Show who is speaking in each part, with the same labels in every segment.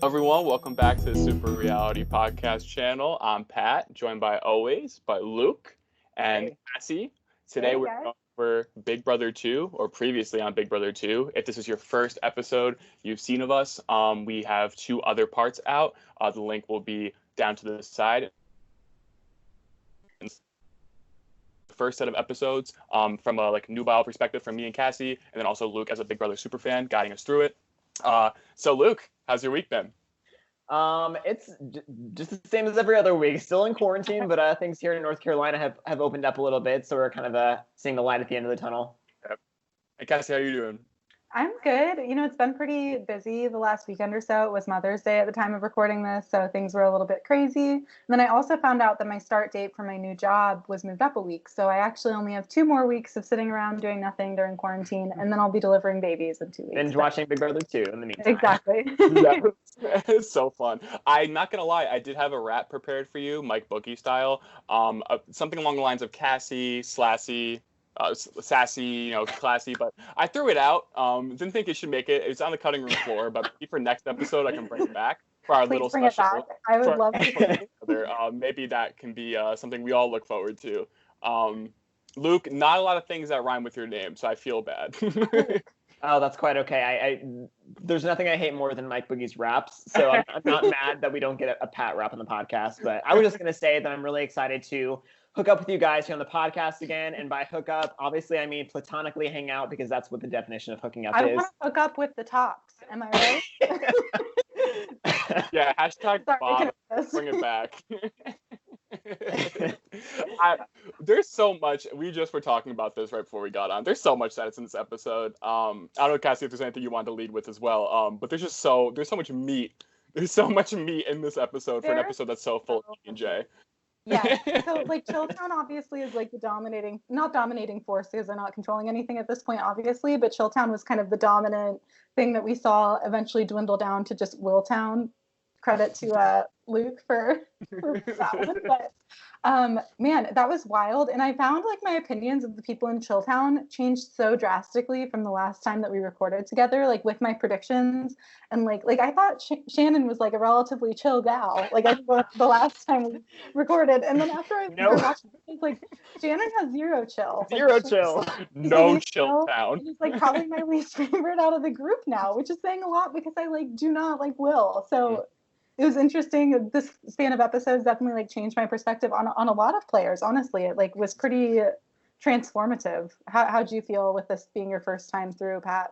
Speaker 1: Everyone, welcome back to the Super Reality Podcast channel. I'm Pat, joined by Luke and Kassie. Today we're going for Big Brother 2, or previously on Big Brother 2. If this is your first episode you've seen of us, we have 2 other parts out. The link will be down to the side. The first set of episodes from a nubile perspective from me and Kassie, and then also Luke as a Big Brother superfan guiding us through it. So Luke, how's your week been?
Speaker 2: It's just the same as every other week. Still in quarantine, but things here in North Carolina have opened up a little bit, so we're kind of seeing the light at the end of the tunnel.
Speaker 1: Yep. Hey, Kassie, how are you doing?
Speaker 3: I'm good. It's been pretty busy the last weekend or so. It was Mother's Day at the time of recording this, so things were a little bit crazy. And then I also found out that my start date for my new job was moved up a week, so I actually only have 2 more weeks of sitting around doing nothing during quarantine, and then I'll be delivering babies in 2 weeks.
Speaker 2: And watching Big Brother 2 in the meantime.
Speaker 3: Exactly.
Speaker 1: It's so fun. I'm not gonna lie, I did have a rap prepared for you, Mike Bookie style. Something along the lines of Kassie, Slassy, sassy, classy, but I threw it out. Didn't think it should make it. It's on the cutting room floor, but maybe for next episode I can bring it back for our little
Speaker 3: bring
Speaker 1: special.
Speaker 3: It back. I would love to.
Speaker 1: Maybe that can be something we all look forward to. Luke, not a lot of things that rhyme with your name, so I feel bad.
Speaker 2: Oh, that's quite okay. There's nothing I hate more than Mike Boogie's raps, so I'm not mad that we don't get a Pat rap on the podcast. But I was just gonna say that I'm really excited to hook up with you guys here on the podcast again. And by hook up, obviously I mean platonically hang out, because that's what the definition of hooking up is.
Speaker 3: I want to hook up with the tops. Am I
Speaker 1: right? Yeah, hashtag Bob, bring it back. There's so much. We just were talking about this right before we got on. There's so much that's in this episode. I don't know, Kassie, if there's anything you want to lead with as well. But there's so much meat. There's so much meat in this episode for an episode that's so full of J.
Speaker 3: Yeah, so chilltown obviously is the not dominating force, because they're not controlling anything at this point, obviously, but chilltown was kind of the dominant thing that we saw eventually dwindle down to just willtown. Credit to Luke for that one. But man, that was wild. And I found my opinions of the people in Chilltown changed so drastically from the last time that we recorded together, with my predictions. And I thought Shannon was a relatively chill gal, the last time we recorded. And then after I watched it, Shannon has zero chill.
Speaker 2: Zero chill.
Speaker 1: No Chilltown.
Speaker 3: He's probably my least favorite out of the group now, which is saying a lot, because I do not like Will. So it was interesting. This span of episodes definitely changed my perspective on a lot of players. Honestly, it was pretty transformative. How'd you feel with this being your first time through, Pat?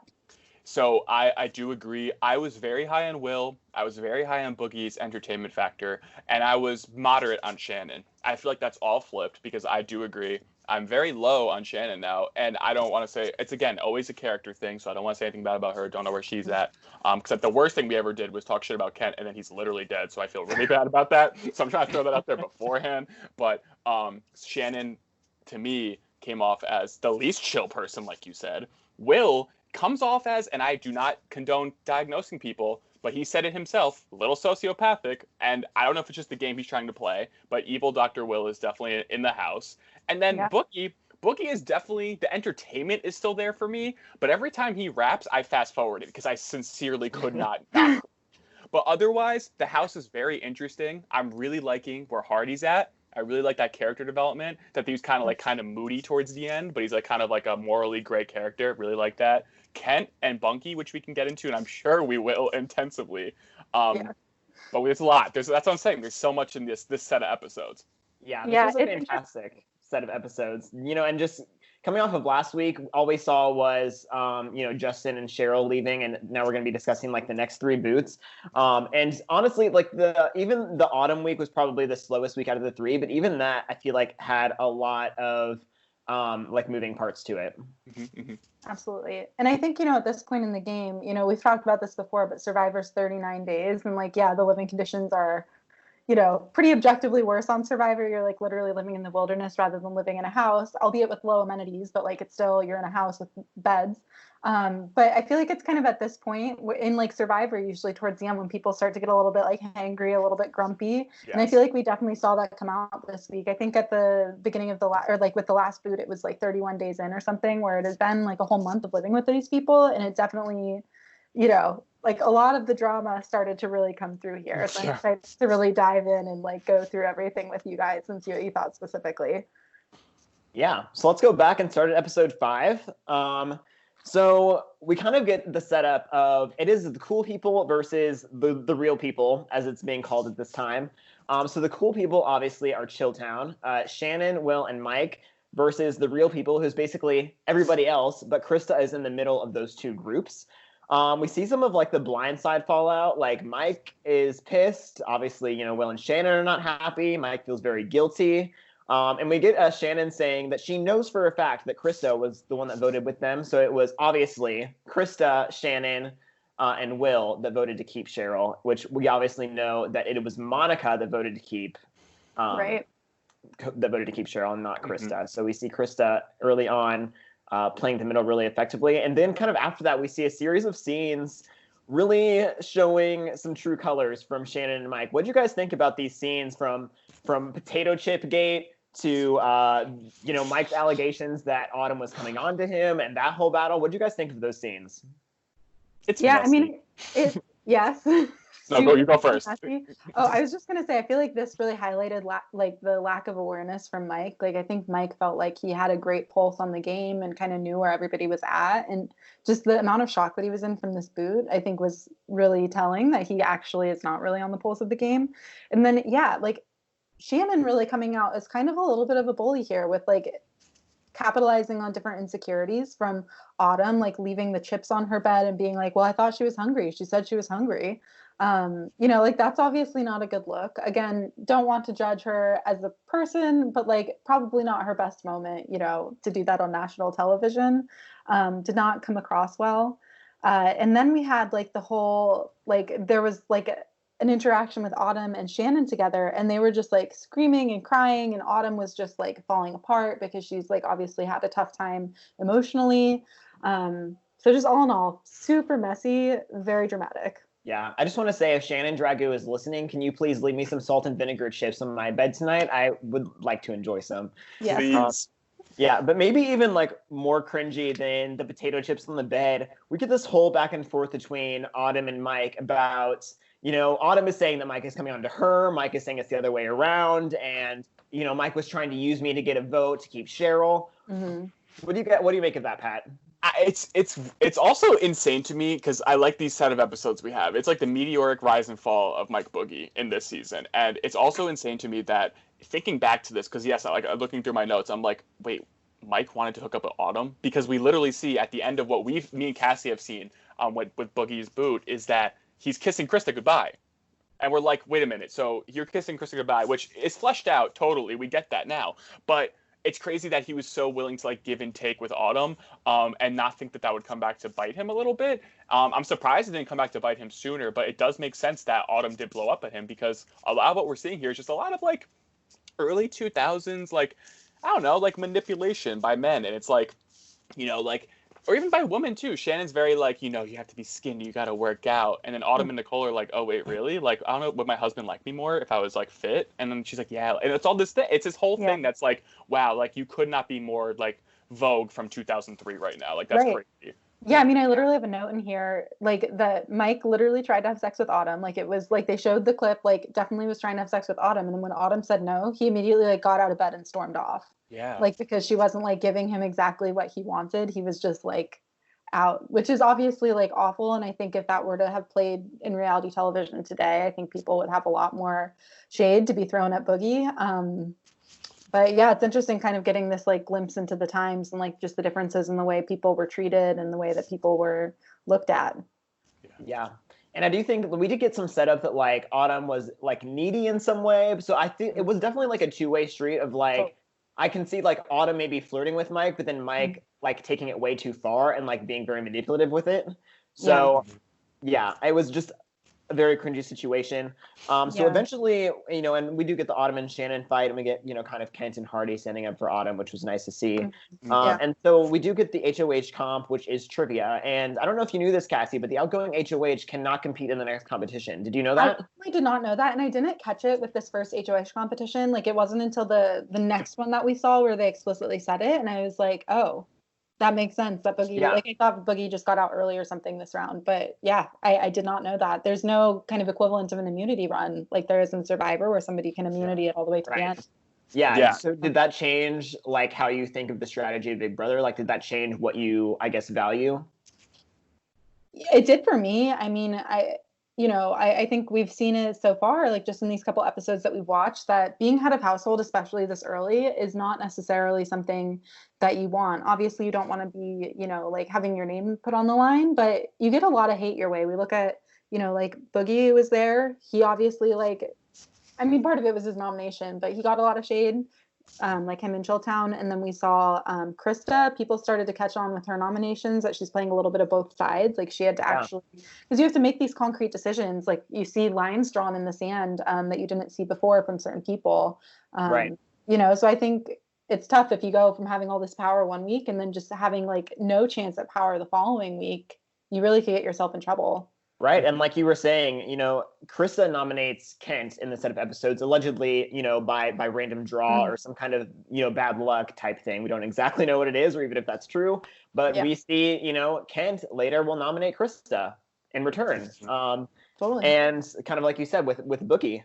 Speaker 1: So I do agree. I was very high on Will. I was very high on Boogie's entertainment factor, and I was moderate on Shannon. I feel like that's all flipped, because I do agree. I'm very low on Shannon now, and I don't want to say, it's again always a character thing, so I don't want to say anything bad about her. Don't know where she's at. Because the worst thing we ever did was talk shit about Kent, and then he's literally dead, so I feel really bad about that. So I'm trying to throw that out there beforehand. But Shannon, to me, came off as the least chill person, like you said. Will comes off as, and I do not condone diagnosing people, but he said it himself, a little sociopathic, and I don't know if it's just the game he's trying to play, but evil Dr. Will is definitely in the house. And then Boogie is definitely, the entertainment is still there for me, but every time he raps, I fast forward it, because I sincerely could not. But otherwise, the house is very interesting. I'm really liking where Hardy's at. I really like that character development, that he was kind of moody towards the end, but he's kind of a morally gray character. Really like that. Kent and Bunky, which we can get into, and I'm sure we will intensively. But there's a lot. That's what I'm saying. There's so much in this set of episodes.
Speaker 2: Yeah, this was a fantastic set of episodes. And just coming off of last week, all we saw was, Justin and Cheryl leaving, and now we're going to be discussing the next 3 boots. And honestly, even the autumn week was probably the slowest week out of the 3, but even that I feel had a lot of moving parts to it.
Speaker 3: Absolutely. And I think, at this point in the game, we've talked about this before, but Survivor's 39 days, and the living conditions are pretty objectively worse on Survivor. You're literally living in the wilderness rather than living in a house, albeit with low amenities, but it's still, you're in a house with beds. But I feel it's kind of at this point in Survivor, usually towards the end, when people start to get a little bit hangry, a little bit grumpy. Yes. And I feel we definitely saw that come out this week. I think at the beginning of with the last boot, it was 31 days in or something, where it has been a whole month of living with these people. And it definitely, like a lot of the drama started to really come through here. So I'm excited to really dive in and like go through everything with you guys and see what you thought specifically.
Speaker 2: Yeah, so let's go back and start at episode 5. So we kind of get the setup of it is the cool people versus the real people, as it's being called at this time. So the cool people obviously are Chilltown, Shannon, Will, and Mike versus the real people, who's basically everybody else, but Krista is in the middle of those two groups. We see some of like the blindside fallout. Like Mike is pissed. Obviously, you know, Will and Shannon are not happy. Mike feels very guilty. And we get Shannon saying that she knows for a fact that Krista was the one that voted with them. So it was obviously Krista, Shannon, and Will that voted to keep Cheryl, which we obviously know that it was Monica that voted to keep
Speaker 3: Right.
Speaker 2: that voted to keep Cheryl and not Krista. So we see Krista early on playing the middle really effectively. And then kind of after that, we see a series of scenes really showing some true colors from Shannon and Mike. What do you guys think about these scenes from Potato Chip Gate to you know, Mike's allegations that Autumn was coming on to him and that whole battle? What do you guys think of those scenes?
Speaker 1: It's
Speaker 3: Yeah,
Speaker 1: messy.
Speaker 3: I mean, yes.
Speaker 1: No, you go first.
Speaker 3: Messy. Oh, I was just gonna say, I feel like this really highlighted like the lack of awareness from Mike. Like, I think Mike felt like he had a great pulse on the game and kind of knew where everybody was at, and just the amount of shock that he was in from this boot, I think, was really telling that he actually is not really on the pulse of the game. And then, yeah, like Shannon really coming out as kind of a little bit of a bully here with like capitalizing on different insecurities from Autumn, like leaving the chips on her bed and being like, well, I thought she was hungry. She said she was hungry. You know, like that's obviously not a good look. Again, don't want to judge her as a person, but like probably not her best moment, you know, to do that on national television. Did not come across well. And then we had like the whole, like there was like an interaction with Autumn and Shannon together, and they were just like screaming and crying, and Autumn was just like falling apart because she's like obviously had a tough time emotionally. So just all in all, super messy, very dramatic.
Speaker 2: Yeah, I just want to say, if Shannon Dragoo is listening, can you please leave me some salt and vinegar chips on my bed tonight? I would like to enjoy some.
Speaker 3: Yes.
Speaker 1: Please.
Speaker 2: Yeah, but maybe even like more cringy than the potato chips on the bed. We get this whole back and forth between Autumn and Mike about, you know, Autumn is saying that Mike is coming on to her. Mike is saying it's the other way around. And, you know, Mike was trying to use me to get a vote to keep Cheryl.
Speaker 3: Mm-hmm.
Speaker 2: What do you make of that, Pat?
Speaker 1: It's also insane to me because I like these set of episodes we have. It's like the meteoric rise and fall of Mike Boogie in this season, and it's also insane to me that thinking back to this, because yes, I like looking through my notes, I'm like, wait, Mike wanted to hook up with Autumn, because we literally see at the end of what me and Kassie have seen with Boogie's boot is that he's kissing Krista goodbye, and we're like, wait a minute, so you're kissing Krista goodbye, which is fleshed out totally. We get that now, but it's crazy that he was so willing to like give and take with Autumn, and not think that would come back to bite him a little bit. I'm surprised it didn't come back to bite him sooner, but it does make sense that Autumn did blow up at him, because a lot of what we're seeing here is just a lot of like early 2000s, like, I don't know, like manipulation by men. And it's like, you know, like, or even by women too. Shannon's very like, you know, you have to be skinny, you got to work out. And then Autumn and Nicole are like, oh wait, really? Like, I don't know, would my husband like me more if I was like fit? And then she's like, yeah. And it's all this thing. It's this whole thing that's like, wow, like you could not be more like Vogue from 2003 right now. Like that's crazy.
Speaker 3: Yeah, I mean, I literally have a note in here, like that Mike literally tried to have sex with Autumn. Like it was like they showed the clip, like definitely was trying to have sex with Autumn. And then when Autumn said no, he immediately like got out of bed and stormed off.
Speaker 1: Yeah.
Speaker 3: Like because she wasn't like giving him exactly what he wanted. He was just like out, which is obviously like awful. And I think if that were to have played in reality television today, I think people would have a lot more shade to be thrown at Boogie. But yeah, it's interesting kind of getting this like glimpse into the times and like just the differences in the way people were treated and the way that people were looked at.
Speaker 2: Yeah. And I do think we did get some setup that like Autumn was like needy in some way. So I think it was definitely like a two-way street of like, I can see like Autumn maybe flirting with Mike, but then Mike like taking it way too far and like being very manipulative with it. So yeah, it was just a very cringy situation. So eventually, you know, and we do get the Autumn and Shannon fight, and we get, you know, kind of Kent and Hardy standing up for Autumn, which was nice to see. And so we do get the HOH comp, which is trivia. And I don't know if you knew this, Kassie, but the outgoing HOH cannot compete in the next competition. Did you know that?
Speaker 3: I did not know that, and I didn't catch it with this first HOH competition. Like it wasn't until the next one that we saw where they explicitly said it, and I was like, oh. That makes sense. That Boogie,
Speaker 2: Yeah.
Speaker 3: like I thought Boogie just got out early or something this round, but yeah, I did not know that. There's no kind of equivalent of an immunity run like there is in Survivor where somebody can immunity it all the way to the end.
Speaker 2: Yeah.
Speaker 1: Yeah.
Speaker 2: So did that change like how you think of the strategy of Big Brother? Like, did that change what you, I guess, value?
Speaker 3: It did for me. I mean, I think we've seen it so far, like just in these couple episodes that we've watched, that being head of household, especially this early, is not necessarily something that you want. Obviously, you don't want to be, like having your name put on the line, but you get a lot of hate your way. We look at, like Boogie was there. He obviously part of it was his nomination, but he got a lot of shade. Like him in Chilltown. And then we saw Krista. People started to catch on with her nominations that she's playing a little bit of both sides. Like she had to actually, because you have to make these concrete decisions. Like you see lines drawn in the sand that you didn't see before from certain people.
Speaker 2: Right.
Speaker 3: So I think it's tough if you go from having all this power one week and then just having like no chance at power the following week. You really could get yourself in trouble.
Speaker 2: Right. And like you were saying, Krista nominates Kent in the set of episodes, allegedly, by random draw or some kind of, bad luck type thing. We don't exactly know what it is or even if that's true. But we see, Kent later will nominate Krista in return.
Speaker 3: Totally.
Speaker 2: And kind of like you said with Boogie.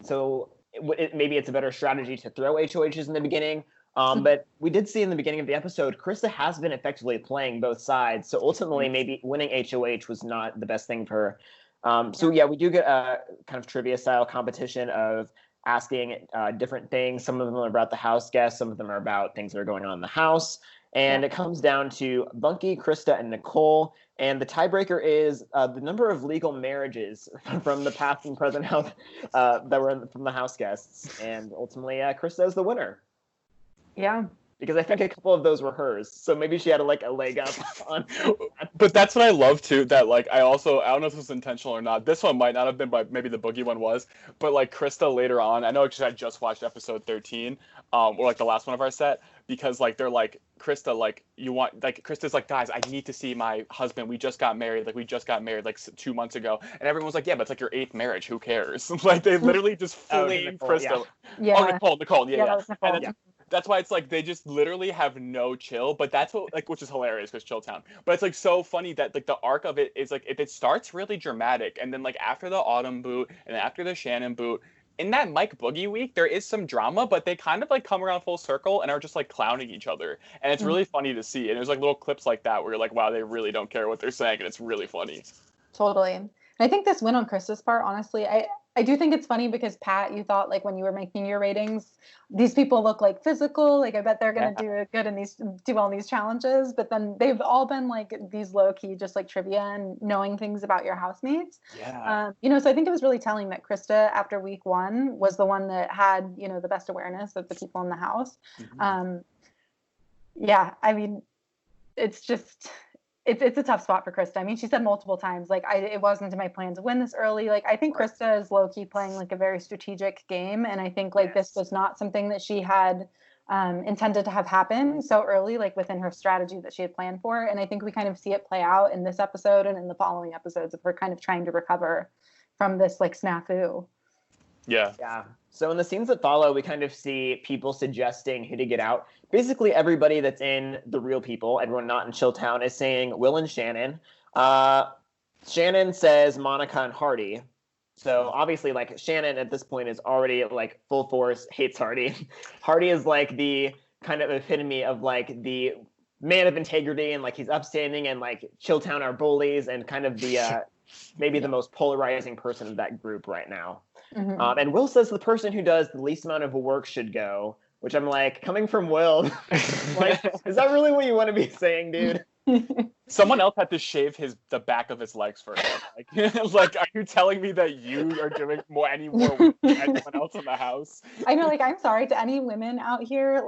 Speaker 2: So maybe it's a better strategy to throw HOHs in the beginning. But we did see in the beginning of the episode, Krista has been effectively playing both sides. So ultimately, maybe winning HOH was not the best thing for her. So we do get a kind of trivia style competition of asking different things. Some of them are about the house guests. Some of them are about things that are going on in the house. And it comes down to Bunky, Krista, and Nicole. And the tiebreaker is the number of legal marriages from the past and present house that were from the house guests. And ultimately, Krista is the winner.
Speaker 3: Yeah.
Speaker 2: Because I think a couple of those were hers. So maybe she had a leg up on.
Speaker 1: But that's what I love too, that I don't know if this was intentional or not. This one might not have been, but maybe the Boogie one was. But Krista later on, I know I just watched episode 13, or the last one of our set, because they're Krista, Krista's guys, I need to see my husband. We just got married. We just got married 2 months ago. And everyone was yeah, but it's your 8th marriage. Who cares? They literally just fleeing Krista.
Speaker 3: Yeah.
Speaker 1: Oh, Nicole. Yeah.
Speaker 3: That was Nicole.
Speaker 1: That's why it's they just literally have no chill, but that's what which is hilarious because Chilltown. But it's so funny that the arc of it is if it starts really dramatic and then after the Autumn boot and then after the Shannon boot, in that Mike Boogie week there is some drama, but they kind of come around full circle and are just clowning each other, and it's really funny to see. And there's little clips like that where you're wow, they really don't care what they're saying, and it's really funny.
Speaker 3: Totally. And I think this win on Krista's part, honestly, I do think it's funny because Pat, you thought when you were making your ratings, these people look physical. I bet they're going to do good in do well in these challenges. But then they've all been these low key, just trivia and knowing things about your housemates.
Speaker 1: Yeah.
Speaker 3: So I think it was really telling that Krista after week 1 was the one that had, the best awareness of the people in the house. Mm-hmm. It's just. It's a tough spot for Krista. I mean, she said multiple times, it wasn't in my plan to win this early. I think Krista is low-key playing a very strategic game. And I think this was not something that she had intended to have happen so early, within her strategy that she had planned for. And I think we kind of see it play out in this episode and in the following episodes of her kind of trying to recover from this snafu.
Speaker 1: Yeah.
Speaker 2: Yeah. So in the scenes that follow, we kind of see people suggesting who to get out. Basically, everybody that's in The Real People, everyone not in Chilltown, is saying Will and Shannon. Shannon says Monica and Hardy. So obviously, Shannon at this point is already full force hates Hardy. Hardy is the kind of epitome of the man of integrity and he's upstanding and Chilltown are bullies and kind of the maybe the most polarizing person of that group right now. Mm-hmm. And Will says the person who does the least amount of work should go, which I'm coming from Will, is that really what you want to be saying, dude?
Speaker 1: Someone else had to shave the back of his legs for him. Are you telling me that you are doing any more work than anyone else in the house?
Speaker 3: I know, I'm sorry to any women out here,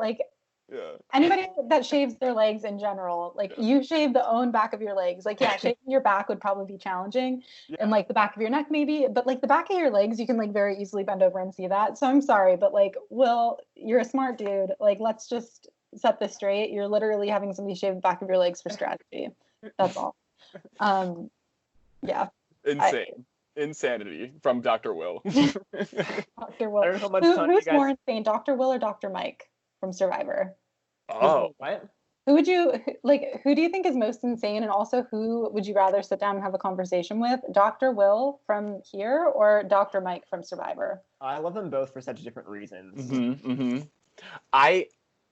Speaker 1: yeah.
Speaker 3: Anybody that shaves their legs in general, you shave the own back of your legs. Shaving your back would probably be challenging, and the back of your neck maybe, but the back of your legs you can very easily bend over and see that. So I'm sorry, but Will, you're a smart dude. Let's just set this straight. You're literally having somebody shave the back of your legs for strategy. That's all. Yeah.
Speaker 1: Insanity from Dr. Will.
Speaker 3: Dr. Will.
Speaker 2: I don't know how much time
Speaker 3: Who's more insane, Dr. Will or Dr. Mike from Survivor?
Speaker 2: Oh, what?
Speaker 3: Who would you like? Who do you think is most insane? And also, who would you rather sit down and have a conversation with? Dr. Will from here or Dr. Mike from Survivor?
Speaker 2: I love them both for such different reasons.
Speaker 1: I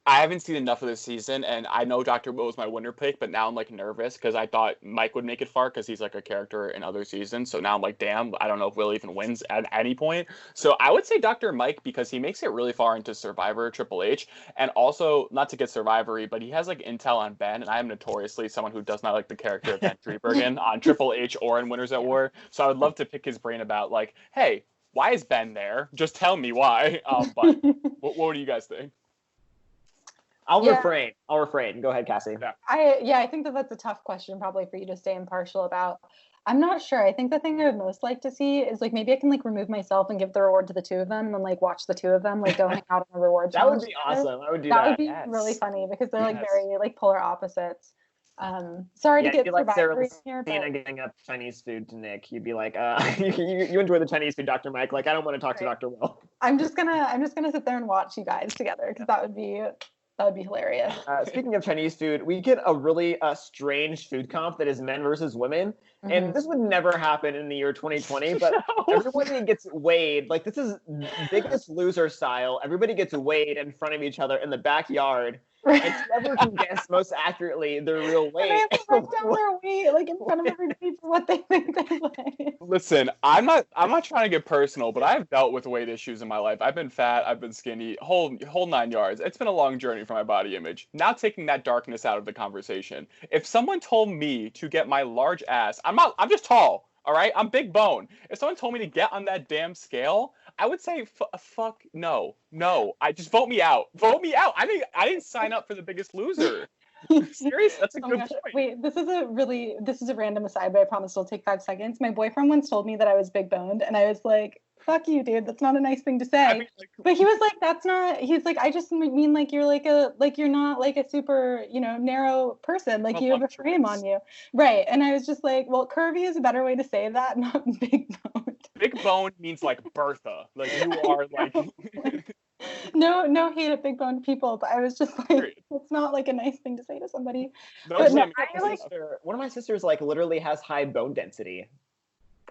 Speaker 1: I haven't seen enough of this season, and I know Dr. Will was my winner pick, but now I'm like nervous because I thought Mike would make it far because he's like a character in other seasons. So now I'm like, damn, I don't know if Will even wins at any point. So I would say Dr. Mike because he makes it really far into Survivor, Triple H, and also not to get Survivory, but he has like intel on Ben, and I am notoriously someone who does not like the character of Ben Trebergen on Triple H or in Winners at War. So I would love to pick his brain about like, hey, why is Ben there? Just tell me why. But what do you guys think?
Speaker 2: I'll refrain. Go ahead, Kassie.
Speaker 3: I think that's a tough question probably for you to stay impartial about. I'm not sure. I think the thing I would most like to see is like maybe I can like remove myself and give the reward to the two of them and then like watch the two of them like go hang out on a reward
Speaker 2: That would be
Speaker 3: challenge.
Speaker 2: awesome. I would do that.
Speaker 3: That would be really funny because they're like very like polar opposites. Sorry to get Survivor in here, but
Speaker 2: getting up Chinese food to Nick, you'd be like, you enjoy the Chinese food, Dr. Mike. Like, I don't want to talk to Dr. Will.
Speaker 3: I'm just gonna sit there and watch you guys together because that would be hilarious.
Speaker 2: Speaking of Chinese food, we get a really strange food comp that is men versus women. Mm-hmm. And this would never happen in the year 2020, but everybody gets weighed. Like, this is Biggest Loser style. Everybody gets weighed in front of each other in the backyard. And whoever can guess most accurately their real weight.
Speaker 3: And they have to write down their weight, like in front of everybody for what they think they weigh.
Speaker 1: Listen, I'm not trying to get personal, but I've dealt with weight issues in my life. I've been fat, I've been skinny, whole 9 yards. It's been a long journey for my body image. Now taking that darkness out of the conversation. If someone told me to get my large ass, I'm just tall. All right, I'm big bone. If someone told me to get on that damn scale, I would say, fuck, no. I just vote me out. Vote me out. I didn't sign up for the Biggest Loser. Serious? That's a good point.
Speaker 3: Wait, this is a random aside, but I promise it'll take 5 seconds. My boyfriend once told me that I was big boned, and I was like, fuck you, dude. That's not a nice thing to say. I mean, like, but he was like, that's not. He's like, I just mean like you're you're not like a super narrow person. Like you have a frame on you, right? And I was just like, well, curvy is a better way to say that, not big boned.
Speaker 1: Big bone means like Bertha. Like you are like.
Speaker 3: No hate at big boned people, but I was just like, it's not like a nice thing to say to somebody. But no,
Speaker 2: one of my sisters like literally has high bone density.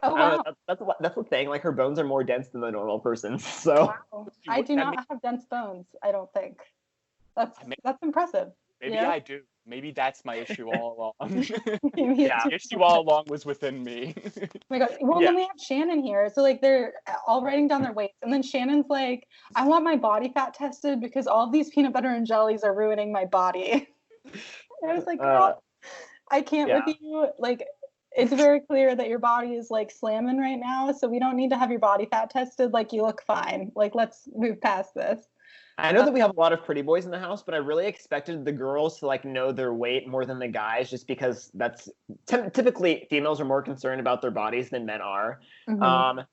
Speaker 3: Oh wow,
Speaker 2: that's the thing. Like her bones are more dense than the normal person's. So
Speaker 3: wow. I do not have dense bones. I don't think. That's impressive.
Speaker 1: Maybe I do. Maybe that's my issue all along. The issue all along was within me.
Speaker 3: Oh my God. Well, then we have Shannon here. So like they're all writing down their weights, and then Shannon's like, "I want my body fat tested because all of these peanut butter and jellies are ruining my body." And I was like, "Girl, I can't with you." Like, it's very clear that your body is like slamming right now, so we don't need to have your body fat tested. Like, you look fine. Like, let's move past this.
Speaker 2: I know that we have a lot of pretty boys in the house, but I really expected the girls to like know their weight more than the guys, just because that's typically females are more concerned about their bodies than men are. Mm-hmm.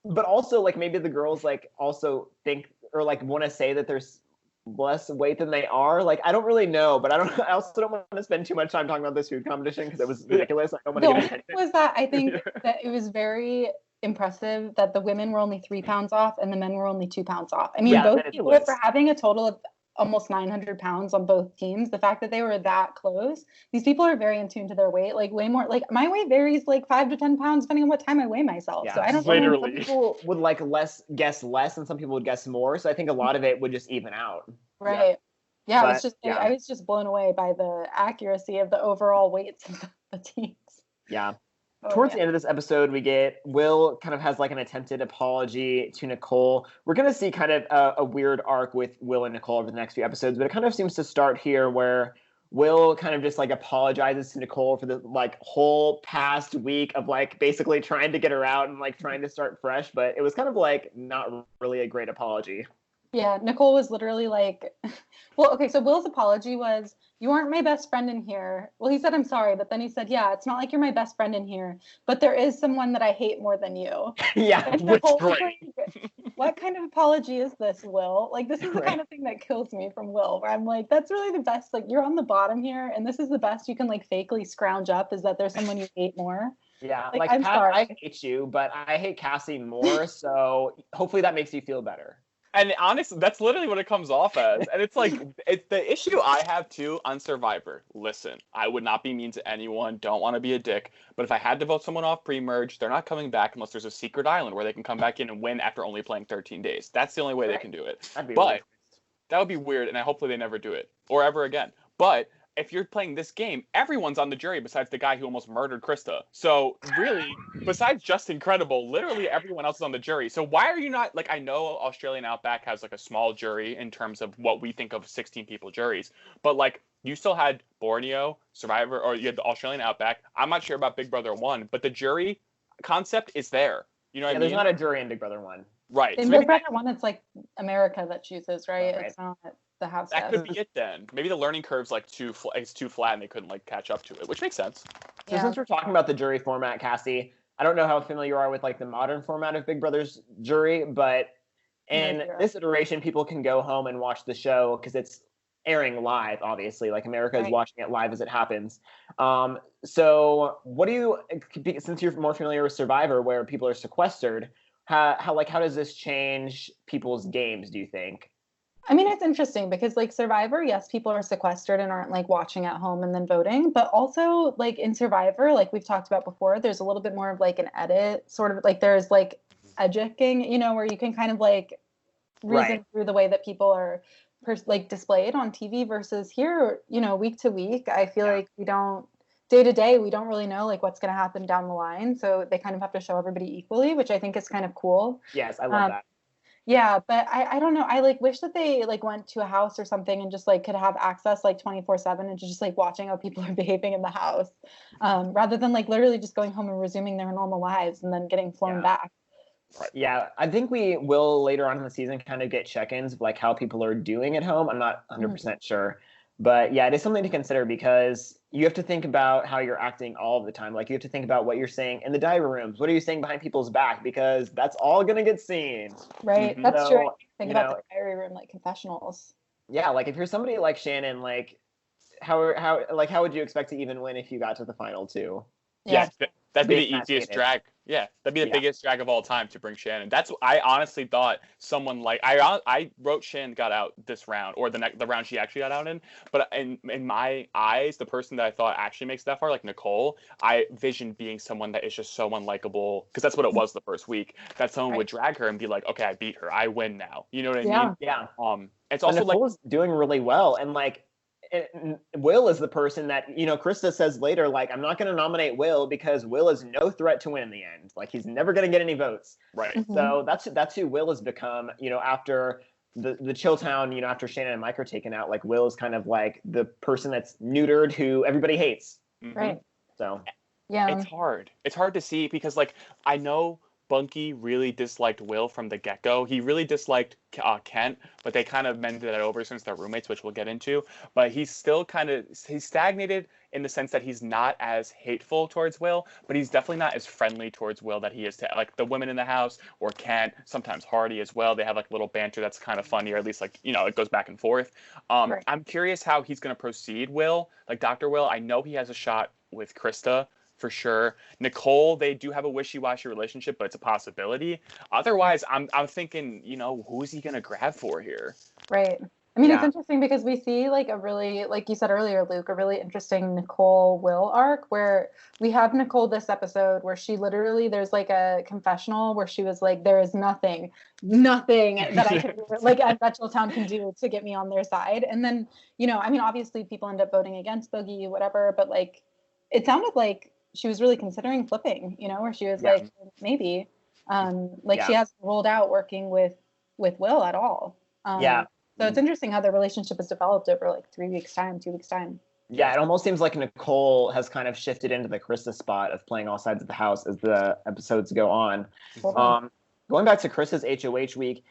Speaker 2: But also like maybe the girls like also think or like want to say that there's less weight than they are. Like, I don't really know, but I also don't want to spend too much time talking about this food competition because it was ridiculous. I don't want to get attention.
Speaker 3: Was that I think that it was very impressive that the women were only 3 pounds off and the men were only 2 pounds off. I mean, both people for having a total of almost 900 pounds on both teams. The fact that they were that close, these people are very in tune to their weight, like way more. Like my weight varies like 5 to 10 pounds depending on what time I weigh myself. So I don't
Speaker 2: know. Some people would like guess less, and some people would guess more. So I think a lot of it would just even out.
Speaker 3: Right. Yeah, I was just blown away by the accuracy of the overall weights of the teams.
Speaker 2: Yeah. Towards the end of this episode, we get Will kind of has like an attempted apology to Nicole. We're going to see kind of a weird arc with Will and Nicole over the next few episodes, but it kind of seems to start here where Will kind of just like apologizes to Nicole for the like whole past week of like basically trying to get her out and like trying to start fresh, but it was kind of like not really a great apology.
Speaker 3: Yeah, Nicole was literally like, well, okay, so Will's apology was, you aren't my best friend in here. Well, he said, I'm sorry, but then he said, yeah, it's not like you're my best friend in here, but there is someone that I hate more than you.
Speaker 2: Yeah, which great.
Speaker 3: Like, what kind of apology is this, Will? Like, this is the kind of thing that kills me from Will, where I'm like, that's really the best. Like, you're on the bottom here, and this is the best you can, like, fakely scrounge up, is that there's someone you hate more.
Speaker 2: Yeah, I'm sorry. I hate you, but I hate Kassie more, so hopefully that makes you feel better.
Speaker 1: And honestly, that's literally what it comes off as. And it's like, it's the issue I have too on Survivor. Listen, I would not be mean to anyone, don't want to be a dick, but if I had to vote someone off pre-merge, they're not coming back unless there's a secret island where they can come back in and win after only playing 13 days. That's the only way they can do it.
Speaker 2: That'd be
Speaker 1: But
Speaker 2: weird.
Speaker 1: that would be weird, and hopefully they never do it or ever again. But if you're playing this game, everyone's on the jury besides the guy who almost murdered Krista. So really, besides Just Incredible, literally everyone else is on the jury. So why are you not, like, I know Australian Outback has like a small jury in terms of what we think of 16 people juries, but like you still had Borneo, Survivor, or you had the Australian Outback. I'm not sure about Big Brother 1, but the jury concept is there. You know what I mean?
Speaker 2: There's not a jury in Big Brother 1.
Speaker 1: Right.
Speaker 3: In
Speaker 1: So
Speaker 3: Big
Speaker 1: maybe
Speaker 3: Brother 1, it's like America that chooses, right?
Speaker 2: Right.
Speaker 3: It's not the house
Speaker 1: that
Speaker 3: guests.
Speaker 1: could be it then. Maybe the learning curve's like it's too flat and they couldn't like catch up to it, which makes sense.
Speaker 2: So since we're talking about the jury format, Cassie, I don't know how familiar you are with like the modern format of Big Brother's jury, but in this iteration, people can go home and watch the show because it's airing live, obviously. Like America is watching it live as it happens. So what do you, since you're more familiar with Survivor, where people are sequestered, how does this change people's games, do you think?
Speaker 3: I mean, it's interesting because like Survivor, yes, people are sequestered and aren't like watching at home and then voting, but also like in Survivor, like we've talked about before, there's a little bit more of like an edit, sort of like there's like eduking, you know, where you can kind of like reason through the way that people are like displayed on TV versus here, you know, week to week. I feel like we don't, day to day, we don't really know like what's going to happen down the line. So they kind of have to show everybody equally, which I think is kind of cool.
Speaker 2: Yes, I love that.
Speaker 3: Yeah, but I don't know. I like wish that they like went to a house or something and just like could have access like 24/7 and just like watching how people are behaving in the house, rather than like literally just going home and resuming their normal lives and then getting flown back.
Speaker 2: Yeah, I think we will later on in the season kind of get check-ins of like how people are doing at home. I'm not 100% sure. But yeah, it is something to consider because you have to think about how you're acting all of the time. Like you have to think about what you're saying in the diary rooms. What are you saying behind people's back? Because that's all going to get seen.
Speaker 3: Right. That's true. Think about the diary room, like confessionals.
Speaker 2: Yeah. Like if you're somebody like Shannon, like how would you expect to even win if you got to the final two?
Speaker 1: Yeah. That'd be the easiest drag. Yeah, that'd be the biggest drag of all time to bring Shannon. I honestly thought someone like I wrote Shannon got out this round or the round she actually got out in. But in my eyes, the person that I thought actually makes that far, like Nicole, I visioned being someone that is just so unlikable because that's what it was the first week. That someone would drag her and be like, okay, I beat her, I win now. You know what I mean?
Speaker 2: Yeah.
Speaker 1: It's also
Speaker 2: Nicole's doing really well, and like. Will is the person that, you know, Krista says later, like, I'm not going to nominate Will because Will is no threat to win in the end. Like, he's never going to get any votes.
Speaker 1: Right.
Speaker 2: So that's who Will has become, you know, after the chilltown, you know, after Shannon and Mike are taken out. Like, Will is kind of like the person that's neutered who everybody hates.
Speaker 3: Right.
Speaker 2: So,
Speaker 3: yeah.
Speaker 1: It's hard. It's hard to see because, like, I know Bunky really disliked Will from the get-go. He really disliked Kent, but they kind of mended that over since they're roommates, which we'll get into. But he's still he's stagnated in the sense that he's not as hateful towards Will, but he's definitely not as friendly towards Will that he is to like the women in the house or Kent, sometimes Hardy as well. They have like little banter that's kind of funny, or at least like, you know, it goes back and forth. I'm curious how he's going to proceed, Will. Like Dr. Will, I know he has a shot with Krista, for sure. Nicole, they do have a wishy-washy relationship, but it's a possibility. Otherwise, I'm thinking, you know, who is he going to grab for here?
Speaker 3: Right. I mean, it's interesting because we see like a really, like you said earlier, Luke, a really interesting Nicole Will arc where we have Nicole this episode where she literally, there's like a confessional where she was like, there is nothing that I can do, like that Chilltown can do to get me on their side. And then, you know, I mean, obviously people end up voting against Boogie, whatever, but like, it sounded like she was really considering flipping, you know, where she was like, maybe, she hasn't ruled out working with Will at all. So it's interesting how the relationship has developed over like 2 weeks time.
Speaker 2: Yeah, it almost seems like Nicole has kind of shifted into the Krista spot of playing all sides of the house as the episodes go on. Going back to Krista's HOH week,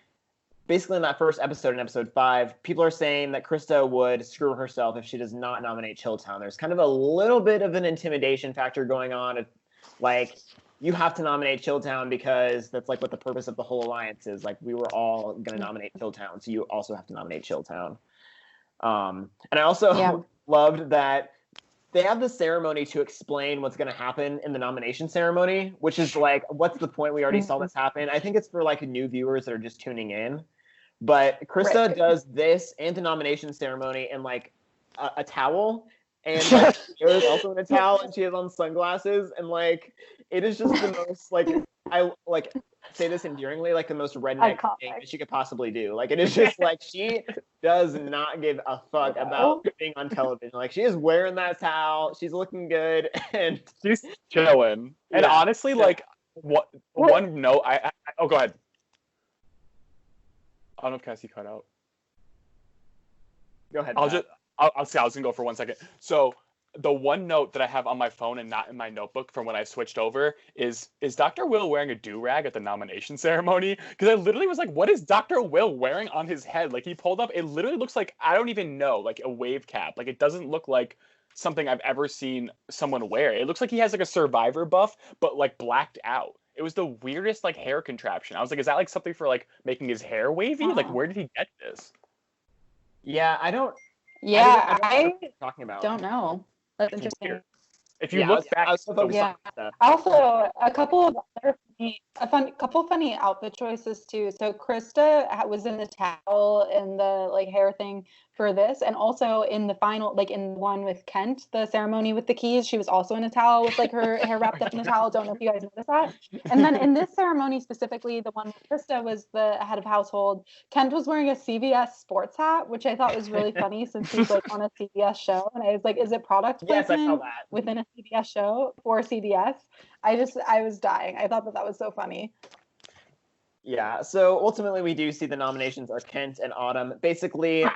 Speaker 2: basically in that first episode, in episode 5, people are saying that Krista would screw herself if she does not nominate Chilltown. There's kind of a little bit of an intimidation factor going on. Like, you have to nominate Chilltown because that's like what the purpose of the whole alliance is. Like, we were all going to nominate Chilltown, so you also have to nominate Chilltown. And I also loved that they have the ceremony to explain what's going to happen in the nomination ceremony, which is like, what's the point? We already saw this happen. I think it's for like new viewers that are just tuning in. But Krista
Speaker 3: Right.
Speaker 2: does this and the nomination ceremony in like a towel, and like Sarah's also in a towel, and she has on sunglasses, and like it is just the most like I like say this endearingly, like the most redneck thing
Speaker 3: Iconic.
Speaker 2: that she could possibly do. Like it is just like she does not give a fuck about being on television. Like she is wearing that towel, she's looking good, and
Speaker 1: She's chilling. And
Speaker 2: Yeah.
Speaker 1: honestly, like, what one note oh, go ahead. I don't know if Cassie cut out.
Speaker 2: go ahead.
Speaker 1: I'll
Speaker 2: Pat.
Speaker 1: just I'll say I was gonna go for 1 second. So the one note that I have on my phone and not in my notebook from when I switched over is Dr. Will wearing a do-rag at the nomination ceremony? Because I literally was like, what is Dr. Will wearing on his head? Like he pulled up, it literally looks like, I don't even know, like a wave cap. Like it doesn't look like something I've ever seen someone wear. It looks like he has like a Survivor buff, but like blacked out. It was the weirdest like hair contraption. I was like, is that like something for like making his hair wavy? Like where did he get this?
Speaker 2: Yeah, I don't
Speaker 3: Yeah,
Speaker 2: know
Speaker 3: I
Speaker 2: what you're talking about.
Speaker 3: don't know. That's interesting.
Speaker 1: Weird. If you look back,
Speaker 2: I was so focused
Speaker 3: Yeah.
Speaker 2: on stuff.
Speaker 3: Also, a couple of couple funny outfit choices too. So Krista was in the towel and the like hair thing for this, and also in the final, like in one with Kent, the ceremony with the keys, she was also in a towel with like her hair wrapped up in a towel. Don't know if you guys noticed that. And then in this ceremony specifically, the one where Krista was the head of household, Kent was wearing a CBS sports hat, which I thought was really funny since he's like on a CBS show, and I was like, is it product
Speaker 2: Yes, I saw
Speaker 3: placement
Speaker 2: that.
Speaker 3: within a CBS show for CBS? I was dying. I thought that was so funny.
Speaker 2: Yeah, so ultimately we do see the nominations are Kent and Autumn. Basically,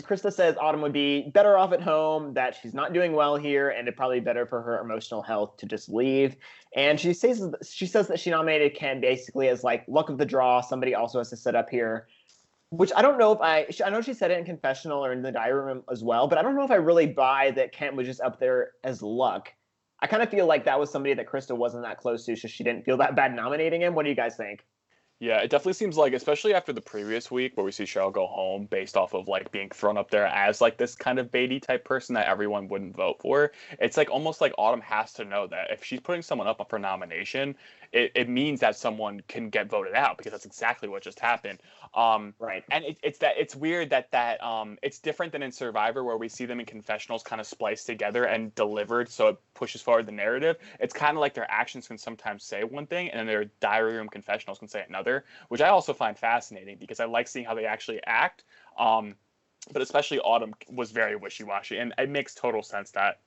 Speaker 2: Krista says Autumn would be better off at home, that she's not doing well here, and it'd probably be better for her emotional health to just leave. And she says that she nominated Kent basically as like luck of the draw. Somebody also has to sit up here, which I don't know if I know she said it in confessional or in the diary room as well, but I don't know if I really buy that Kent was just up there as luck. I kind of feel like that was somebody that Krista wasn't that close to, so she didn't feel that bad nominating him. What do you guys think?
Speaker 1: Yeah, it definitely seems like, especially after the previous week where we see Cheryl go home based off of like being thrown up there as like this kind of Beatty type person that everyone wouldn't vote for. It's like almost like Autumn has to know that if she's putting someone up for nomination, it means that someone can get voted out because that's exactly what just happened.
Speaker 2: Right.
Speaker 1: And it's weird that it's different than in Survivor where we see them in confessionals kind of spliced together and delivered, so it pushes forward the narrative. It's kind of like their actions can sometimes say one thing and then their diary room confessionals can say another, which I also find fascinating because I like seeing how they actually act. But especially Autumn was very wishy-washy, and it makes total sense that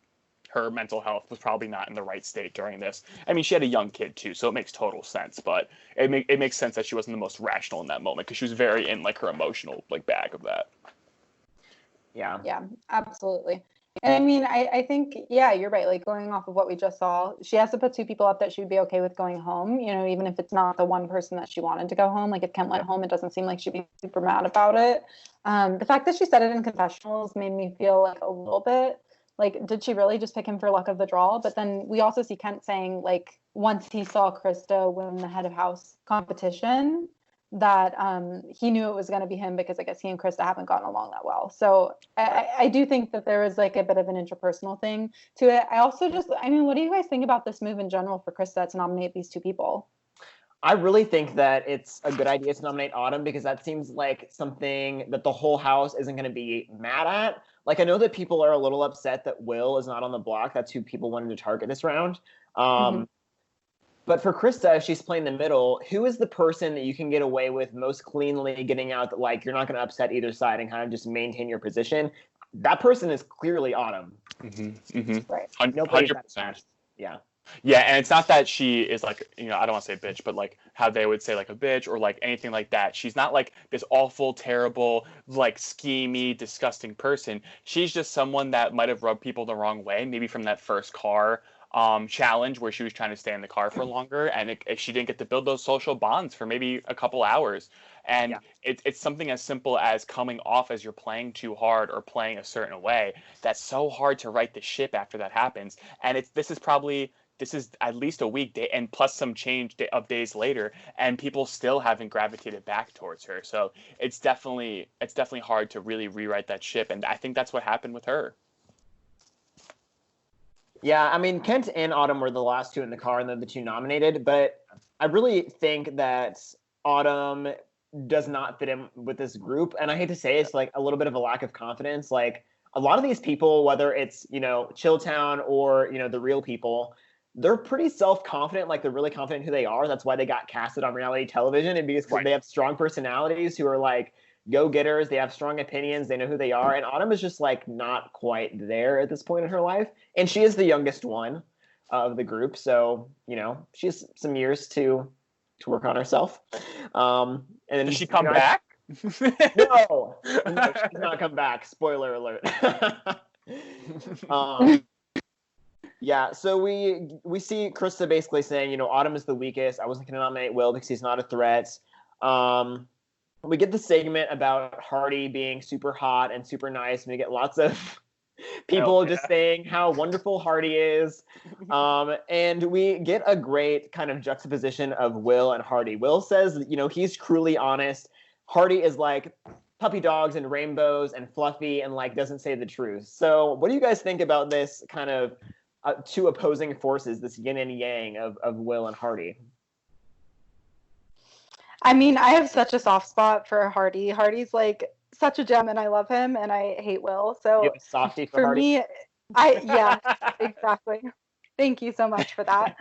Speaker 1: her mental health was probably not in the right state during this. I mean, she had a young kid too, so it makes total sense. But it makes sense that she wasn't the most rational in that moment because she was very in like her emotional like bag of that.
Speaker 2: Yeah.
Speaker 3: Yeah, absolutely. And I mean, I think, yeah, you're right. Like going off of what we just saw, she has to put two people up that she would be okay with going home, you know, even if it's not the one person that she wanted to go home. Like if Kent went home, it doesn't seem like she'd be super mad about it. The fact that she said it in confessionals made me feel like a little bit like, did she really just pick him for luck of the draw? But then we also see Kent saying, like, once he saw Krista win the head of house competition, that he knew it was going to be him because I guess he and Krista haven't gotten along that well. So I do think that there is like a bit of an interpersonal thing to it. I also I mean, what do you guys think about this move in general for Krista to nominate these two people?
Speaker 2: I really think that it's a good idea to nominate Autumn because that seems like something that the whole house isn't going to be mad at. Like, I know that people are a little upset that Will is not on the block. That's who people wanted to target this round. But for Krista, if she's playing the middle, who is the person that you can get away with most cleanly getting out that, like, you're not going to upset either side and kind of just maintain your position? That person is clearly Autumn.
Speaker 3: Right.
Speaker 1: 100%.
Speaker 2: Yeah.
Speaker 1: Yeah, and it's not that she is like, you know, I don't want to say bitch, but like how they would say like a bitch or like anything like that. She's not like this awful, terrible, like schemy, disgusting person. She's just someone that might have rubbed people the wrong way, maybe from that first car challenge where she was trying to stay in the car for longer, and she didn't get to build those social bonds for maybe a couple hours. And it's something as simple as coming off as you're playing too hard or playing a certain way. That's so hard to right the ship after that happens. And this is at least a week and plus some change of days later, and people still haven't gravitated back towards her. So it's definitely hard to really rewrite that ship, and I think that's what happened with her.
Speaker 2: Yeah, I mean, Kent and Autumn were the last two in the car, and they're the two nominated. But I really think that Autumn does not fit in with this group. And I hate to say it's like a little bit of a lack of confidence. Like a lot of these people, whether it's, Chilltown or, the real people, they're pretty self-confident. Like they're really confident who they are. That's why they got casted on reality television. And because they have strong personalities who are like go-getters. They have strong opinions. They know who they are. And Autumn is just like not quite there at this point in her life. And she is the youngest one of the group. So, she has some years to work on herself. And then,
Speaker 1: does she come back?
Speaker 2: No, she does not come back. Spoiler alert. Yeah, so we see Krista basically saying, Autumn is the weakest. I wasn't going to nominate Will because he's not a threat. We get the segment about Hardy being super hot and super nice, and we get lots of people just saying how wonderful Hardy is. And we get a great kind of juxtaposition of Will and Hardy. Will says, he's cruelly honest. Hardy is like puppy dogs and rainbows and fluffy and like doesn't say the truth. So what do you guys think about this kind of two opposing forces, this yin and yang of Will and Hardy?
Speaker 3: I mean, I have such a soft spot for Hardy. Hardy's like such a gem and I love him and I hate Will. So
Speaker 2: you have a softie for Hardy?
Speaker 3: Me, yeah, exactly. Thank you so much for that.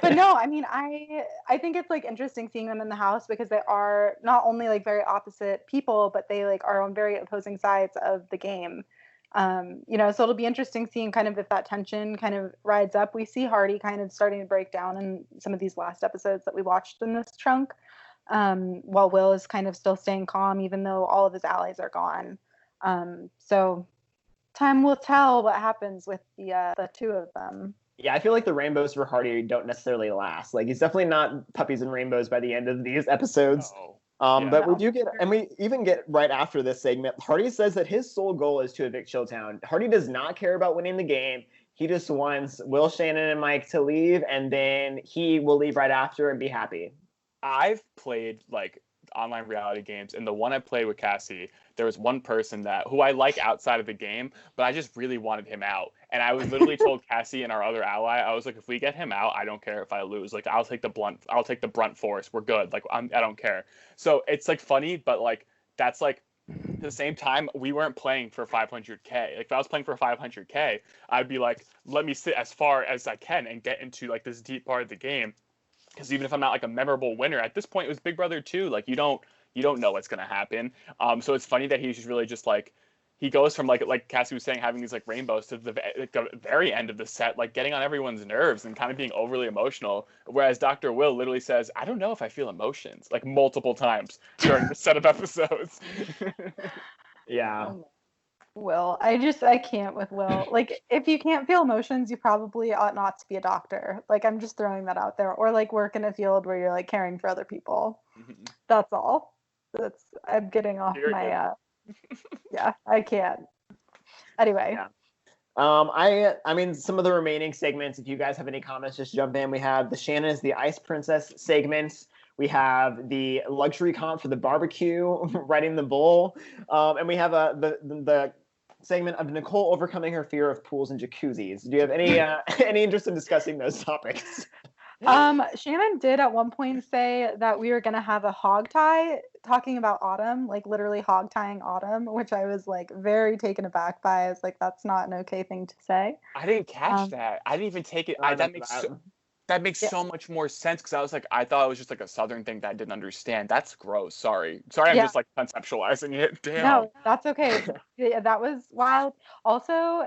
Speaker 3: But no, I mean, I think it's like interesting seeing them in the house because they are not only like very opposite people, but they like are on very opposing sides of the game. So it'll be interesting seeing kind of if that tension kind of rides up. We see Hardy kind of starting to break down in some of these last episodes that we watched in this chunk, while Will is kind of still staying calm, even though all of his allies are gone. So time will tell what happens with the two of them.
Speaker 2: Yeah, I feel like the rainbows for Hardy don't necessarily last. Like, he's definitely not puppies and rainbows by the end of these episodes. But we do get, and we even get right after this segment, Hardy says that his sole goal is to evict Chilltown. Hardy does not care about winning the game. He just wants Will, Shannon, and Mike to leave, and then he will leave right after and be happy.
Speaker 1: I've played like online reality games, and the one I played with Kassie, there was one person who I like outside of the game, but I just really wanted him out. And I was literally told Kassie and our other ally, I was like, if we get him out, I don't care if I lose. Like, I'll take the brunt force. We're good. Like, I don't care. So it's like funny, but like that's like at the same time we weren't playing for 500K. Like, if I was playing for 500K, I'd be like, let me sit as far as I can and get into like this deep part of the game. Because even if I'm not like a memorable winner, at this point it was Big Brother 2. Like, you don't know what's gonna happen. So it's funny that he's just really just like, he goes from like Kassie was saying, having these like rainbows to the very end of the set, like getting on everyone's nerves and kind of being overly emotional. Whereas Dr. Will literally says, I don't know if I feel emotions, like multiple times during the set of episodes.
Speaker 2: Yeah.
Speaker 3: Will, I can't with Will. Like, if you can't feel emotions, you probably ought not to be a doctor. Like, I'm just throwing that out there. Or like work in a field where you're like caring for other people. Mm-hmm. That's all. I'm getting off my yeah, I can't. Anyway.
Speaker 2: Yeah. I mean, some of the remaining segments, if you guys have any comments, just jump in. We have the Shannon is the Ice Princess segment. We have the luxury comp for the barbecue, riding the bull. And we have the segment of Nicole overcoming her fear of pools and jacuzzis. Do you have any interest in discussing those topics?
Speaker 3: Shannon did at one point say that we were going to have a hog tie talking about Autumn, like literally hog tying Autumn, which I was like very taken aback by. I was like, that's not an okay thing to say.
Speaker 1: I didn't catch that. I didn't even take it. That makes so much more sense, because I was like, I thought it was just like a Southern thing that I didn't understand. That's gross. Sorry, I'm just like conceptualizing it. Damn.
Speaker 3: No, that's okay. Yeah, that was wild. Also,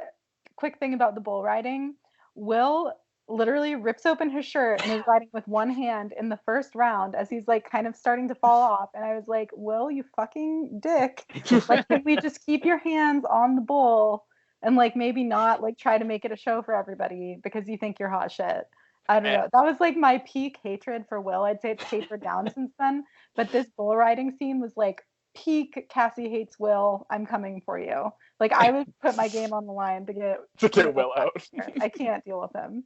Speaker 3: quick thing about the bull riding, Will literally rips open his shirt and is riding with one hand in the first round as he's like kind of starting to fall off. And I was like, Will, you fucking dick. Like, can we just keep your hands on the bull and like maybe not like try to make it a show for everybody because you think you're hot shit? I don't know. That was like my peak hatred for Will. I'd say it's tapered down since then. But this bull riding scene was like peak Kassie hates Will. I'm coming for you. Like, I would put my game on the line to get
Speaker 1: Will out.
Speaker 3: I can't deal with him.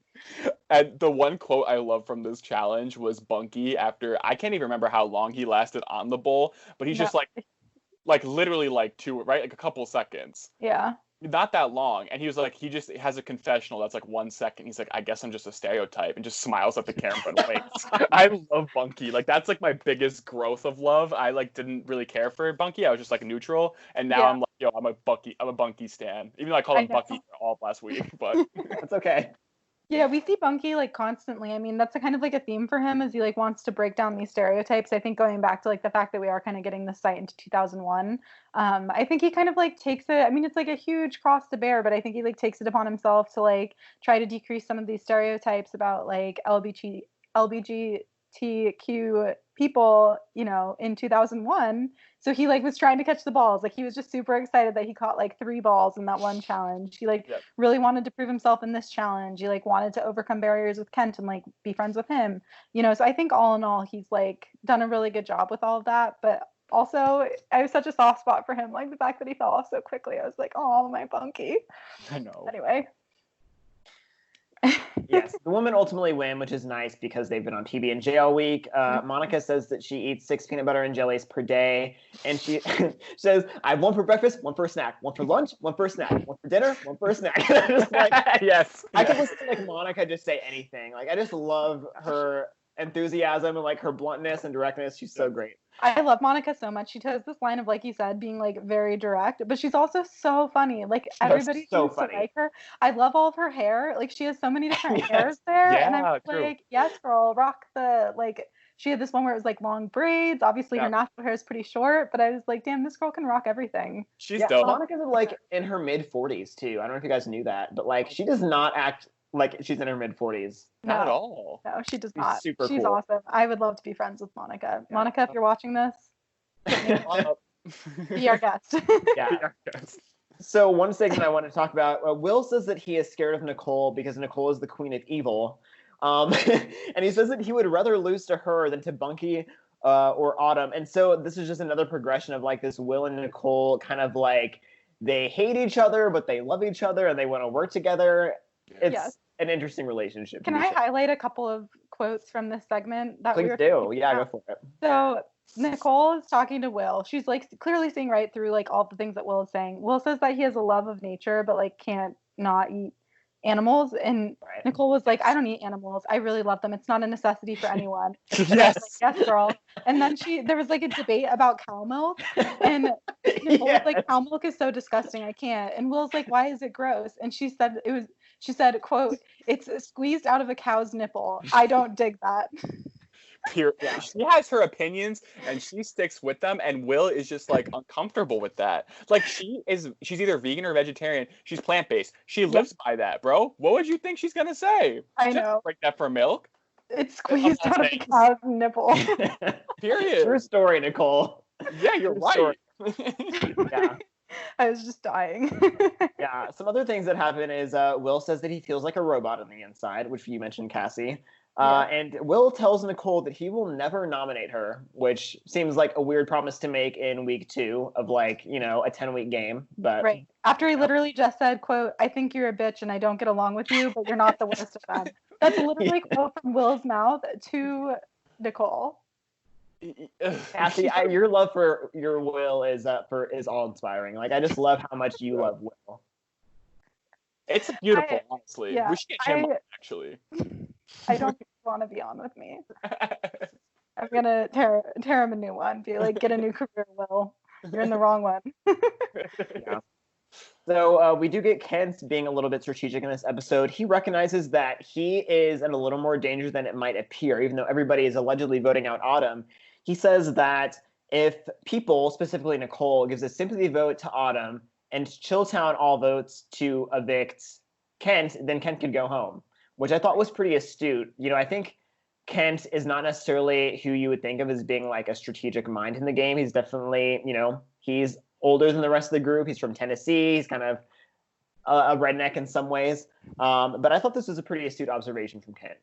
Speaker 1: And the one quote I love from this challenge was Bunky after, I can't even remember how long he lasted on the bull, but he's just like literally like a couple seconds.
Speaker 3: Yeah.
Speaker 1: not that long, and he was like, he just has a confessional that's like 1 second. He's like, I guess I'm just a stereotype, and just smiles at the camera and winks. I love Bunky. Like, that's like my biggest growth of love. I like didn't really care for Bunky. I was just like neutral, and now I'm like, yo, I'm a Bunky stan. Even though I called him Bucky all of last week, but
Speaker 2: That's okay.
Speaker 3: Yeah, we see Bunky like constantly. I mean, that's a kind of like a theme for him, as he like wants to break down these stereotypes. I think going back to like the fact that we are kind of getting this site into 2001, I think he kind of like takes it. I mean, it's like a huge cross to bear, but I think he like takes it upon himself to like try to decrease some of these stereotypes about like LGBTQ people, you know, in 2001. So he like was trying to catch the balls. Like he was just super excited that he caught like 3 balls in that one challenge. He like really wanted to prove himself in this challenge. He like wanted to overcome barriers with Kent and like be friends with him. You know, so I think all in all he's like done a really good job with all of that. But also I have such a soft spot for him. Like the fact that he fell off so quickly. I was like, oh, my Bunky.
Speaker 1: I know.
Speaker 3: Anyway.
Speaker 2: Yes, the women ultimately win, which is nice because they've been on PB&J all week. Monica says that she eats 6 peanut butter and jellies per day, and she says, I have 1 for breakfast, 1 for a snack, 1 for lunch, 1 for a snack, 1 for dinner, 1 for a snack. Just like,
Speaker 1: yes.
Speaker 2: I could listen to like Monica just say anything. Like I just love her enthusiasm and like her bluntness and directness. She's so great.
Speaker 3: I love Monica so much. She has this line of, like you said, being like very direct, but she's also so funny. Like everybody
Speaker 2: so
Speaker 3: seems
Speaker 2: funny.
Speaker 3: to like her. I love all of her hair. Like she has so many different hairs there.
Speaker 1: Yeah,
Speaker 3: and I'm
Speaker 1: true.
Speaker 3: like, yes, girl, rock the like. She had this one where it was like long braids. Obviously, her natural hair is pretty short, but I was like, damn, this girl can rock everything.
Speaker 1: She's dope.
Speaker 2: Monica's like in her mid 40s too. I don't know if you guys knew that, but like she does not act like she's in her mid 40s.
Speaker 1: Not at all.
Speaker 3: No, she does
Speaker 2: She's
Speaker 3: not.
Speaker 2: super
Speaker 3: She's
Speaker 2: cool.
Speaker 3: awesome. I would love to be friends with Monica.
Speaker 2: Yeah.
Speaker 3: Monica, if you're watching this, be our guest.
Speaker 2: Yeah. So one segment I want to talk about, Will says that he is scared of Nicole because Nicole is the queen of evil. And he says that he would rather lose to her than to Bunky or Autumn. And so this is just another progression of like this Will and Nicole kind of like they hate each other, but they love each other and they want to work together. It's an interesting relationship.
Speaker 3: Can I highlight a couple of quotes from this segment that
Speaker 2: Please do. Yeah, go for it.
Speaker 3: So Nicole is talking to Will. She's like clearly seeing right through like all the things that Will is saying. Will says that he has a love of nature, but like can't not eat animals. And Nicole was like, I don't eat animals. I really love them. It's not a necessity for anyone.
Speaker 1: Yes.
Speaker 3: Like, yes, girl. And then there was like a debate about cow milk. And Nicole was like, cow milk is so disgusting. I can't. And Will's like, why is it gross? And she said, quote, it's squeezed out of a cow's nipple. I don't dig that.
Speaker 1: She has her opinions and she sticks with them, and Will is just like uncomfortable with that. Like she's either vegan or vegetarian. She's plant-based. She lives by that, bro. What would you think she's gonna say?
Speaker 3: I know.
Speaker 1: Break that for milk?
Speaker 3: It's squeezed out of a cow's nipple.
Speaker 1: Period.
Speaker 2: True story, Nicole.
Speaker 1: Yeah, you're right.
Speaker 2: Yeah.
Speaker 3: I was just dying.
Speaker 2: Yeah. Some other things that happen is Will says that he feels like a robot on the inside, which you mentioned, Kassie. And Will tells Nicole that he will never nominate her, which seems like a weird promise to make in week 2 of like, you know, a 10-week game. But
Speaker 3: right. After he literally just said, quote, I think you're a bitch and I don't get along with you, but you're not the worst of them. That's literally a quote from Will's mouth to Nicole.
Speaker 2: Kassie, your love for your Will is all inspiring. Like I just love how much you love Will.
Speaker 1: It's beautiful, honestly.
Speaker 3: Yeah,
Speaker 1: we should get him on, actually.
Speaker 3: I don't want to be on with me. I'm gonna tear him a new one. Be like, get a new career, Will. You're in the wrong one.
Speaker 2: Yeah. So we do get Kent being a little bit strategic in this episode. He recognizes that he is in a little more danger than it might appear, even though everybody is allegedly voting out Autumn. He says that if people, specifically Nicole, gives a sympathy vote to Autumn and Chilltown all votes to evict Kent, then Kent could go home, which I thought was pretty astute. You know, I think Kent is not necessarily who you would think of as being like a strategic mind in the game. He's definitely, you know, he's older than the rest of the group. He's from Tennessee. He's kind of a redneck in some ways. But I thought this was a pretty astute observation from Kent.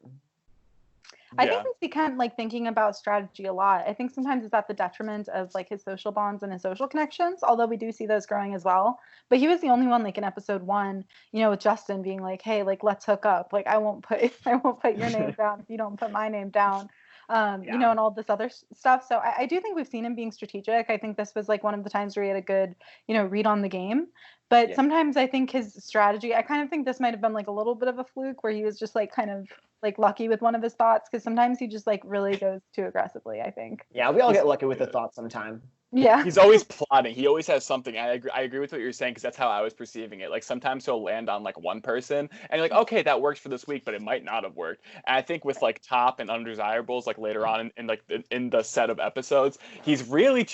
Speaker 3: I think we see Kent like thinking about strategy a lot. I think sometimes it's at the detriment of like his social bonds and his social connections, although we do see those growing as well. But he was the only one like in episode 1, you know, with Justin being like, hey, like let's hook up. Like I won't put your name down if you don't put my name down. and all this other stuff. So I do think we've seen him being strategic. I think this was like one of the times where he had a good, read on the game. But sometimes I think his strategy, I kind of think this might have been like a little bit of a fluke where he was just like kind of like lucky with one of his thoughts, because sometimes he just like really goes too aggressively, I think.
Speaker 2: Yeah, we all get lucky with the thoughts sometime.
Speaker 3: Yeah.
Speaker 1: He's always plotting. He always has something. I agree with what you're saying, because that's how I was perceiving it. Like sometimes he'll land on like one person and you're like, okay, that works for this week, but it might not have worked. And I think with like top and undesirables, like later on in the set of episodes, he's really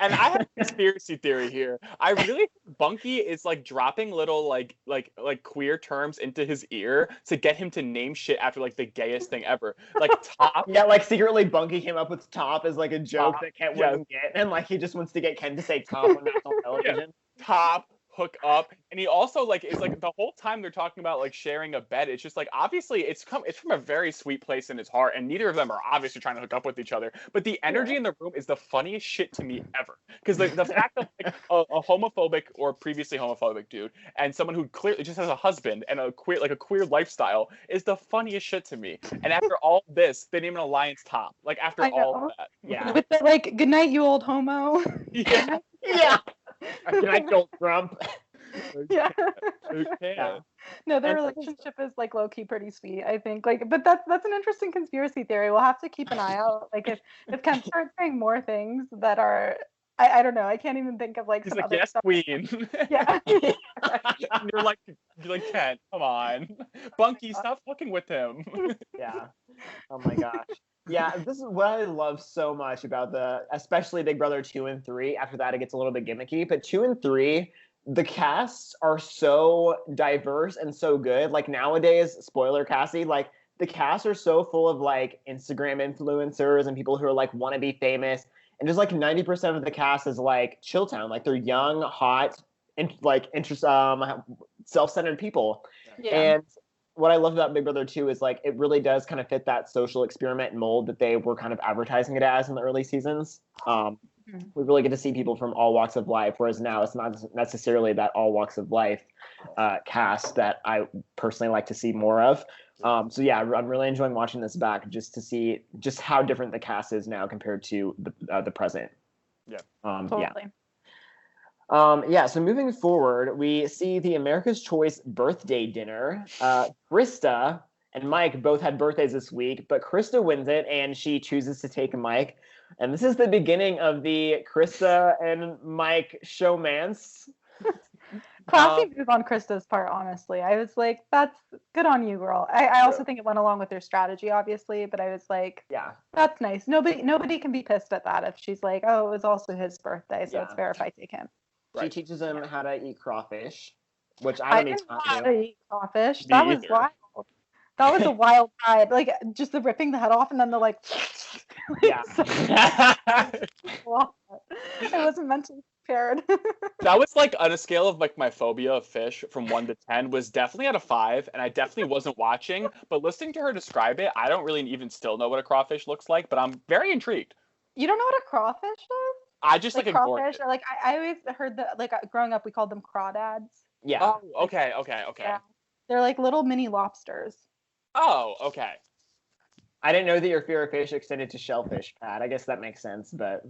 Speaker 1: and I have a conspiracy theory here. I really think Bunky is like dropping little like queer terms into his ear to get him to name shit after like the gayest thing ever. Like top.
Speaker 2: Yeah, like secretly Bunky came up with top as like a joke that Ken wouldn't get, and like he just wants to get Ken to say top on national television.
Speaker 1: Top. Hook up, and he also like is like the whole time they're talking about like sharing a bed, it's just like obviously it's from a very sweet place in his heart, and neither of them are obviously trying to hook up with each other, but the energy in the room is the funniest shit to me ever, because the fact that like a homophobic or previously homophobic dude and someone who clearly just has a husband and a queer lifestyle is the funniest shit to me. And after all this, they name an alliance top, like after all of that.
Speaker 2: Yeah,
Speaker 3: with the like, good night you old homo.
Speaker 2: Yeah. Good night, old Trump.
Speaker 3: Yeah.
Speaker 1: Okay.
Speaker 3: No, their relationship is like low key pretty sweet, I think. Like, but that's an interesting conspiracy theory. We'll have to keep an eye out. Like if Ken starts saying more things that are, I don't know. I can't even think of like
Speaker 1: He's
Speaker 3: some
Speaker 1: like,
Speaker 3: other
Speaker 1: yes,
Speaker 3: stuff.
Speaker 1: queen.
Speaker 3: Yeah.
Speaker 1: And you're like Ken, come on, Bunky, stop fucking with him.
Speaker 2: Yeah. Oh my gosh. Yeah, this is what I love so much about especially Big Brother 2 and 3. After that, it gets a little bit gimmicky, but 2 and 3, the casts are so diverse and so good. Like nowadays, spoiler Kassie, like the casts are so full of like Instagram influencers and people who are like want to be famous, and just like 90% of the cast is like chilltown, like they're young, hot, and like self-centered people.
Speaker 3: Yeah.
Speaker 2: And what I love about Big Brother 2 is like it really does kind of fit that social experiment mold that they were kind of advertising it as in the early seasons. We really get to see people from all walks of life, whereas now it's not necessarily that all walks of life cast that I personally like to see more of. So yeah, I'm really enjoying watching this back just to see just how different the cast is now compared to the present.
Speaker 1: Yeah.
Speaker 3: Totally.
Speaker 2: Yeah. So moving forward, we see the America's Choice birthday dinner. Krista and Mike both had birthdays this week, but Krista wins it and she chooses to take Mike. And this is the beginning of the Krista and Mike showmance.
Speaker 3: Classy move on Krista's part, honestly. I was like, that's good on you, girl. I also think it went along with their strategy, obviously, but I was like,
Speaker 2: yeah,
Speaker 3: that's nice. Nobody can be pissed at that if she's like, oh, it was also his birthday, so it's fair if I take him.
Speaker 2: She teaches him how to eat crawfish, which I don't need
Speaker 3: to eat crawfish. That was wild. That was a wild ride. Like just the ripping the head off and then the like.
Speaker 2: Yeah.
Speaker 3: I wasn't mentally prepared.
Speaker 1: That was like on a scale of like my phobia of fish from 1 to 10 was definitely at a 5, and I definitely wasn't watching. But listening to her describe it, I don't really even still know what a crawfish looks like, but I'm very intrigued.
Speaker 3: You don't know what a crawfish is?
Speaker 1: I just like
Speaker 3: crawfish, or like I always heard that like growing up we called them crawdads.
Speaker 2: Yeah.
Speaker 1: Oh, okay.
Speaker 3: Yeah. They're like little mini lobsters.
Speaker 1: Oh, okay.
Speaker 2: I didn't know that your fear of fish extended to shellfish, Pat. I guess that makes sense, but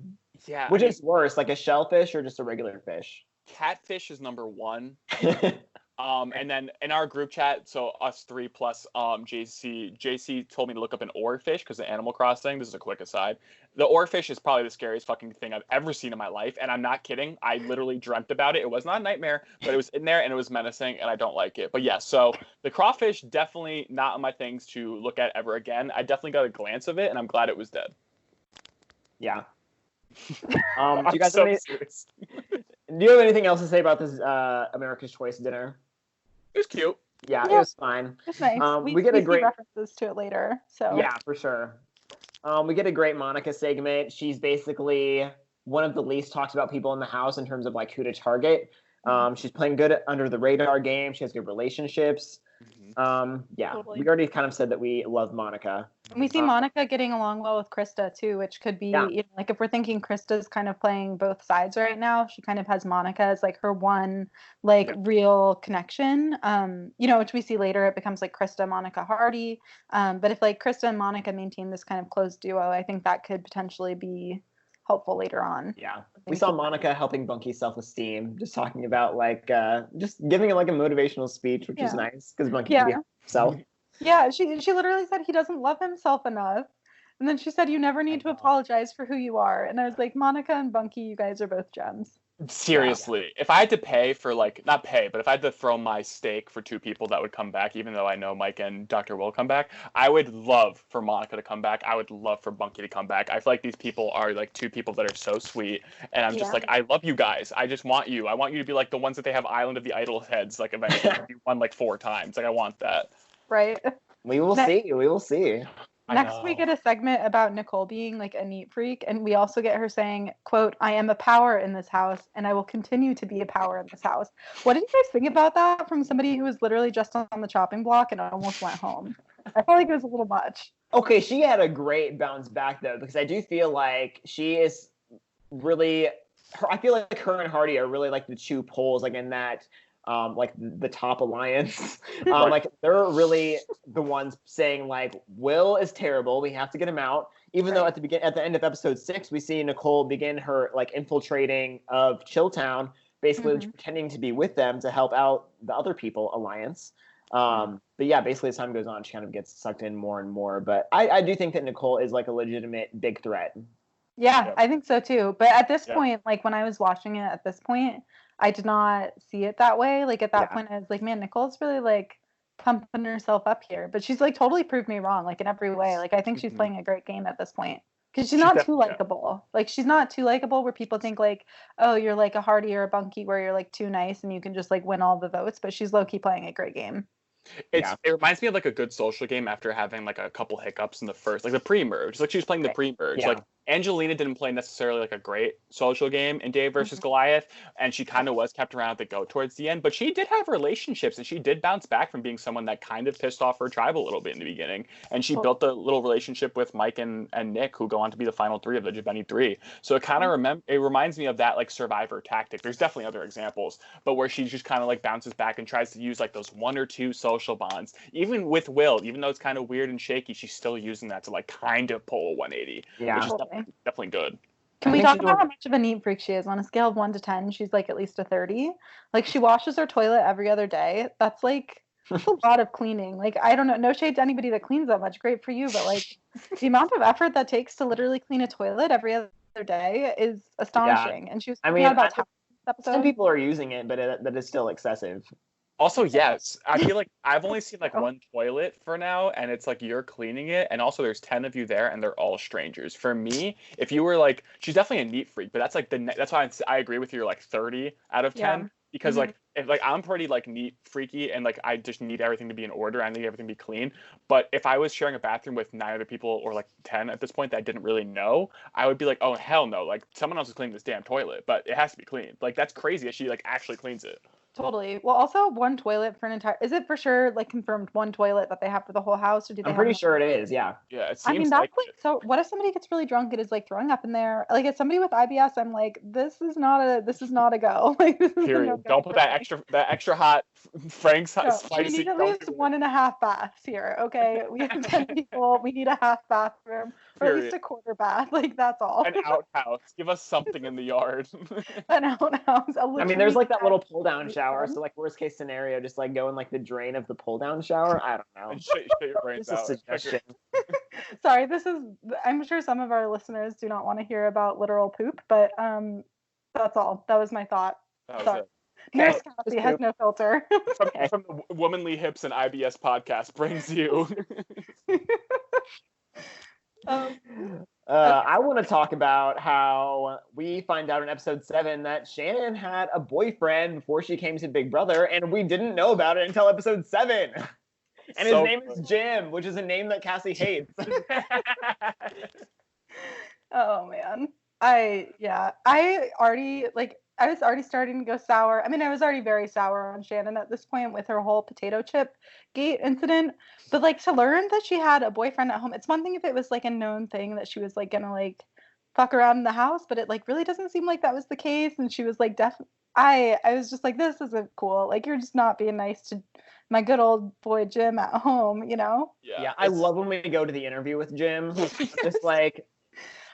Speaker 1: yeah.
Speaker 2: Which is worse, like a shellfish or just a regular fish?
Speaker 1: Catfish is number 1. And then in our group chat, so us 3 plus JC told me to look up an oarfish because of Animal Crossing. This is a quick aside. The oarfish is probably the scariest fucking thing I've ever seen in my life, and I'm not kidding. I literally dreamt about it. It was not a nightmare, but it was in there and it was menacing, and I don't like it. But yeah, so the crawfish definitely not on my things to look at ever again. I definitely got a glance of it, and I'm glad it was dead.
Speaker 2: Yeah. Do you guys
Speaker 1: so
Speaker 2: have do you have anything else to say about this America's Choice dinner?
Speaker 1: It was cute.
Speaker 2: Yeah, it was fine.
Speaker 3: It's nice.
Speaker 2: We get a great
Speaker 3: see references to it later. So
Speaker 2: yeah, for sure. We get a great Monica segment. She's basically one of the least talked about people in the house in terms of like who to target. She's playing good under the radar game. She has good relationships. Yeah,
Speaker 3: Totally.
Speaker 2: we already kind of said that we love Monica.
Speaker 3: And we see Monica getting along well with Krista too, which could be,
Speaker 2: Yeah.
Speaker 3: you know, like if we're thinking Krista's kind of playing both sides right now, she kind of has Monica as like her one like real connection. You know, which we see later it becomes like Krista, Monica, Hardy. But if like Krista and Monica maintain this kind of closed duo, I think that could potentially be helpful later on.
Speaker 2: Yeah. We saw Monica helping Bunky's self-esteem, just talking about like just giving him like a motivational speech, which is nice because Bunky can be himself.
Speaker 3: Yeah, she literally said he doesn't love himself enough. And then she said, you never need to apologize for who you are. And I was like, Monica and Bunky, you guys are both gems.
Speaker 1: Seriously, if I had to pay for like, not pay, but if I had to throw my stake for two people that would come back, even though I know Mike and Dr. will come back, I would love for Monica to come back. I would love for Bunky to come back. I feel like these people are like two people that are so sweet. And I'm just like, I love you guys. I just want you. I want you to be like the ones that they have Island of the Idol heads, like eventually you won like 4 times. Like I want that.
Speaker 3: Right.
Speaker 2: We will see. We will see.
Speaker 3: Next, we get a segment about Nicole being like a neat freak, and we also get her saying, quote, I am a power in this house, and I will continue to be a power in this house. What did you guys think about that from somebody who was literally just on the chopping block and almost went home? I felt like it was a little much.
Speaker 2: Okay, she had a great bounce back, though, because I do feel like she is really... I feel like her and Hardy are really like the two poles, like in that... like the top alliance, like they're really the ones saying like Will is terrible. We have to get him out. Even though at the end of episode 6, we see Nicole begin her like infiltrating of Chilltown, basically pretending to be with them to help out the other people alliance. But yeah, basically as time goes on, she kind of gets sucked in more and more. But I do think that Nicole is like a legitimate big threat.
Speaker 3: Yeah, I think so too. But at this point, like when I was watching it at this point, I did not see it that way. Like at that point, I was like, man, Nicole's really like pumping herself up here. But she's like totally proved me wrong, like in every way. Like I think she's playing a great game at this point. Because she's not too likable. Like she's not too likable where people think like, oh, you're like a Hardy or a Bunky where you're like too nice and you can just like win all the votes. But she's low-key playing a great game.
Speaker 1: It reminds me of like a good social game after having like a couple hiccups in the first, like the pre-merge. Like she was playing the pre-merge. Like Angelina didn't play necessarily like a great social game in Dave versus Goliath, and she kind of was kept around at the goat towards the end. But she did have relationships, and she did bounce back from being someone that kind of pissed off her tribe a little bit in the beginning. And she built a little relationship with Mike and Nick, who go on to be the final 3 of the Jabeni 3. So it kind of it reminds me of that like Survivor tactic. There's definitely other examples, but where she just kind of like bounces back and tries to use like those 1 or 2 social bonds. Even with Will, even though it's kind of weird and shaky, she's still using that to like kind of pull a 180.
Speaker 2: Yeah,
Speaker 1: which is definitely good.
Speaker 3: Can we talk about how much of a neat freak she is? On a scale of 1 to 10, she's like at least a 30. Like she washes her toilet every other day. That's like a lot of cleaning. Like I don't know, no shade to anybody that cleans that much. Great for you, but like the amount of effort that takes to literally clean a toilet every other day is astonishing. Yeah. And she was about
Speaker 2: some people are using it, but that is still excessive.
Speaker 1: Also, yes, I feel like I've only seen like 1 toilet for now, and it's like you're cleaning it, and also there's 10 of you there, and they're all strangers. For me, if you were like, she's definitely a neat freak, but that's like that's why I agree with you, like 30 out of 10, because like if like I'm pretty like neat freaky, and like I just need everything to be in order, I need everything to be clean. But if I was sharing a bathroom with 9 other people, or like 10 at this point that I didn't really know, I would be like, oh hell no, like someone else is cleaning this damn toilet, but it has to be clean. Like that's crazy that she like actually cleans it.
Speaker 3: Totally. Well, also 1 toilet for an entire. Is it for sure like confirmed 1 toilet that they have for the whole house, or do they?
Speaker 2: I'm pretty sure it is. Yeah.
Speaker 1: Yeah. It seems.
Speaker 3: I mean, that's like so. What if somebody gets really drunk and is like throwing up in there? Like, as somebody with IBS, I'm like, this is not a go. Like, this is
Speaker 1: period. Don't put that extra hot Frank's spicy.
Speaker 3: We need at least 1.5 baths here. Okay, we have 10 people. We need a half bathroom, or at least a quarter bath. Like that's all.
Speaker 1: An outhouse. Give us something in the yard.
Speaker 3: An outhouse.
Speaker 2: I mean, there's like that little pull down shower. So like worst case scenario, just like go in like the drain of the pull down shower. I don't know.
Speaker 1: And shut your brains out.
Speaker 2: Just a suggestion.
Speaker 3: Sorry, I'm sure some of our listeners do not want to hear about literal poop, but that's all. That was my thought. Sorry. Nurse Kassie has no filter.
Speaker 1: From the Womanly Hips and IBS podcast brings you.
Speaker 2: I want to talk about how we find out in episode 7 that Shannon had a boyfriend before she came to Big Brother, and we didn't know about it until episode 7. And his name is Jim, which is a name that Kassie hates.
Speaker 3: Oh man. I already like I was already starting to go sour. I mean, I was already very sour on Shannon at this point with her whole potato chip gate incident. But like to learn that she had a boyfriend at home, it's one thing if it was like a known thing that she was like gonna like fuck around in the house, but it like really doesn't seem like that was the case. And she was like I was just like, this isn't cool. Like you're just not being nice to my good old boy Jim at home, you know?
Speaker 2: Yeah, I love when we go to the interview with Jim. Just like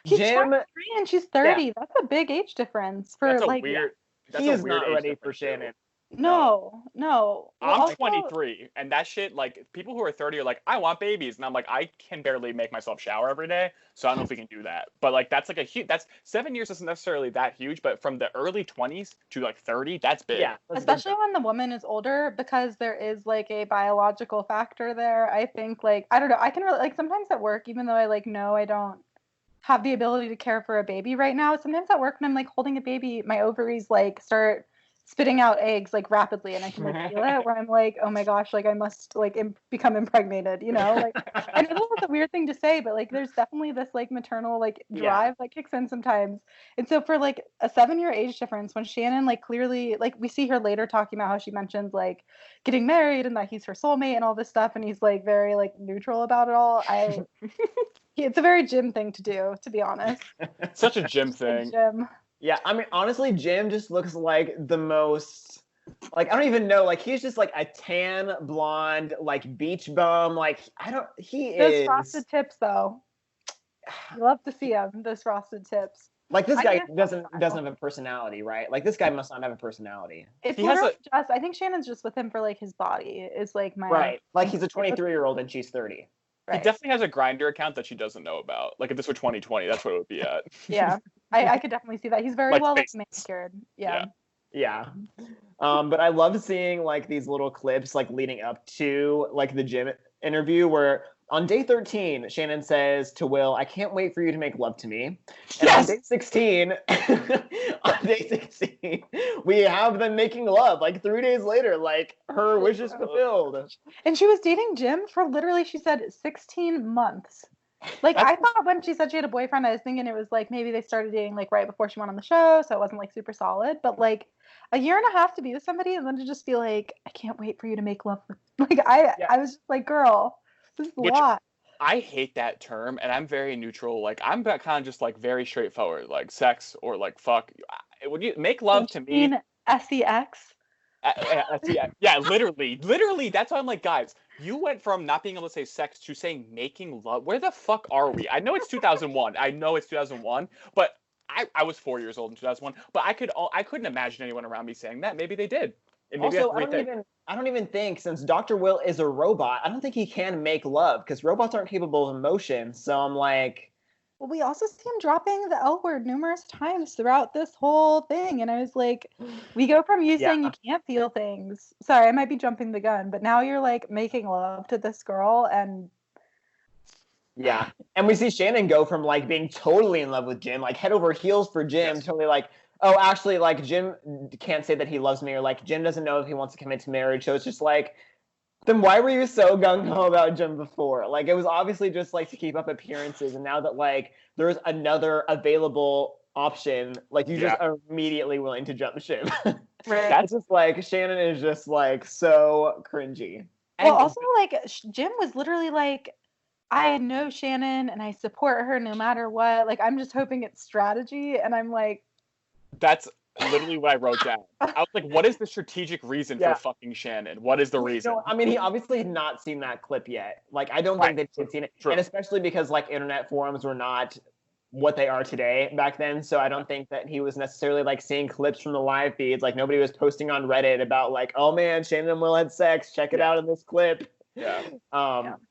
Speaker 3: He's
Speaker 2: Jim
Speaker 3: 23 and she's 30. That's a big age difference for
Speaker 1: That's a
Speaker 3: like
Speaker 1: weird. That's
Speaker 2: he
Speaker 1: a
Speaker 2: is
Speaker 1: weird
Speaker 2: not
Speaker 1: age
Speaker 2: ready for
Speaker 1: difference, too.
Speaker 2: Shannon.
Speaker 3: No. Well,
Speaker 1: I'm
Speaker 3: also,
Speaker 1: 23, and that shit, like, people who are 30 are like, I want babies. And I'm like, I can barely make myself shower every day, so I don't know if we can do that. But, like, that's like that's 7 years isn't necessarily that huge, but from the early 20s to, like, 30, that's big.
Speaker 2: Yeah.
Speaker 3: especially when the woman is older, because there is like a biological factor there. I think, like, I don't know. I can like sometimes at work, even though I like know I don't have the ability to care for a baby right now, sometimes at work when I'm like holding a baby, my ovaries like start spitting out eggs like rapidly, and I can like feel it where I'm like, oh my gosh, like I must like become impregnated, you know? Like I know that's a weird thing to say, but like there's definitely this like maternal like drive that kicks in sometimes. And so for like a 7-year age difference, when Shannon like clearly, like we see her later talking about how she mentions like getting married and that he's her soulmate and all this stuff, and he's like very like neutral about it all. It's a very Jim thing to do, to be honest.
Speaker 1: Such a Jim thing.
Speaker 3: Jim.
Speaker 2: Yeah, I mean, honestly, Jim just looks like the most, like, I don't even know, like, he's just like a tan, blonde, like, beach bum, like,
Speaker 3: Those frosted tips, though. You love to see him, those frosted tips.
Speaker 2: Like, this guy doesn't have a personality, right? Like, this guy must not have a personality.
Speaker 3: It's literally just, I think Shannon's just with him for, like, his body, is, like, my...
Speaker 2: Right, like, he's a 23-year-old and she's 30.
Speaker 1: Right. He definitely has a Grindr account that she doesn't know about. Like, if this were 2020, that's what it would be at.
Speaker 3: Yeah, I could definitely see that. He's very well like, manicured.
Speaker 2: Yeah. But I love seeing like these little clips like leading up to like the Jim interview where on day 13, Shannon says to Will, I can't wait for you to make love to me. And on day 16, we have them making love like 3 days later, like her wish is fulfilled.
Speaker 3: And she was dating Jim for literally, she said 16 months. Like, I thought when she said she had a boyfriend, I was thinking it was like maybe they started dating like right before she went on the show, so it wasn't like super solid. But like a year and a half to be with somebody and then to just be like, I can't wait for you to make love with. Like I was just like, girl, this is a lot.
Speaker 1: I hate that term, and I'm very neutral. Like I'm kind of just like very straightforward, like sex or like fuck. Would you make love to me?
Speaker 3: SEX.
Speaker 1: Yeah, literally. That's why I'm like, guys, you went from not being able to say sex to saying making love. Where the fuck are we? I know it's 2001. But I was 4 years old in 2001. But I couldn't imagine anyone around me saying that. Maybe they did. And maybe
Speaker 2: also, I don't even think, since Dr. Will is a robot, I don't think he can make love because robots aren't capable of emotion. So I'm like.
Speaker 3: Well, we also see him dropping the L word numerous times throughout this whole thing. And I was like, we go from you saying you can't feel things. Sorry, I might be jumping the gun, but now you're like making love to this girl and.
Speaker 2: Yeah. And we see Shannon go from like being totally in love with Jim, like head over heels for Jim, totally like, oh, actually, like Jim can't say that he loves me, or like Jim doesn't know if he wants to commit to marriage. So it's just like, then why were you so gung-ho about Jim before? Like, it was obviously just, like, to keep up appearances. And now that, like, there's another available option, like, you just are immediately willing to jump ship.
Speaker 3: Right.
Speaker 2: That's just, like, Shannon is just, like, so cringy.
Speaker 3: Well, also, like, Jim was literally like, I know Shannon and I support her no matter what. Like, I'm just hoping it's strategy. And I'm like.
Speaker 1: That's literally what I wrote down. I was like, what is the strategic reason for fucking Shannon? What is the reason?
Speaker 2: No, I mean, he obviously had not seen that clip yet. Like, I don't think that he'd seen it. True. And especially because, like, internet forums were not what they are today back then. So I don't think that he was necessarily, like, seeing clips from the live feeds. Like, nobody was posting on Reddit about, like, oh, man, Shannon and Will had sex. Check it out in this clip.
Speaker 1: Yeah.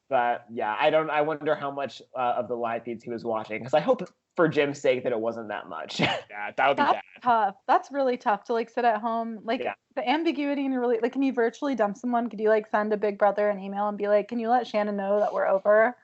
Speaker 2: But, yeah, I wonder how much of the live feeds he was watching. Because I hope, for Jim's sake, that it wasn't that much.
Speaker 1: Yeah, that would be bad.
Speaker 3: Tough. That's really tough to like sit at home. Like the ambiguity in your like, can you virtually dump someone? Could you like send a Big Brother an email and be like, can you let Shannon know that we're over?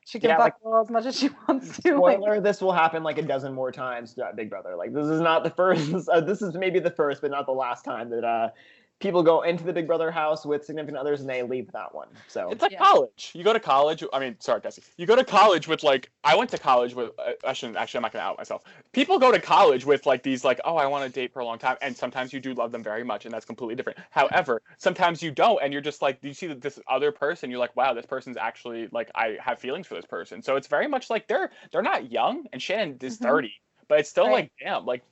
Speaker 3: She can fuck Will as much as she wants to.
Speaker 2: Spoiler: this will happen like a dozen more times throughout Big Brother. Like this is not the first. This is maybe the first, but not the last time that people go into the Big Brother house with significant others and they leave that one. So
Speaker 1: it's like college. You go to college. I mean, sorry, Kassie. You go to college with like, I went to college with, I shouldn't, actually, I'm not going to out myself. People go to college with like these like, oh, I want to date for a long time. And sometimes you do love them very much and that's completely different. However, sometimes you don't. And you're just like, you see that this other person, you're like, wow, this person's actually like, I have feelings for this person. So it's very much like they're not young and Shannon is 30. But it's still like, damn, like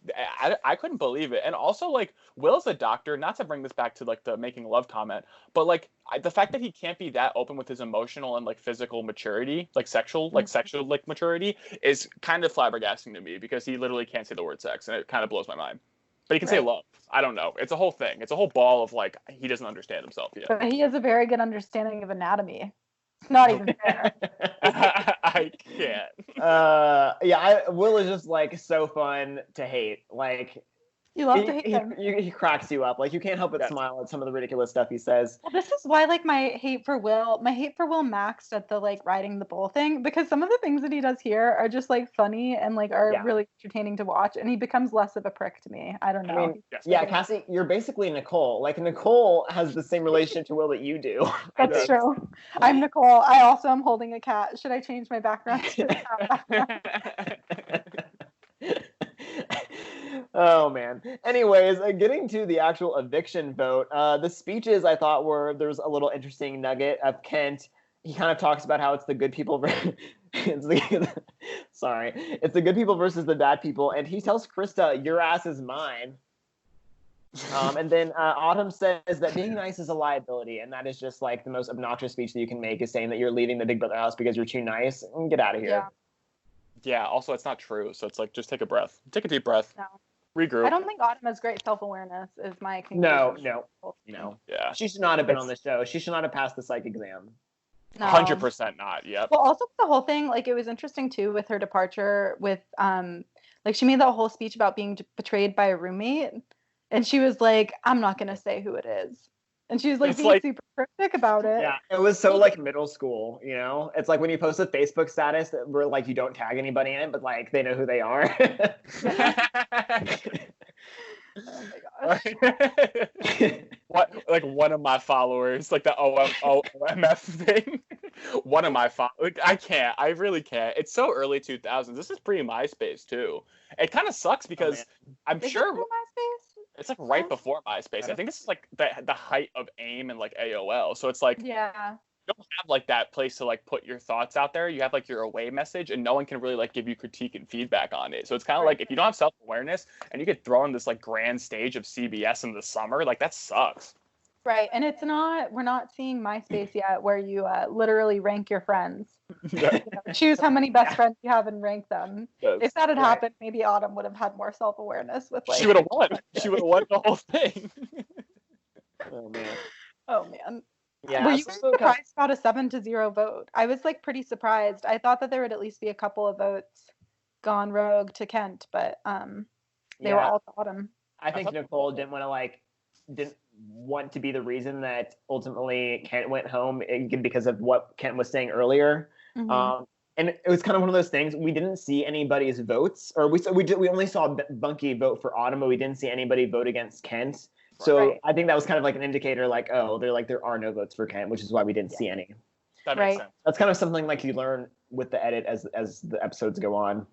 Speaker 1: I couldn't believe it. And also like Will's a doctor, not to bring this back to like the making love comment, but like the fact that he can't be that open with his emotional and like physical maturity, like sexual like maturity is kind of flabbergasting to me because he literally can't say the word sex and it kind of blows my mind. But he can say love. I don't know. It's a whole thing. It's a whole ball of like, he doesn't understand himself yet.
Speaker 3: But he has a very good understanding of anatomy. It's not even fair.
Speaker 1: I can't.
Speaker 2: Will is just like so fun to hate. Like
Speaker 3: you love to hate him.
Speaker 2: He cracks you up. Like you can't help but smile at some of the ridiculous stuff he says.
Speaker 3: Well, this is why like my hate for Will maxed at the like riding the bull thing, because some of the things that he does here are just like funny and like are really entertaining to watch, and he becomes less of a prick to me. I don't know.
Speaker 2: I mean, Kassie, you're basically Nicole. Like Nicole has the same relationship to Will that you do.
Speaker 3: That's true. I'm Nicole. I also am holding a cat. Should I change my background to cat?
Speaker 2: Oh man. Anyways, getting to the actual eviction vote, the speeches I thought there's a little interesting nugget of Kent. He kind of talks about how it's the good people it's the good people versus the bad people, and he tells Krista, "Your ass is mine." And then Autumn says that being nice is a liability, and that is just like the most obnoxious speech that you can make, is saying that you're leaving the Big Brother house because you're too nice. Get out of here.
Speaker 1: Yeah, also it's not true. So it's like, just take a breath. Take a deep breath. No. Regroup.
Speaker 3: I don't think Autumn has great self-awareness, is my conclusion.
Speaker 2: No.
Speaker 1: Yeah.
Speaker 2: She should not have been on the show. She should not have passed the psych exam.
Speaker 3: No.
Speaker 1: 100% not. Yep.
Speaker 3: Well, also the whole thing, like it was interesting too with her departure with like she made that whole speech about being betrayed by a roommate, and she was like, I'm not gonna say who it is. And she was like being super cryptic about it.
Speaker 2: Yeah, it was so like middle school, you know? It's like when you post a Facebook status where like you don't tag anybody in it, but like they know who they are.
Speaker 3: Oh my gosh.
Speaker 1: What, like one of my followers, like the OMF thing. One of my followers. Like, I can't. I really can't. It's so early 2000s. This is pre-MySpace too. It kind of sucks because I'm sure. It's like right before MySpace. I think this is like the height of AIM and like AOL. So it's like, you don't have like that place to like put your thoughts out there. You have like your away message, and no one can really like give you critique and feedback on it. So it's kind of like, if you don't have self-awareness and you get thrown on this like grand stage of CBS in the summer, like that sucks.
Speaker 3: Right. And we're not seeing MySpace yet where you literally rank your friends. Choose how many best friends you have and rank them. Yes. If that had happened, maybe Autumn would have had more self-awareness with like.
Speaker 1: She would have won. She would have won the whole thing.
Speaker 2: Oh man.
Speaker 3: Yeah. Were you surprised about a 7-0 vote? I was like pretty surprised. I thought that there would at least be a couple of votes gone rogue to Kent, but they were all to Autumn.
Speaker 2: I think Nicole didn't want to be the reason that ultimately Kent went home because of what Kent was saying earlier. Mm-hmm. And it was kind of one of those things. We didn't see anybody's votes, or we only saw Bunky vote for Autumn, but we didn't see anybody vote against Kent. So I think that was kind of like an indicator, like, oh, there are no votes for Kent, which is why we didn't see any.
Speaker 1: That makes sense.
Speaker 2: That's kind of something like you learn with the edit as the episodes go on.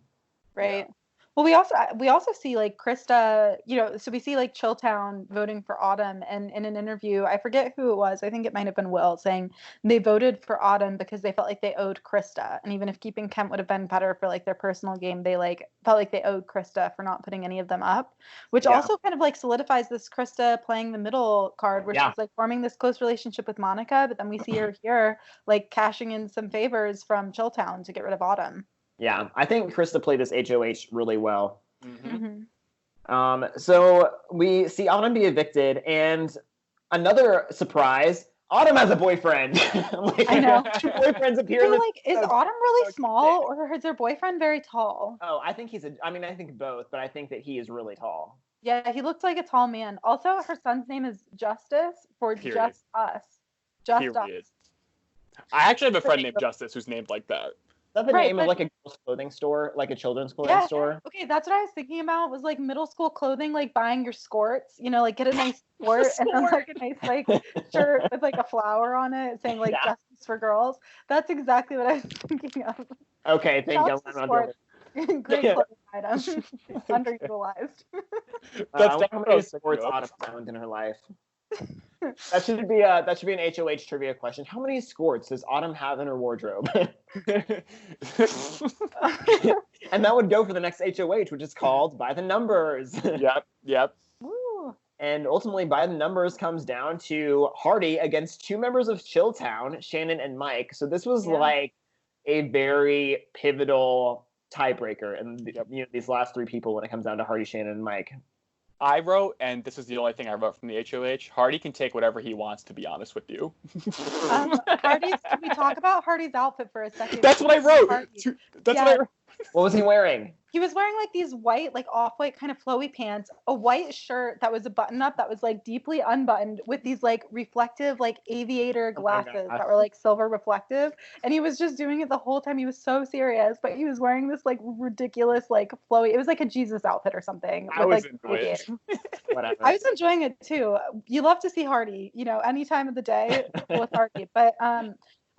Speaker 3: Right. Yeah. Well, we also see like Krista, so we see like Chilltown voting for Autumn, and in an interview, I forget who it was, I think it might have been Will, saying they voted for Autumn because they felt like they owed Krista, and even if keeping Kent would have been better for like their personal game, they like felt like they owed Krista for not putting any of them up, which also kind of like solidifies this Krista playing the middle card, where she's like forming this close relationship with Monica, but then we see her here like cashing in some favors from Chilltown to get rid of Autumn.
Speaker 2: Yeah, I think Krista played this HOH really well.
Speaker 3: Mm-hmm.
Speaker 2: So we see Autumn be evicted, and another surprise, Autumn has a boyfriend.
Speaker 3: I know.
Speaker 2: Two boyfriends appear.
Speaker 3: Is Autumn really small, or is her boyfriend very tall?
Speaker 2: Oh, I think I think both, but I think that he is really tall.
Speaker 3: Yeah, he looks like a tall man. Also, her son's name is Justice for
Speaker 1: Period.
Speaker 3: Just Us. Just
Speaker 1: Period.
Speaker 3: Us.
Speaker 1: I actually have a friend named Justice who's named like that.
Speaker 2: that the
Speaker 3: Right,
Speaker 2: name of
Speaker 3: but-
Speaker 2: like a girl's clothing store, like a children's clothing store?
Speaker 3: Okay, that's what I was thinking about, was like middle school clothing, like buying your skirts, you know, like get a nice skirt and then like a nice like shirt with like a flower on it saying like
Speaker 2: Yeah.
Speaker 3: justice for girls. That's exactly what I was thinking of.
Speaker 2: Okay, thank you.
Speaker 3: Shouts to skirts. Great clothing item. Underutilized.
Speaker 2: I wonder how many sports Autumn owned in her life. That should be an HOH trivia question. How many squirts does Autumn have in her wardrobe? And that would go for the next HOH, which is called By the Numbers.
Speaker 1: Yep.
Speaker 3: Woo.
Speaker 2: And ultimately, By the Numbers comes down to Hardy against two members of Chilltown, Shannon and Mike. So this was like a very pivotal tiebreaker in these last three people when it comes down to Hardy, Shannon, and Mike.
Speaker 1: I wrote, and this is the only thing I wrote from the HOH, Hardy can take whatever he wants, to be honest with you.
Speaker 3: Can we talk about Hardy's outfit for a second?
Speaker 1: That's what I wrote. That's what I wrote.
Speaker 2: What was he wearing?
Speaker 3: He was wearing like these white, like off-white kind of flowy pants, a white shirt that was a button-up that was like deeply unbuttoned with these like reflective like aviator glasses that were like silver reflective. And he was just doing it the whole time. He was so serious, but he was wearing this like ridiculous like flowy. It was like a Jesus outfit or something.
Speaker 1: I was into it.
Speaker 2: Whatever.
Speaker 3: I was enjoying it too. You love to see Hardy, you know, any time of the day with Hardy. But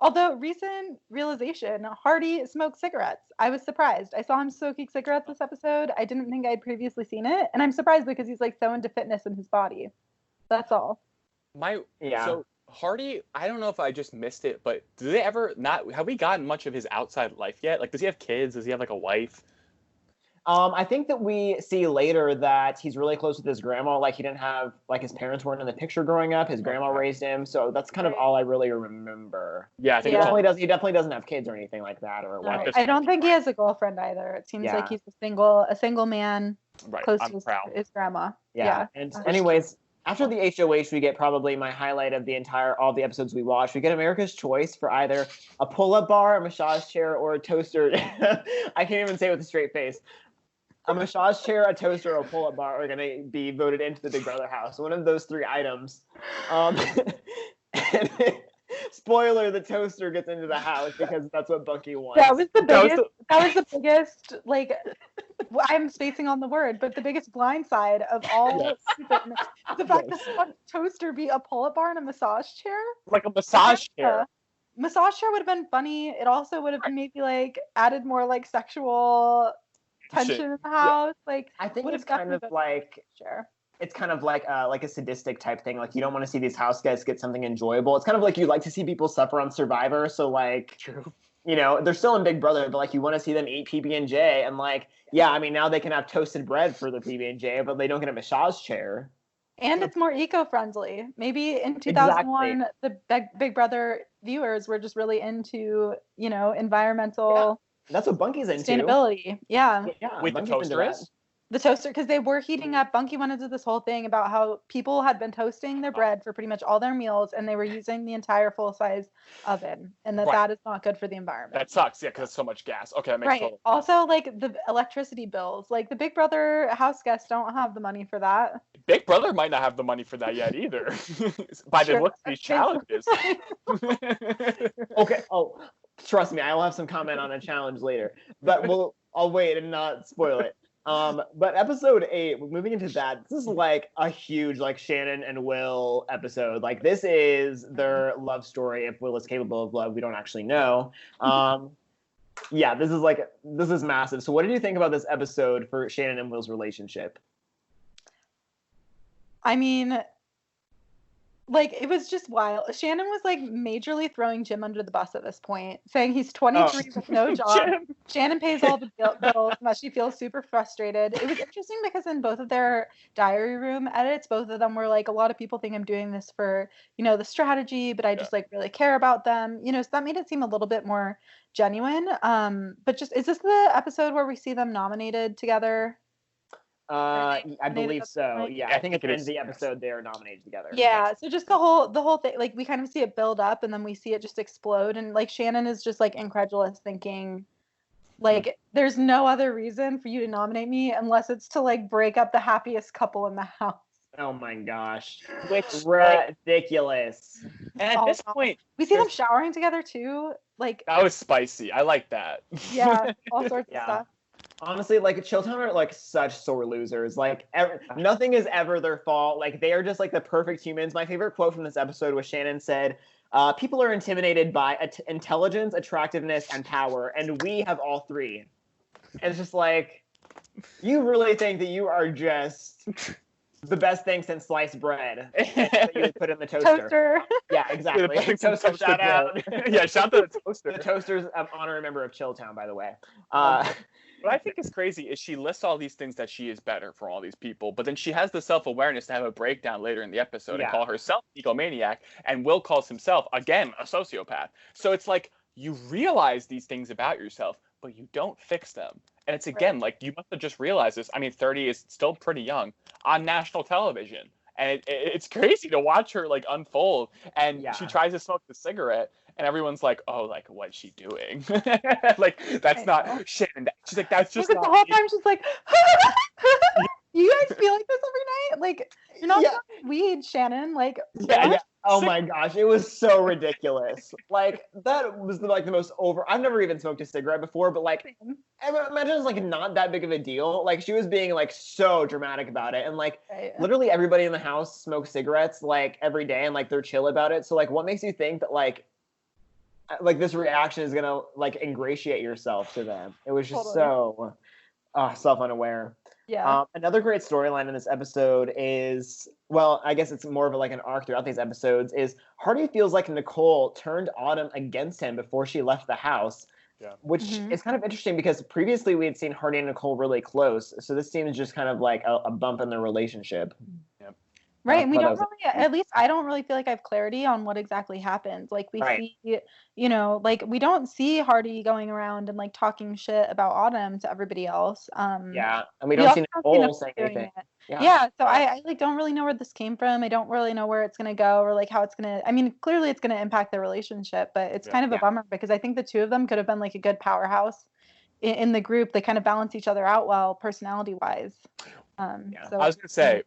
Speaker 3: although recent realization, Hardy smoked cigarettes. I was surprised. I saw him smoking cigarettes this episode. I didn't think I'd previously seen it. And I'm surprised because he's like so into fitness in his body. That's all.
Speaker 1: So Hardy, I don't know if I just missed it, but do they ever have we gotten much of his outside life yet? Like, does he have kids? Does he have like a wife?
Speaker 2: I think that we see later that he's really close with his grandma. Like he didn't have, like his parents weren't in the picture growing up. His grandma raised him, so that's kind of all I really remember.
Speaker 1: Yeah, I think
Speaker 2: he definitely doesn't have kids or anything like that, or
Speaker 3: no, I don't think he has a girlfriend either. It seems like he's a single man, close to his grandma.
Speaker 2: Yeah. And anyways, after the HOH, we get probably my highlight of all the episodes we watched. We get America's choice for either a pull-up bar, a massage chair, or a toaster. I can't even say it with a straight face. A massage chair, a toaster, or a pull-up bar are going to be voted into the Big Brother house. One of those three items. Spoiler: the toaster gets into the house because that's what Bunky wants.
Speaker 3: That was the biggest. Like, I'm spacing on the word, but the biggest blind side of all the fact that a toaster be a pull-up bar and a massage chair.
Speaker 1: Like a massage chair.
Speaker 3: Massage chair would have been funny. It also would have maybe like added more like sexual tension in the house. Like,
Speaker 2: I think it's kind of like it's kind of like a sadistic type thing. Like, you don't want to see these house guests get something enjoyable. It's kind of like you like to see people suffer on Survivor. So like, you know, they're still in Big Brother, but like you want to see them eat PB&J, and like, yeah, I mean, now they can have toasted bread for the PB&J, but they don't get a massage chair.
Speaker 3: And it's more eco-friendly. Maybe in 2001, the Big Brother viewers were just really into, you know, environmental.
Speaker 2: That's what Bunky's into.
Speaker 3: Sustainability. Yeah.
Speaker 1: With the toaster is?
Speaker 3: The toaster, because they were heating up. Bunky went into this whole thing about how people had been toasting their bread for pretty much all their meals, and they were using the entire full-size oven, and that is not good for the environment.
Speaker 1: That sucks, yeah, because it's so much gas. Okay, that makes total sense.
Speaker 3: Also, like the electricity bills, like the Big Brother house guests don't have the money for that.
Speaker 1: Big Brother might not have the money for that yet either. By the looks of these challenges.
Speaker 2: Okay. Oh, trust me, I will have some comment on a challenge later, but I'll wait and not spoil it. But episode 8, moving into that, this is like a huge like Shannon and Will episode. Like, this is their love story. If Will is capable of love, we don't actually know. Yeah, this is massive. So what did you think about this episode for Shannon and Will's relationship?
Speaker 3: I mean, like, it was just wild. Shannon was like majorly throwing Jim under the bus at this point, saying he's 23 with no job. Shannon pays all the bills, and she feels super frustrated. It was interesting because in both of their diary room edits, both of them were like, a lot of people think I'm doing this for, you know, the strategy, but I just like really care about them, you know, so that made it seem a little bit more genuine. But just, is this the episode where we see them nominated together?
Speaker 2: I believe so. Yeah, I think at the end of the episode they're nominated together.
Speaker 3: Yeah, so just the whole thing, like, we kind of see it build up and then we see it just explode, and like Shannon is just like incredulous, thinking like there's no other reason for you to nominate me unless it's to like break up the happiest couple in the house.
Speaker 2: Oh my gosh, which ridiculous.
Speaker 1: And at this point,
Speaker 3: we see them showering together too. like
Speaker 1: That was spicy. I like that.
Speaker 3: yeah, all sorts of stuff.
Speaker 2: Honestly, like chilltown are like such sore losers. Like nothing is ever their fault. Like they are just like the perfect humans. My favorite quote from this episode was Shannon said, "People are intimidated by intelligence, attractiveness, and power, and we have all three." And it's just like, you really think that you are just the best thing since sliced bread that you would put in the toaster. Yeah, exactly.
Speaker 1: Yeah,
Speaker 2: toaster shout out.
Speaker 1: Yeah, shout out to the toaster.
Speaker 2: The toaster's an honorary member of Chilltown, by the way.
Speaker 1: What I think is crazy is she lists all these things that she is better for all these people, but then she has the self-awareness to have a breakdown later in the episode and call herself an egomaniac, and Will calls himself, again, a sociopath. So it's like, you realize these things about yourself, but you don't fix them. And it's, again, like, you must have just realized this. I mean, 30 is still pretty young on national television. And it's crazy to watch her, like, unfold. And she tries to smoke the cigarette, and everyone's like, oh, like, what's she doing? Like, that's not Shannon. She's like, that's just not
Speaker 3: the whole time she's like, you guys feel like this every night? Like, you're not smoking weed, Shannon. Like,
Speaker 2: Oh my gosh, it was so ridiculous. Like, that was the most I've never even smoked a cigarette before, but like, imagine it's like not that big of a deal. Like, she was being like so dramatic about it. And like, literally everybody in the house smokes cigarettes like every day and like they're chill about it. So like, what makes you think that like this reaction is gonna like ingratiate yourself to them? It was just so self-unaware.
Speaker 3: Yeah.
Speaker 2: Another great storyline in this episode is, well, I guess it's more of like an arc throughout these episodes, is Hardy feels like Nicole turned Autumn against him before she left the house, which is kind of interesting because previously we had seen Hardy and Nicole really close. So this seems just kind of like a bump in their relationship.
Speaker 3: Right, and we don't really, at least I don't really feel like I have clarity on what exactly happened. Like, we see, you know, like, we don't see Hardy going around and, like, talking shit about Autumn to everybody else.
Speaker 2: And we don't see Nicole saying anything.
Speaker 3: So I like, don't really know where this came from. I don't really know where it's going to go or, like, how it's going to, I mean, clearly it's going to impact their relationship, but it's kind of a bummer because I think the two of them could have been, like, a good powerhouse in the group. They kind of balance each other out well, personality-wise.
Speaker 1: So, I was going to say,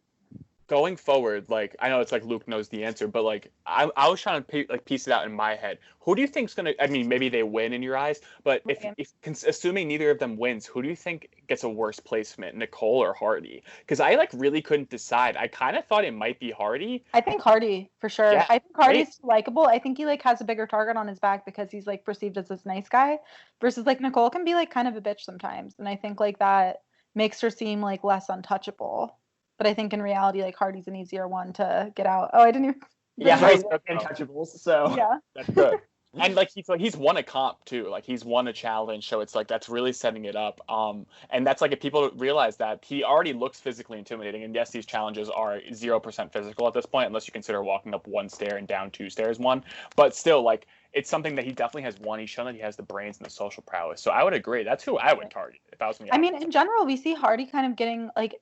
Speaker 1: going forward, like, I know it's like Luke knows the answer, but like I was trying to piece it out in my head. Who do you think's gonna? I mean, maybe they win in your eyes, but if assuming neither of them wins, who do you think gets a worse placement, Nicole or Hardy? Because I like really couldn't decide. I kind of thought it might be Hardy.
Speaker 3: I think Hardy for sure. I think Hardy's likable. I think he like has a bigger target on his back because he's like perceived as this nice guy, versus like Nicole can be like kind of a bitch sometimes, and I think like that makes her seem like less untouchable. But I think in reality, like, Hardy's an easier one to get out. Oh, I didn't even.
Speaker 2: Yeah, Hardy's untouchables. So
Speaker 1: that's good. And like he's won a comp too. Like he's won a challenge, so it's like that's really setting it up. And that's like if people realize that he already looks physically intimidating. And yes, these challenges are 0% physical at this point, unless you consider walking up one stair and down two stairs one. But still, like it's something that he definitely has won. He's shown that he has the brains and the social prowess. So I would agree. That's who I would target if I was me.
Speaker 3: I mean, in general, we see Hardy kind of getting like.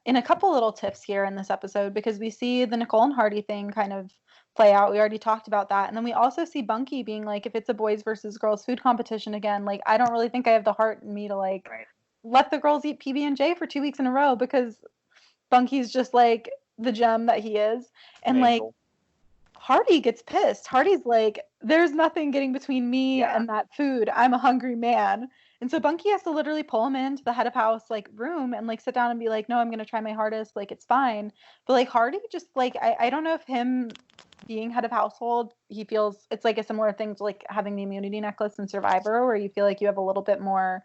Speaker 3: In a couple little tips here in this episode, because we see the Nicole and Hardy thing kind of play out. We already talked about that. And then we also see Bunky being like, if it's a boys versus girls food competition again, like, I don't really think I have the heart in me to like let the girls eat PB&J for 2 weeks in a row, because Bunky's just like the gem that he is. And like Hardy gets pissed. Hardy's like, there's nothing getting between me and that food. I'm a hungry man. And so Bunky has to literally pull him into the head of house like room and like sit down and be like, no, I'm gonna try my hardest, like it's fine. But like Hardy just like I don't know if him being head of household, he feels it's like a similar thing to like having the immunity necklace in Survivor, where you feel like you have a little bit more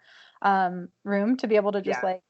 Speaker 3: room to be able to just like